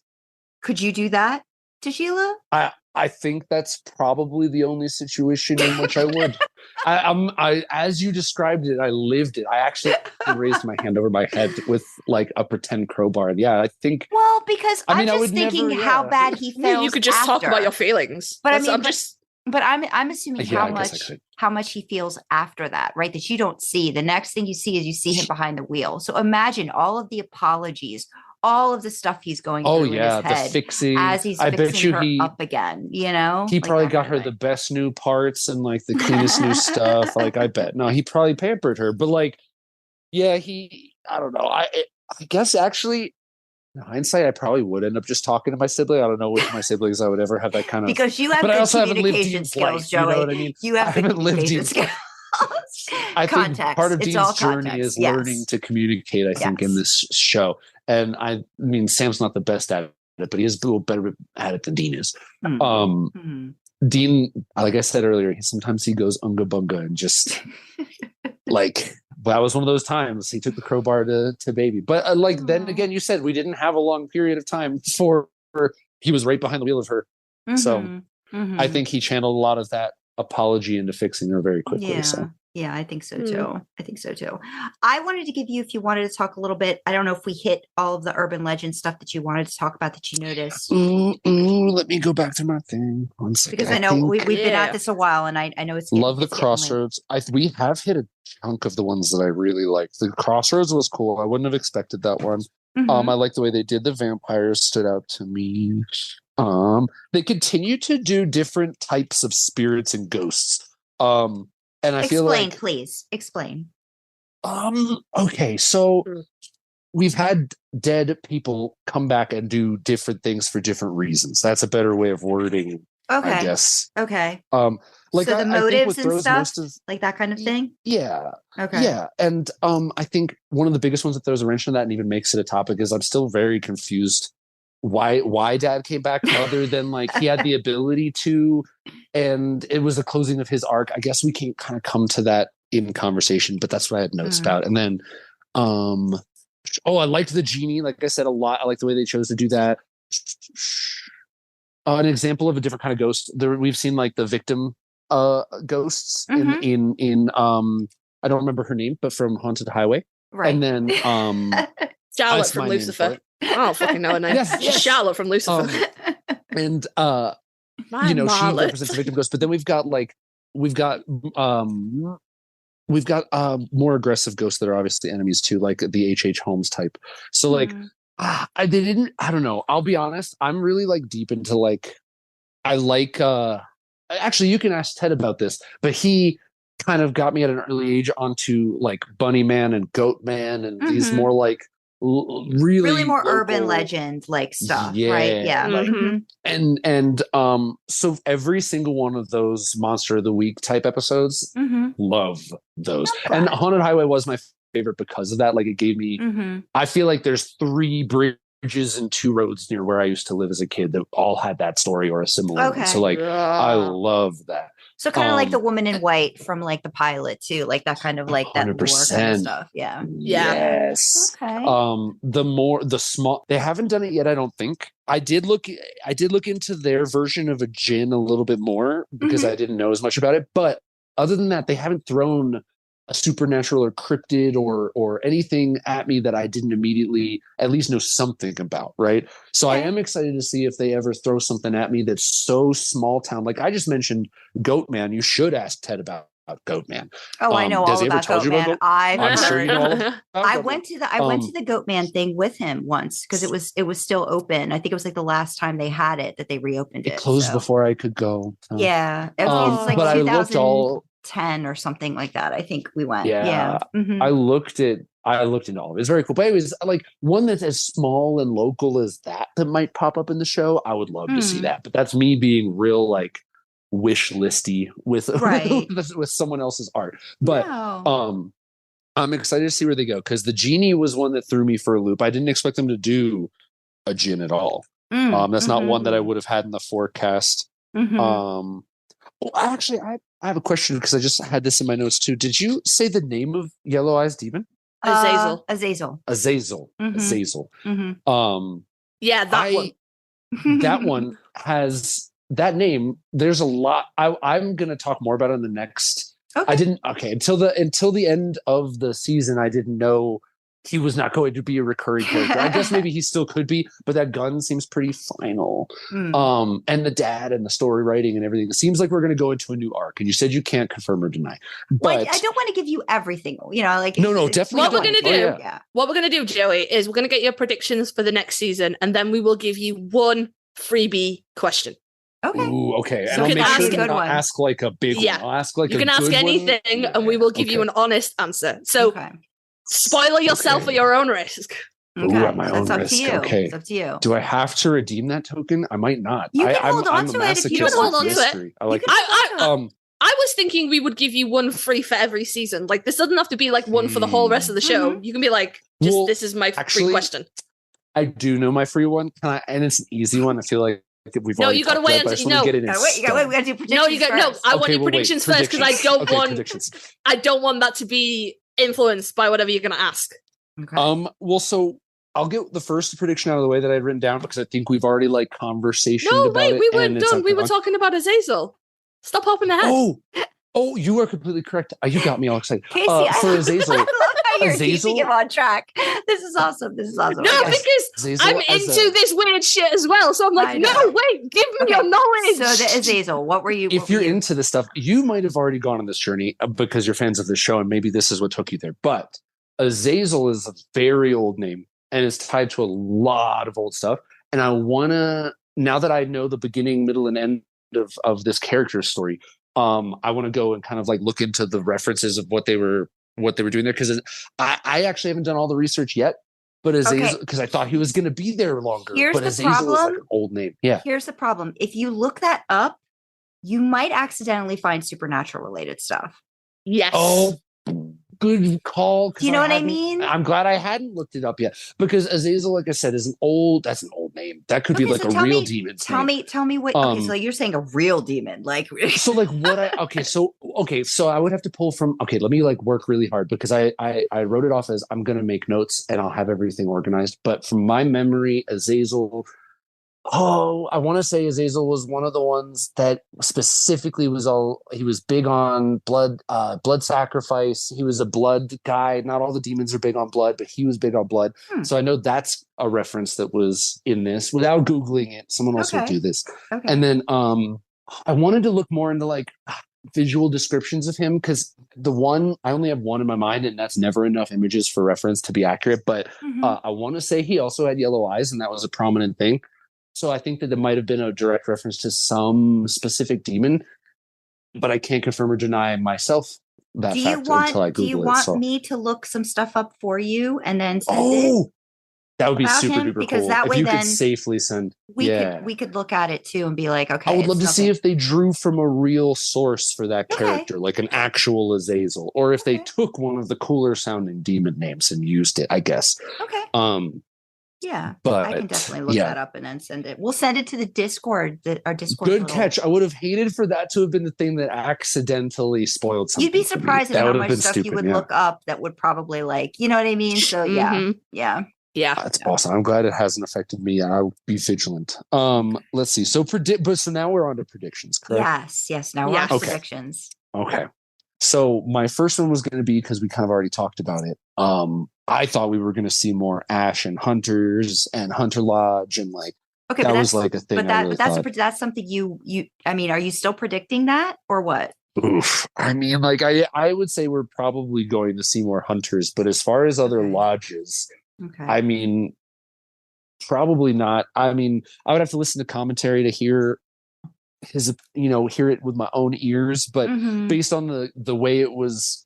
Could you do that to Sheila? I think that's probably the only situation in which I would. I as you described it, I lived it. I actually raised my hand over my head with like a pretend crowbar. Yeah, I think. Well, because I'm just thinking how bad he feels. You could just talk about your feelings, but I'm assuming how much he feels after that, right? That you don't see. The next thing you see is you see him behind the wheel. So imagine all of the apologies, all of the stuff he's going through in his head the fixing as he's fixing her up again, you know? He probably got her the best new parts and like the cleanest new stuff. Like, I bet. No, he probably pampered her. But like, I don't know. I guess actually, in hindsight, I probably would end up just talking to my sibling. I don't know which of my siblings I would ever have that kind of... Because you have good communication skills, Joey. You know what I mean? You have good communication skills. I think part of Dean's journey is learning to communicate, I think, in this show. And I mean, Sam's not the best at it, but he is a little better at it than Dean is. Dean, like I said earlier, sometimes he goes unga bunga and just like, that was one of those times he took the crowbar to baby. But then again, you said we didn't have a long period of time before he was right behind the wheel of her. So I think he channeled a lot of that apology into fixing her very quickly. Yeah, I think so too. I wanted to give you, if you wanted to talk a little bit, I don't know if we hit all of the urban legend stuff that you wanted to talk about that you noticed. Let me go back to my thing. One second. Because I know we've been at this a while, and I know it's love the Crossroads. We have hit a chunk of the ones that I really liked. The Crossroads was cool. I wouldn't have expected that one. I like the way they did the vampires, stood out to me. They continue to do different types of spirits and ghosts. And I feel like, please explain. Okay, so we've had dead people come back and do different things for different reasons. That's a better way of wording, I guess. Okay. Like so the motives and stuff, like that kind of thing. Yeah. Okay. Yeah, and I think one of the biggest ones that throws a wrench in that and even makes it a topic is I'm still very confused why Dad came back, other than like he had the ability to, and it was the closing of his arc. I guess we can kind of come to that in conversation, but that's what I had notes about. And then I liked the genie, like I said, a lot. I like the way they chose to do that. An example of a different kind of ghost we've seen, like the victim ghosts in I don't remember her name, but from Haunted Highway, right? And then Charlotte from Lucifer. I don't fucking know her name. Yes. Charlotte from Lucifer. And she represents a victim ghost, but then we've got more aggressive ghosts that are obviously enemies too, like the H.H. Holmes type. So like I don't know. I'll be honest. I'm really like deep into like, I like, actually you can ask Ted about this, but he kind of got me at an early age onto like Bunny Man and Goat Man and these more like really more local, urban legend like stuff, right? And so every single one of those Monster of the Week type episodes, love those. And Haunted Highway was my favorite because of that. Like it gave me I feel like there's 3 bridges and 2 roads near where I used to live as a kid that all had that story or a similar one. So like I love that. So kind of like the Woman in White from like the pilot too, like that kind of like 100%. That lore kind of stuff. Yeah. Yes. Okay. The small, they haven't done it yet, I don't think. I did look into their version of a djinn a little bit more because I didn't know as much about it. But other than that, they haven't thrown a supernatural or cryptid or anything at me that I didn't immediately at least know something about, right? So I am excited to see if they ever throw something at me that's so small town. Like I just mentioned Goat Man. You should ask Ted about Goat Man. Oh, I know all about Goat Man. I'm sure you know all about I went to the Goat Man thing with him once because it was still open. I think it was like the last time they had it that they reopened it. It closed before I could go. Yeah. It was like but I looked all 10 or something like that. I think we went. Yeah. Mhm. I looked into all of it. It's very cool. But anyways, like one that's as small and local as that might pop up in the show, I would love to see that. But that's me being real like wish listy with Right. with someone else's art. But No. I'm excited to see where they go because the genie was one that threw me for a loop. I didn't expect them to do a gin at all. That's not one that I would have had in the forecast. Well, actually, I have a question because I just had this in my notes too. Did you say the name of Yellow Eyes Demon? Azazel. Azazel. Azazel. Azazel. Yeah, that one. That one has that name. There's a lot. I'm going to talk more about it in the next. Okay. I didn't. Okay, until the end of the season, I didn't know he was not going to be a recurring character. I guess maybe he still could be, but that gun seems pretty final. And the dad and the story writing and everything. It seems like we're going to go into a new arc. And you said you can't confirm or deny. But Well, I don't want to give you everything. You know, like no, definitely. What we're going to do, yeah. what we're going to do, Joey, is we're going to get your predictions for the next season, and then we will give you one freebie question. Okay. Ooh, okay. So And I'll you make can sure ask to a not one. ask like a big Yeah. one. I'll ask like You a can ask good anything, one. and we will give you Okay. an honest answer. So Okay. spoiler yourself Okay. at your own risk. Ooh, at my own That's up risk. to you. Okay. It's up to you. Do I have to redeem that token? I might not. You can I'm hold on a to it if you don't masochist want with to. mystery. I like You it. can- I was thinking we would give you one free for every season. Like this doesn't have to be like one for the whole rest of the show. You can be like, Well, this is my free actually, question. I do know my free one. And it's an easy one. I feel like we've already you gotta talked wait about it, but I until- just want to get it in You gotta wait. We gotta do predictions. No. first. I want Okay, your well, wait. predictions first because I don't Okay, want. predictions. I don't want that to be influenced by whatever you're gonna ask. Okay. Well, so I'll get the first prediction out of the way that I'd written down because I think we've already like conversation. No, about wait, it, we and weren't it's done. like, We were talking about Azazel. Stop hopping ahead. Oh, you are completely correct. You got me all excited. Casey, For Azazel, I love how you're Azazel? keeping him on track. This is awesome. No, Okay. because Azazel I'm as into this weird shit as well. So I'm like, I know. no, wait, give me Okay, your knowledge. So the Azazel, what were you? if you're into this stuff, you might have already gone on this journey because you're fans of the show, and maybe this is what took you there. But Azazel is a very old name, and it's tied to a lot of old stuff. And I want to, now that I know the beginning, middle, and end of this character's story, I want to go and kind of like look into the references of what they were doing there because I actually haven't done all the research yet. But Azazel, because I thought he was going to be there longer. Here's but the Azazel is like problem. an old name. Yeah. Here's the problem. If you look that up, you might accidentally find supernatural related stuff. Yes. Oh, good call. Do you know what I mean? I'm glad I hadn't looked it up yet because Azazel, like I said, that's an old name. That could be Okay, like so a tell real me- demon. Tell me what. Okay, so you're saying a real demon, like So like what so I would have to pull from. Okay, let me like work really hard because I wrote it off as I'm gonna make notes and I'll have everything organized. But from my memory, Azazel. Oh, I want to say Azazel was one of the ones that specifically he was big on blood sacrifice. He was a blood guy. Not all the demons are big on blood, but he was big on blood. So I know that's a reference that was in this without Googling it. Someone else would Okay. do this. okay. And then I wanted to look more into like visual descriptions of him because I only have one in my mind and that's never enough images for reference to be accurate. But Mhm. I want to say he also had yellow eyes and that was a prominent thing. So I think that there might have been a direct reference to some specific demon, but I can't confirm or deny myself that do you fact until I want? Do you Google want it. So. me to look some stuff up for you and then send it? Oh, that would be about super him? duper Because cool. that If way you then could safely send. We could look at it too and be like, okay. I would love to it's see okay. if they drew from a real source for that Okay. character, like an actual Azazel, or if they Okay. took one of the cooler sounding demon names and used it. I guess. Okay. Yeah. But I can definitely look yeah. that up and then send it. We'll send it to the Discord. Our Discord. Good little- catch. I would have hated for that to have been the thing that accidentally spoiled something. You'd be for me. surprised at That how would have much been stuff stupid, you would yeah. look up that would probably you know what I mean? So yeah. Mhm. Yeah. Yeah. That's awesome. I'm glad it hasn't affected me. I'll be vigilant. Let's see. So now we're on to predictions, correct? Yes. Now we're Yes. on Okay. predictions. Okay. So my first one was going to be because we kind of already talked about it. I thought we were going to see more Ash and Hunters and Hunter Lodge and like Okay, that but was that's like a thing. but I really thought. that's something you. I mean, are you still predicting that or what? Oof. I mean, like I would say we're probably going to see more Hunters, but as far as other Okay. lodges, Okay. I mean, probably not. I mean, I would have to listen to commentary to hear hear it with my own ears, but based on the way it was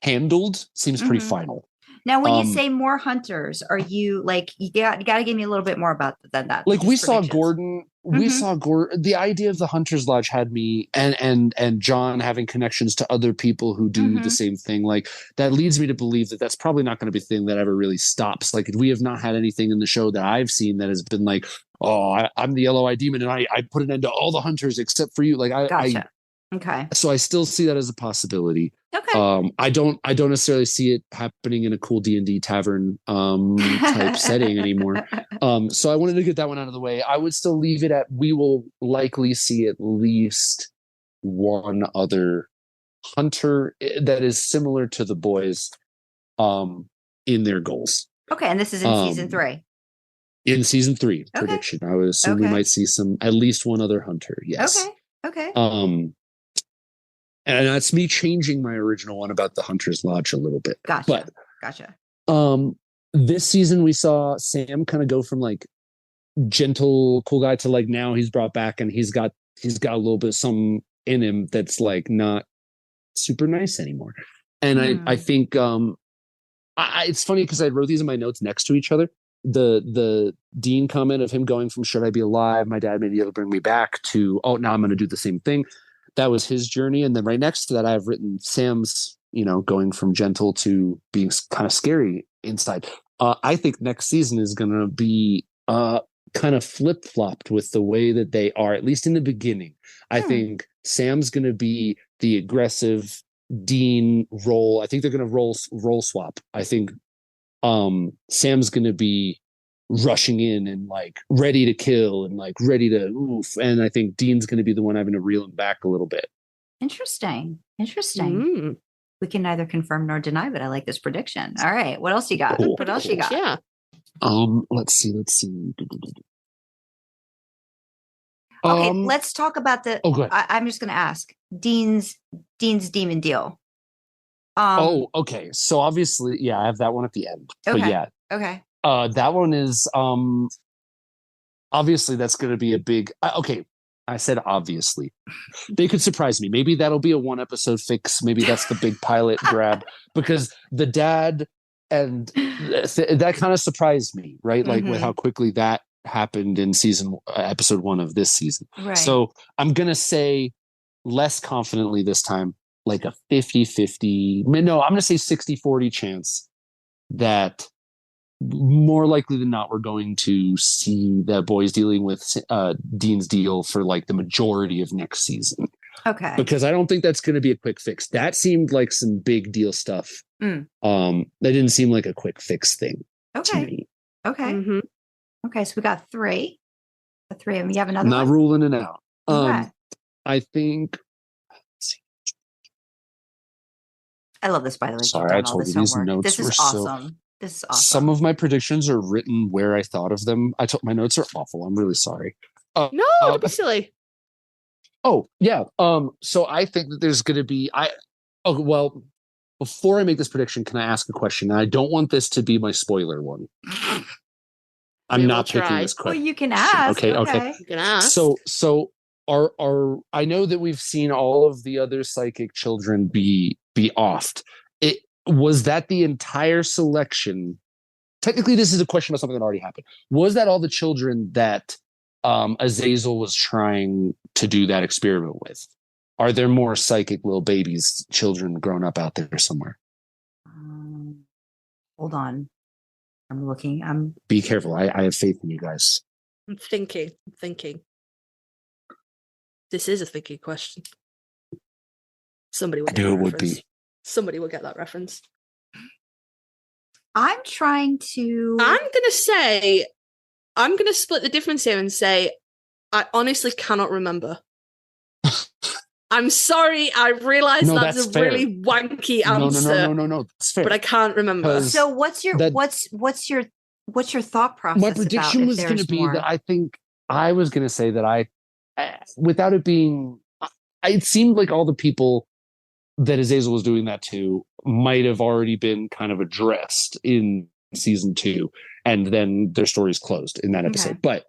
handled, seems pretty final. Now, when you say more hunters, are you like, you got to give me a little bit more about than that? Like we saw Gordon, the idea of the Hunter's Lodge had me and John having connections to other people who do the same thing. Like that leads me to believe that that's probably not going to be a thing that ever really stops. Like we have not had anything in the show that I've seen that has been like, oh, I'm the yellow eye demon and I put an end to all the hunters except for you. Like Gotcha. Okay. So I still see that as a possibility. Okay. I don't necessarily see it happening in a cool D&D tavern type setting anymore. So I wanted to get that one out of the way. I would still leave it at, we will likely see at least one other hunter that is similar to the boys in their goals. Okay, and this is in season 3. In season 3 prediction. I would assume we might see at least one other hunter. Yes. Okay. And that's me changing my original one about the Hunter's Lodge a little bit. Gotcha. This season we saw Sam kind of go from like gentle, cool guy to like now he's brought back and he's got a little bit of something in him that's like not super nice anymore. And I think it's funny because I wrote these in my notes next to each other. The Dean comment of him going from should I be alive? My dad may be able to bring me back to, oh, now I'm going to do the same thing. That was his journey. And then right next to that, I have written Sam's, going from gentle to being kind of scary inside. I think next season is going to be kind of flip-flopped with the way that they are, at least in the beginning. I think Sam's going to be the aggressive Dean role. I think they're going to role swap. I think Sam's going to be rushing in and like ready to kill and like ready to oof. And I think Dean's going to be the one having to reel him back a little bit. Interesting. We can neither confirm nor deny, but I like this prediction. All right. What else you got? Cool. What else you got? Yeah. Let's see. Okay, let's talk about the. Oh, go ahead. I'm just going to ask Dean's demon deal. Okay. So obviously, yeah, I have that one at the end. Okay. But yeah. Okay. That one is obviously that's going to be a big. Okay, I said obviously. They could surprise me. Maybe that'll be a 1-episode fix. Maybe that's the big pilot grab because the dad and that kind of surprised me, right? Like with how quickly that happened in episode 1 of this season. Right. So I'm gonna say less confidently this time, like a 50-50. No, I'm gonna say 60-40 chance that more likely than not we're going to see the boys dealing with Dean's deal for like the majority of next season. Okay. Because I don't think that's going to be a quick fix. That seemed like some big deal stuff. That didn't seem like a quick fix thing. Okay. To me. Okay. Okay. So we got 3. The 3 of them. You have another Not one? ruling it out. Okay. I think. I love this, by the way. Sorry, I told you these notes This were is awesome. This is awesome. Some of my predictions are written where I thought of them. My notes are awful. I'm really sorry. No, don't be silly. Oh, yeah. So I think that there's going to be before I make this prediction, can I ask a question? And I don't want this to be my spoiler one. I'm not picking this question. Well, you can ask. Okay. You can ask. So are I know that we've seen all of the other psychic children be offed. Was that the entire selection? Technically, this is a question about something that already happened. Was that all the children that Azazel was trying to do that experiment with? Are there more psychic little babies, children grown up out there somewhere? Hold on. I'm looking. Be careful. I have faith in you guys. I'm thinking. This is a thinking question. Somebody will. I knew it would be. Somebody will get that reference. I'm trying to. I'm going to split the difference here and say, I honestly cannot remember. I'm sorry. I realize that's a fair. really wanky answer. No. That's fair. But I can't remember. So what's your thought process? My prediction was going to be that I think I was going to say that without it being, it seemed like all the people that Azazel was doing that to might have already been kind of addressed in season 2, and then their story's closed in that episode. But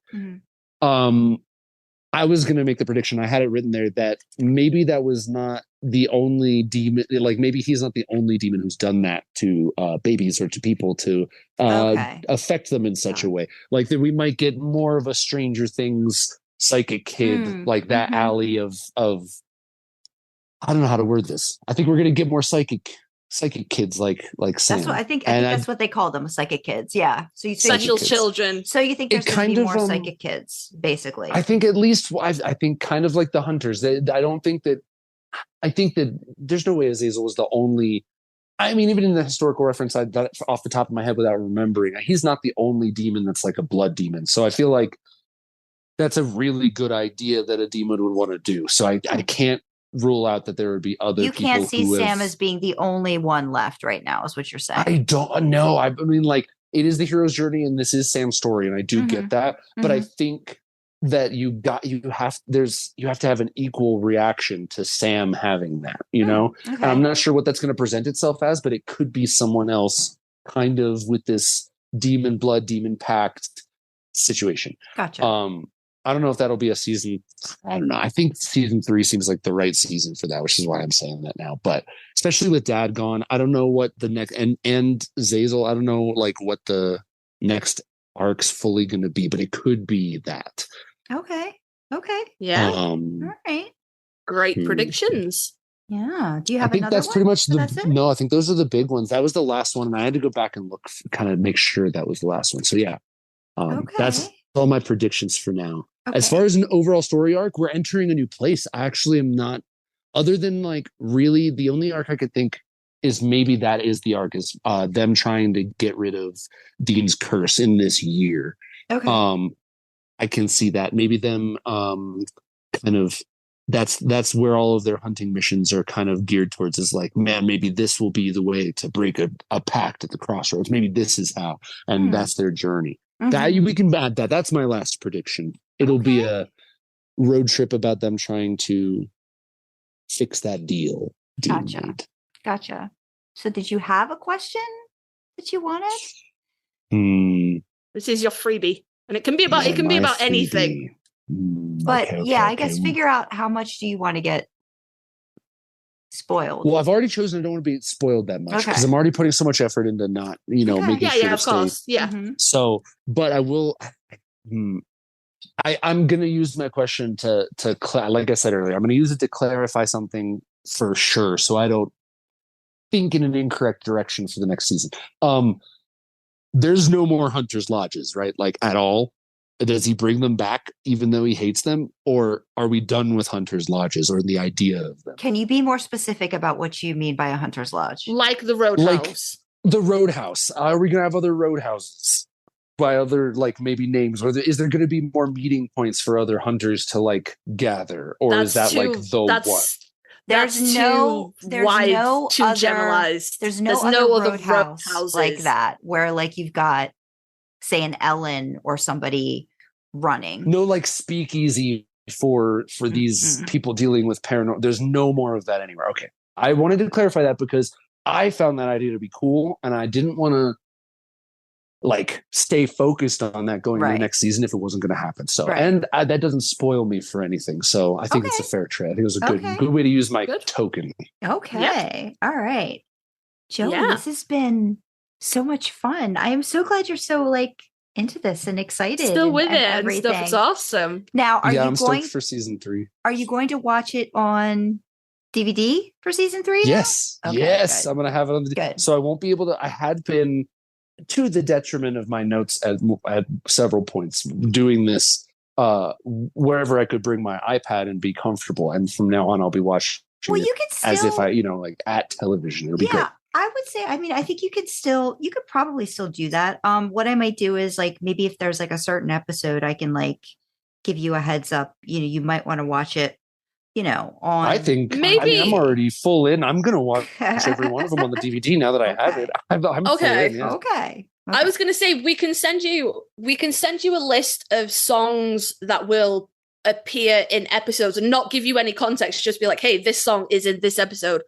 I was going to make the prediction. I had it written there that maybe that was not the only demon. Like maybe he's not the only demon who's done that to babies or to people to affect them in such a way. Like that we might get more of a Stranger Things psychic kid, like that alley of I don't know how to word this. I think we're going to get more psychic kids like Sam. That's what I think. I think that's what they call them, psychic kids. Yeah. So you think special children. So you think there's going to be more psychic kids, basically? I think at least I think kind of like the hunters. I think that there's no way Azazel was the only. I mean, even in the historical reference, off the top of my head without remembering, he's not the only demon that's like a blood demon. So I feel like that's a really good idea that a demon would want to do. So I can't rule out that there would be other people. You can't see Sam as being the only one left right now, is what you're saying. I don't know. I mean, like, it is the hero's journey and this is Sam's story, and I do get that. But I think that you have to have an equal reaction to Sam having that, you know? Okay. And I'm not sure what that's going to present itself as, but it could be someone else kind of with this demon pact situation. Gotcha. I don't know if that'll be a season. I don't know. I think season 3 seems like the right season for that, which is why I'm saying that now. But especially with Dad gone, I don't know what the next and Zazel. I don't know like what the next arc's fully going to be, but it could be that. Okay. Yeah. All right. Great predictions. Yeah. Do you have? I think another that's one? pretty much no. I think those are the big ones. That was the last one, and I had to go back and look, kind of make sure that was the last one. So yeah, that's all my predictions for now. Okay. As far as an overall story arc, we're entering a new place. I actually am not, other than like really the only arc I could think is maybe that is the arc is them trying to get rid of Dean's curse in this year. Okay. I can see that maybe them kind of that's where all of their hunting missions are kind of geared towards is like, man, maybe this will be the way to break a pact at the crossroads. Maybe this is how, and that's their journey. That we can add that. That's my last prediction. It'll be a road trip about them trying to fix that deal. Gotcha. So did you have a question that you wanted? This is your freebie. And it can be about anything. But I guess figure out how much do you want to get spoiled. Well, I've already chosen I don't want to be spoiled that much because I'm already putting so much effort into not, making sure to of course. stay. Yeah. So, but I will I'm going to use my question to like I said earlier, I'm going to use it to clarify something for sure. So I don't think in an incorrect direction for the next season. There's no more Hunter's Lodges, right? Like at all. Does he bring them back even though he hates them? Or are we done with Hunter's Lodges or the idea of them? Can you be more specific about what you mean by a Hunter's Lodge? Like the Roadhouse. Like the Roadhouse. Are we going to have other Roadhouses by other, like maybe names? Or is there going to be more meeting points for other hunters to like gather? Or is that like the one? There's no other generalized. There's no other roadhouse like that where like you've got, say, an Ellen or somebody running. No, like speakeasy for these people dealing with paranormal. There's no more of that anywhere. Okay. I wanted to clarify that because I found that idea to be cool and I didn't want to like stay focused on that going into the next season if it wasn't going to happen. So, and that doesn't spoil me for anything. So I think it's a fair trade. I think it was a good way to use my token. Okay. Yep. All right. Joey, this has been so much fun. I am so glad you're so like into this and excited. Still with it and stuff. It's awesome. Now, I'm stoked for season 3. Are you going to watch it on DVD for season 3? Yes. Okay, yes. Good. I'm going to have it on the DVD. So I won't be able to. I had been, to the detriment of my notes at several points, doing this wherever I could bring my iPad and be comfortable. And from now on, I'll be watching you can still, as if I, like at television. It'll be great. I would say, I think you could probably still do that. What I might do is like, maybe if there's like a certain episode, I can like give you a heads up, you might want to watch it, on. I think maybe I'm already full in. I'm going to watch every one of them on the DVD now that I have it. I'm okay. Full in, Okay. I was going to say, we can send you a list of songs that will appear in episodes and not give you any context. Just be like, hey, this song is in this episode.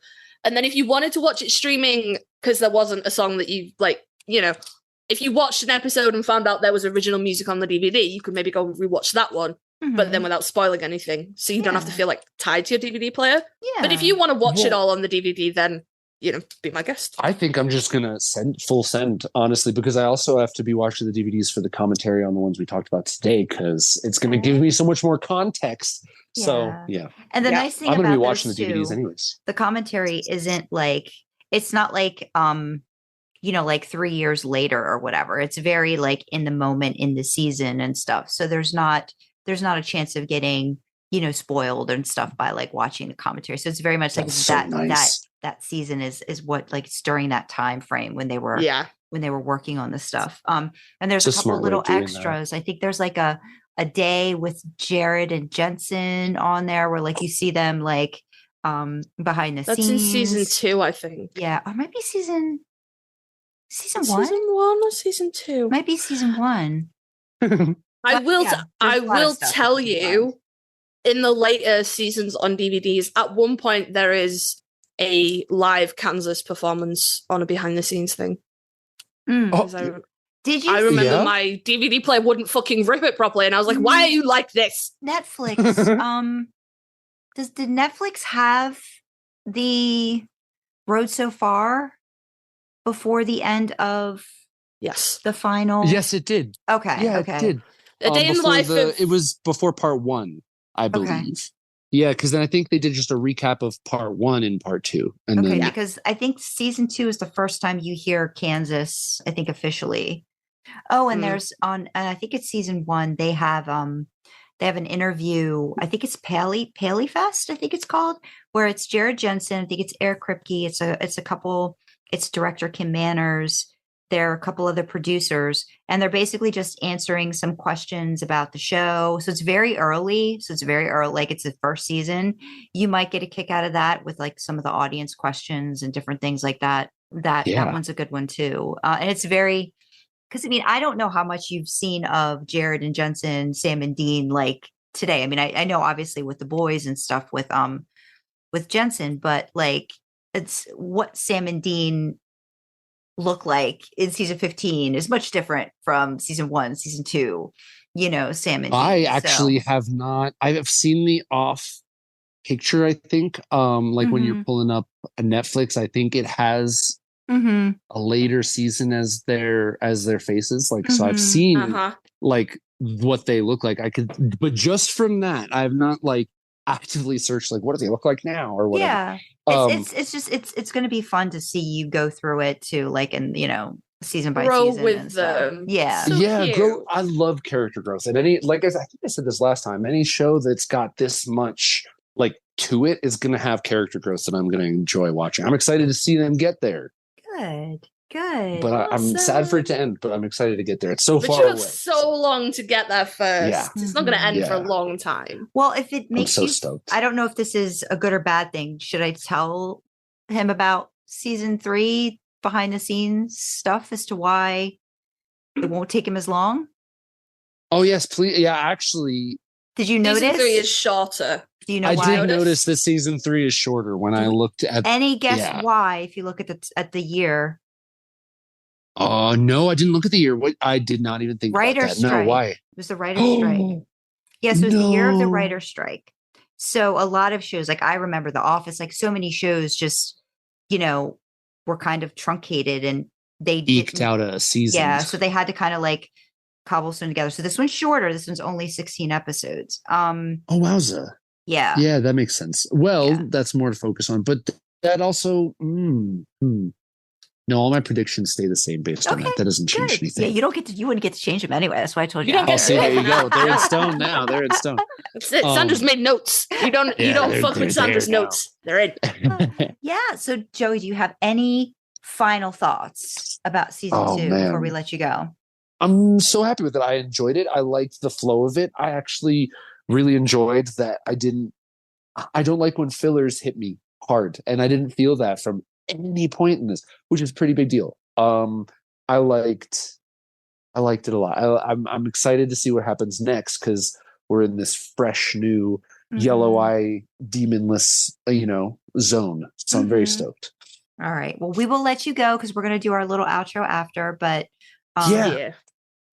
And then if you wanted to watch it streaming, because there wasn't a song that you like, if you watched an episode and found out there was original music on the DVD, you could maybe go and rewatch that one but then without spoiling anything, so you don't have to feel like tied to your DVD player. Yeah. But if you want to watch it all on the DVD, then be my guest. I think I'm just gonna send, honestly, because I also have to be watching the DVDs for the commentary on the ones we talked about today, because it's gonna give me so much more context. So yeah. And the nice thing I'm gonna about be watching the those DVDs two, anyways. the commentary isn't like, it's not like like 3 years later or whatever. It's very like in the moment in the season and stuff. So there's not a chance of getting spoiled and stuff by like watching the commentary. So it's very much like that season is what, like, it's during that time frame when they were working on this stuff. And there's a couple little extras. I think there's like a day with Jared and Jensen on there where like you see them like behind the scenes. That's in season 2, I think. Yeah, or it might be season 1. Season 1 or season 2? Might be season 1. I will tell you, in the later seasons on DVDs, at one point there is a live Kansas performance on a behind the scenes thing. Did you? I remember my DVD player wouldn't fucking rip it properly, and I was like, "Why are you like this?" Netflix. Did Netflix have the Road So Far before the end of the final? Yes, it did. Okay. Yeah, okay. it did. A day in the life it was before part 1, I believe. Okay. Yeah, because then I think they did just a recap of part 1 and part 2. And then, because I think season 2 is the first time you hear Kansas, I think, officially. Oh, and there's I think it's season 1, they have an interview, I think it's Paley Fest, I think it's called, where it's Jared Jensen, I think it's Eric Kripke, it's a couple, it's director Kim Manners, there are a couple other producers, and they're basically just answering some questions about the show. So it's very early. Like it's the first season. You might get a kick out of that with like some of the audience questions and different things like that. That one's a good one too. And it's very, because I mean, I don't know how much you've seen of Jared and Jensen, Sam and Dean like today. I mean, I know obviously with the boys and stuff with Jensen, but like it's what Sam and Dean look like in season 15 is much different from season 1, season 2, Sam and Dean. I actually have not. I have seen the off picture, I think. Like when you're pulling up a Netflix, I think it has a later season as their faces. Like so I've seen like what they look like. But just from that, I've not like actively searched like what do they look like now or whatever. Yeah. It's going to be fun to see you go through it too, like in season by season with them. Yeah, so grow. I love character growth, and I think I said this last time. Any show that's got this much like to it is going to have character growth that I'm going to enjoy watching. I'm excited to see them get there. Good. But I'm sad for it to end. But I'm excited to get there. It's so far you away. have so long to get there first. Yeah. It's not going to end for a long time. Well, if it makes you stoked. I don't know if this is a good or bad thing. Should I tell him about season 3 behind the scenes stuff as to why it won't take him as long? Oh yes, please. Yeah, actually. Did you notice? Season 3 is shorter. Do you know I why? did notice that season 3 is shorter when I looked at. Any guess why? If you look at the year. Oh no, I didn't look at the year. What I did not even think writer about that. strike. No, why? It was the writer's strike. Yes, it was the year of the writer's strike. So a lot of shows, like I remember The Office, like so many shows just, were kind of truncated and they eked out a season. Yeah, so they had to kind of like cobblestone together. So this one's shorter. This one's only 16 episodes. Oh wowza. Yeah. Yeah, that makes sense. Well, that's more to focus on, but that also. No, all my predictions stay the same based on that. That doesn't change anything. Yeah, you wouldn't get to change them anyway. That's why I told you. I'll see. There you go. They're in stone now. They're in stone. That's it. Sandra's made notes. You don't fuck with Sandra's notes. They're in. Yeah. So Joey, do you have any final thoughts about season 2 before we let you go? I'm so happy with it. I enjoyed it. I liked the flow of it. I actually really enjoyed that. I don't like when fillers hit me hard, and I didn't feel that from any point in this, which is a pretty big deal. I liked it a lot. I'm excited to see what happens next because we're in this fresh new yellow eye demonless zone. So I'm very stoked. All right. Well, we will let you go because we're going to do our little outro after. But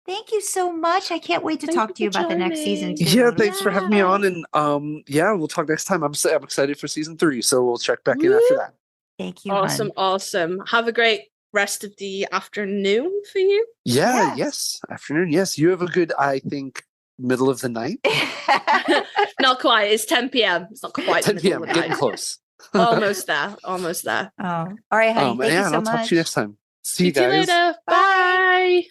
Thank you so much. I can't wait to talk to you about the next season too. Yeah, thanks for having me on, and we'll talk next time. I'm excited for season 3, so we'll check back in after that. Thank you. Awesome. Have a great rest of the afternoon for you. Yes. Afternoon. Yes, you have a good, I think, middle of the night. Not quite. It's 10 p.m. It's not quite 10 p.m. Getting Getting close. Almost there. Oh, all right, honey. Thank you so I'll much. talk to you next time. See you See you guys. later. Bye.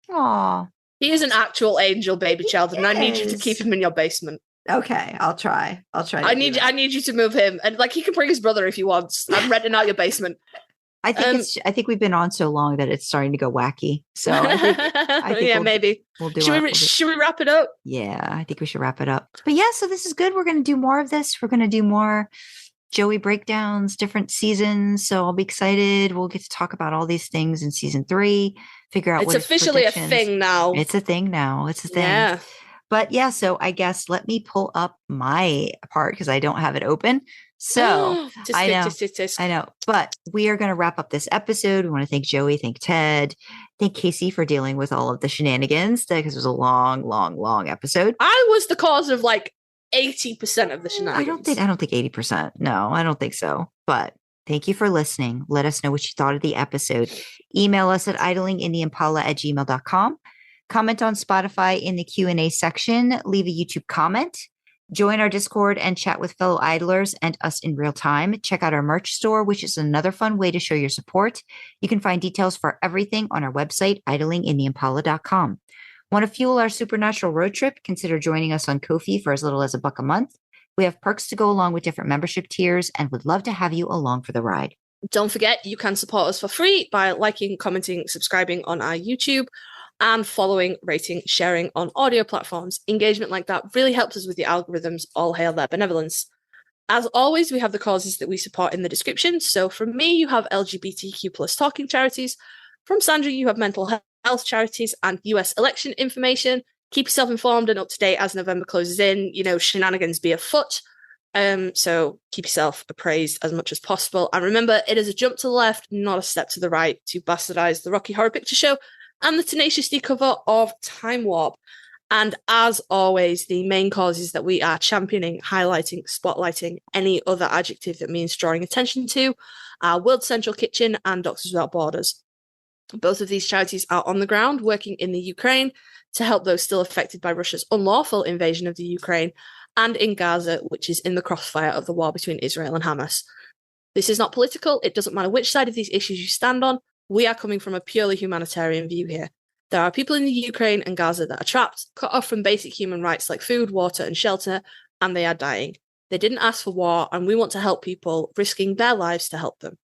Aw. He is an actual angel baby child, and I need you to keep him in your basement. Okay, I'll try. I need you to move him, and like he can bring his brother if he wants. I'm renting out your basement. I think we've been on so long that it's starting to go wacky. So I think maybe we'll do. Should we wrap it up? Yeah, I think we should wrap it up. But yeah, so this is good. We're going to do more of this. We're going to do more Joey breakdowns, different seasons. So I'll be excited. We'll get to talk about all these things in season 3. Figure out it's officially a thing now. It's a thing now. It's a thing. Yeah. But yeah, so I guess let me pull up my part because I don't have it open. So I know. But we are going to wrap up this episode. We want to thank Joey, thank Ted, thank Kasey for dealing with all of the shenanigans because it was a long episode. I was the cause of like 80% of the shenanigans. I don't think 80%. No, I don't think so. But thank you for listening. Let us know what you thought of the episode. Email us at idlingintheimpala@gmail.com. Comment on Spotify in the Q&A section. Leave a YouTube comment. Join our Discord and chat with fellow idlers and us in real time. Check out our merch store, which is another fun way to show your support. You can find details for everything on our website, idlingintheimpala.com. Want to fuel our supernatural road trip? Consider joining us on Ko-fi for as little as $1 a month. We have perks to go along with different membership tiers and would love to have you along for the ride. Don't forget, you can support us for free by liking, commenting, subscribing on our YouTube, and following, rating, sharing on audio platforms. Engagement like that really helps us with the algorithms. All hail their benevolence. As always, we have the causes that we support in the description. So from me, you have LGBTQ plus talking charities. From Sandra, you have mental health charities and US election information. Keep yourself informed and up to date as November closes in. Shenanigans be afoot. So keep yourself appraised as much as possible. And remember, it is a jump to the left, not a step to the right, to bastardize the Rocky Horror Picture Show and the Tenacious D cover of Time Warp. And as always, the main causes that we are championing, highlighting, spotlighting, any other adjective that means drawing attention to are World Central Kitchen and Doctors Without Borders. Both of these charities are on the ground working in the Ukraine to help those still affected by Russia's unlawful invasion of the Ukraine, and in Gaza, which is in the crossfire of the war between Israel and Hamas. This is not political. It doesn't matter which side of these issues you stand on. We are coming from a purely humanitarian view here. There are people in the Ukraine and Gaza that are trapped, cut off from basic human rights like food, water, and shelter, and they are dying. They didn't ask for war, and we want to help people, risking their lives to help them.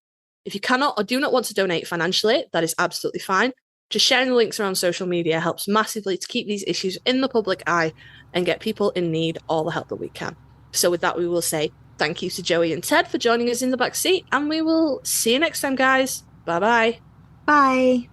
If you cannot or do not want to donate financially, that is absolutely fine. Just sharing the links around social media helps massively to keep these issues in the public eye and get people in need all the help that we can. So with that, we will say thank you to Joey and Ted for joining us in the back seat, and we will see you next time, guys. Bye-bye. Bye.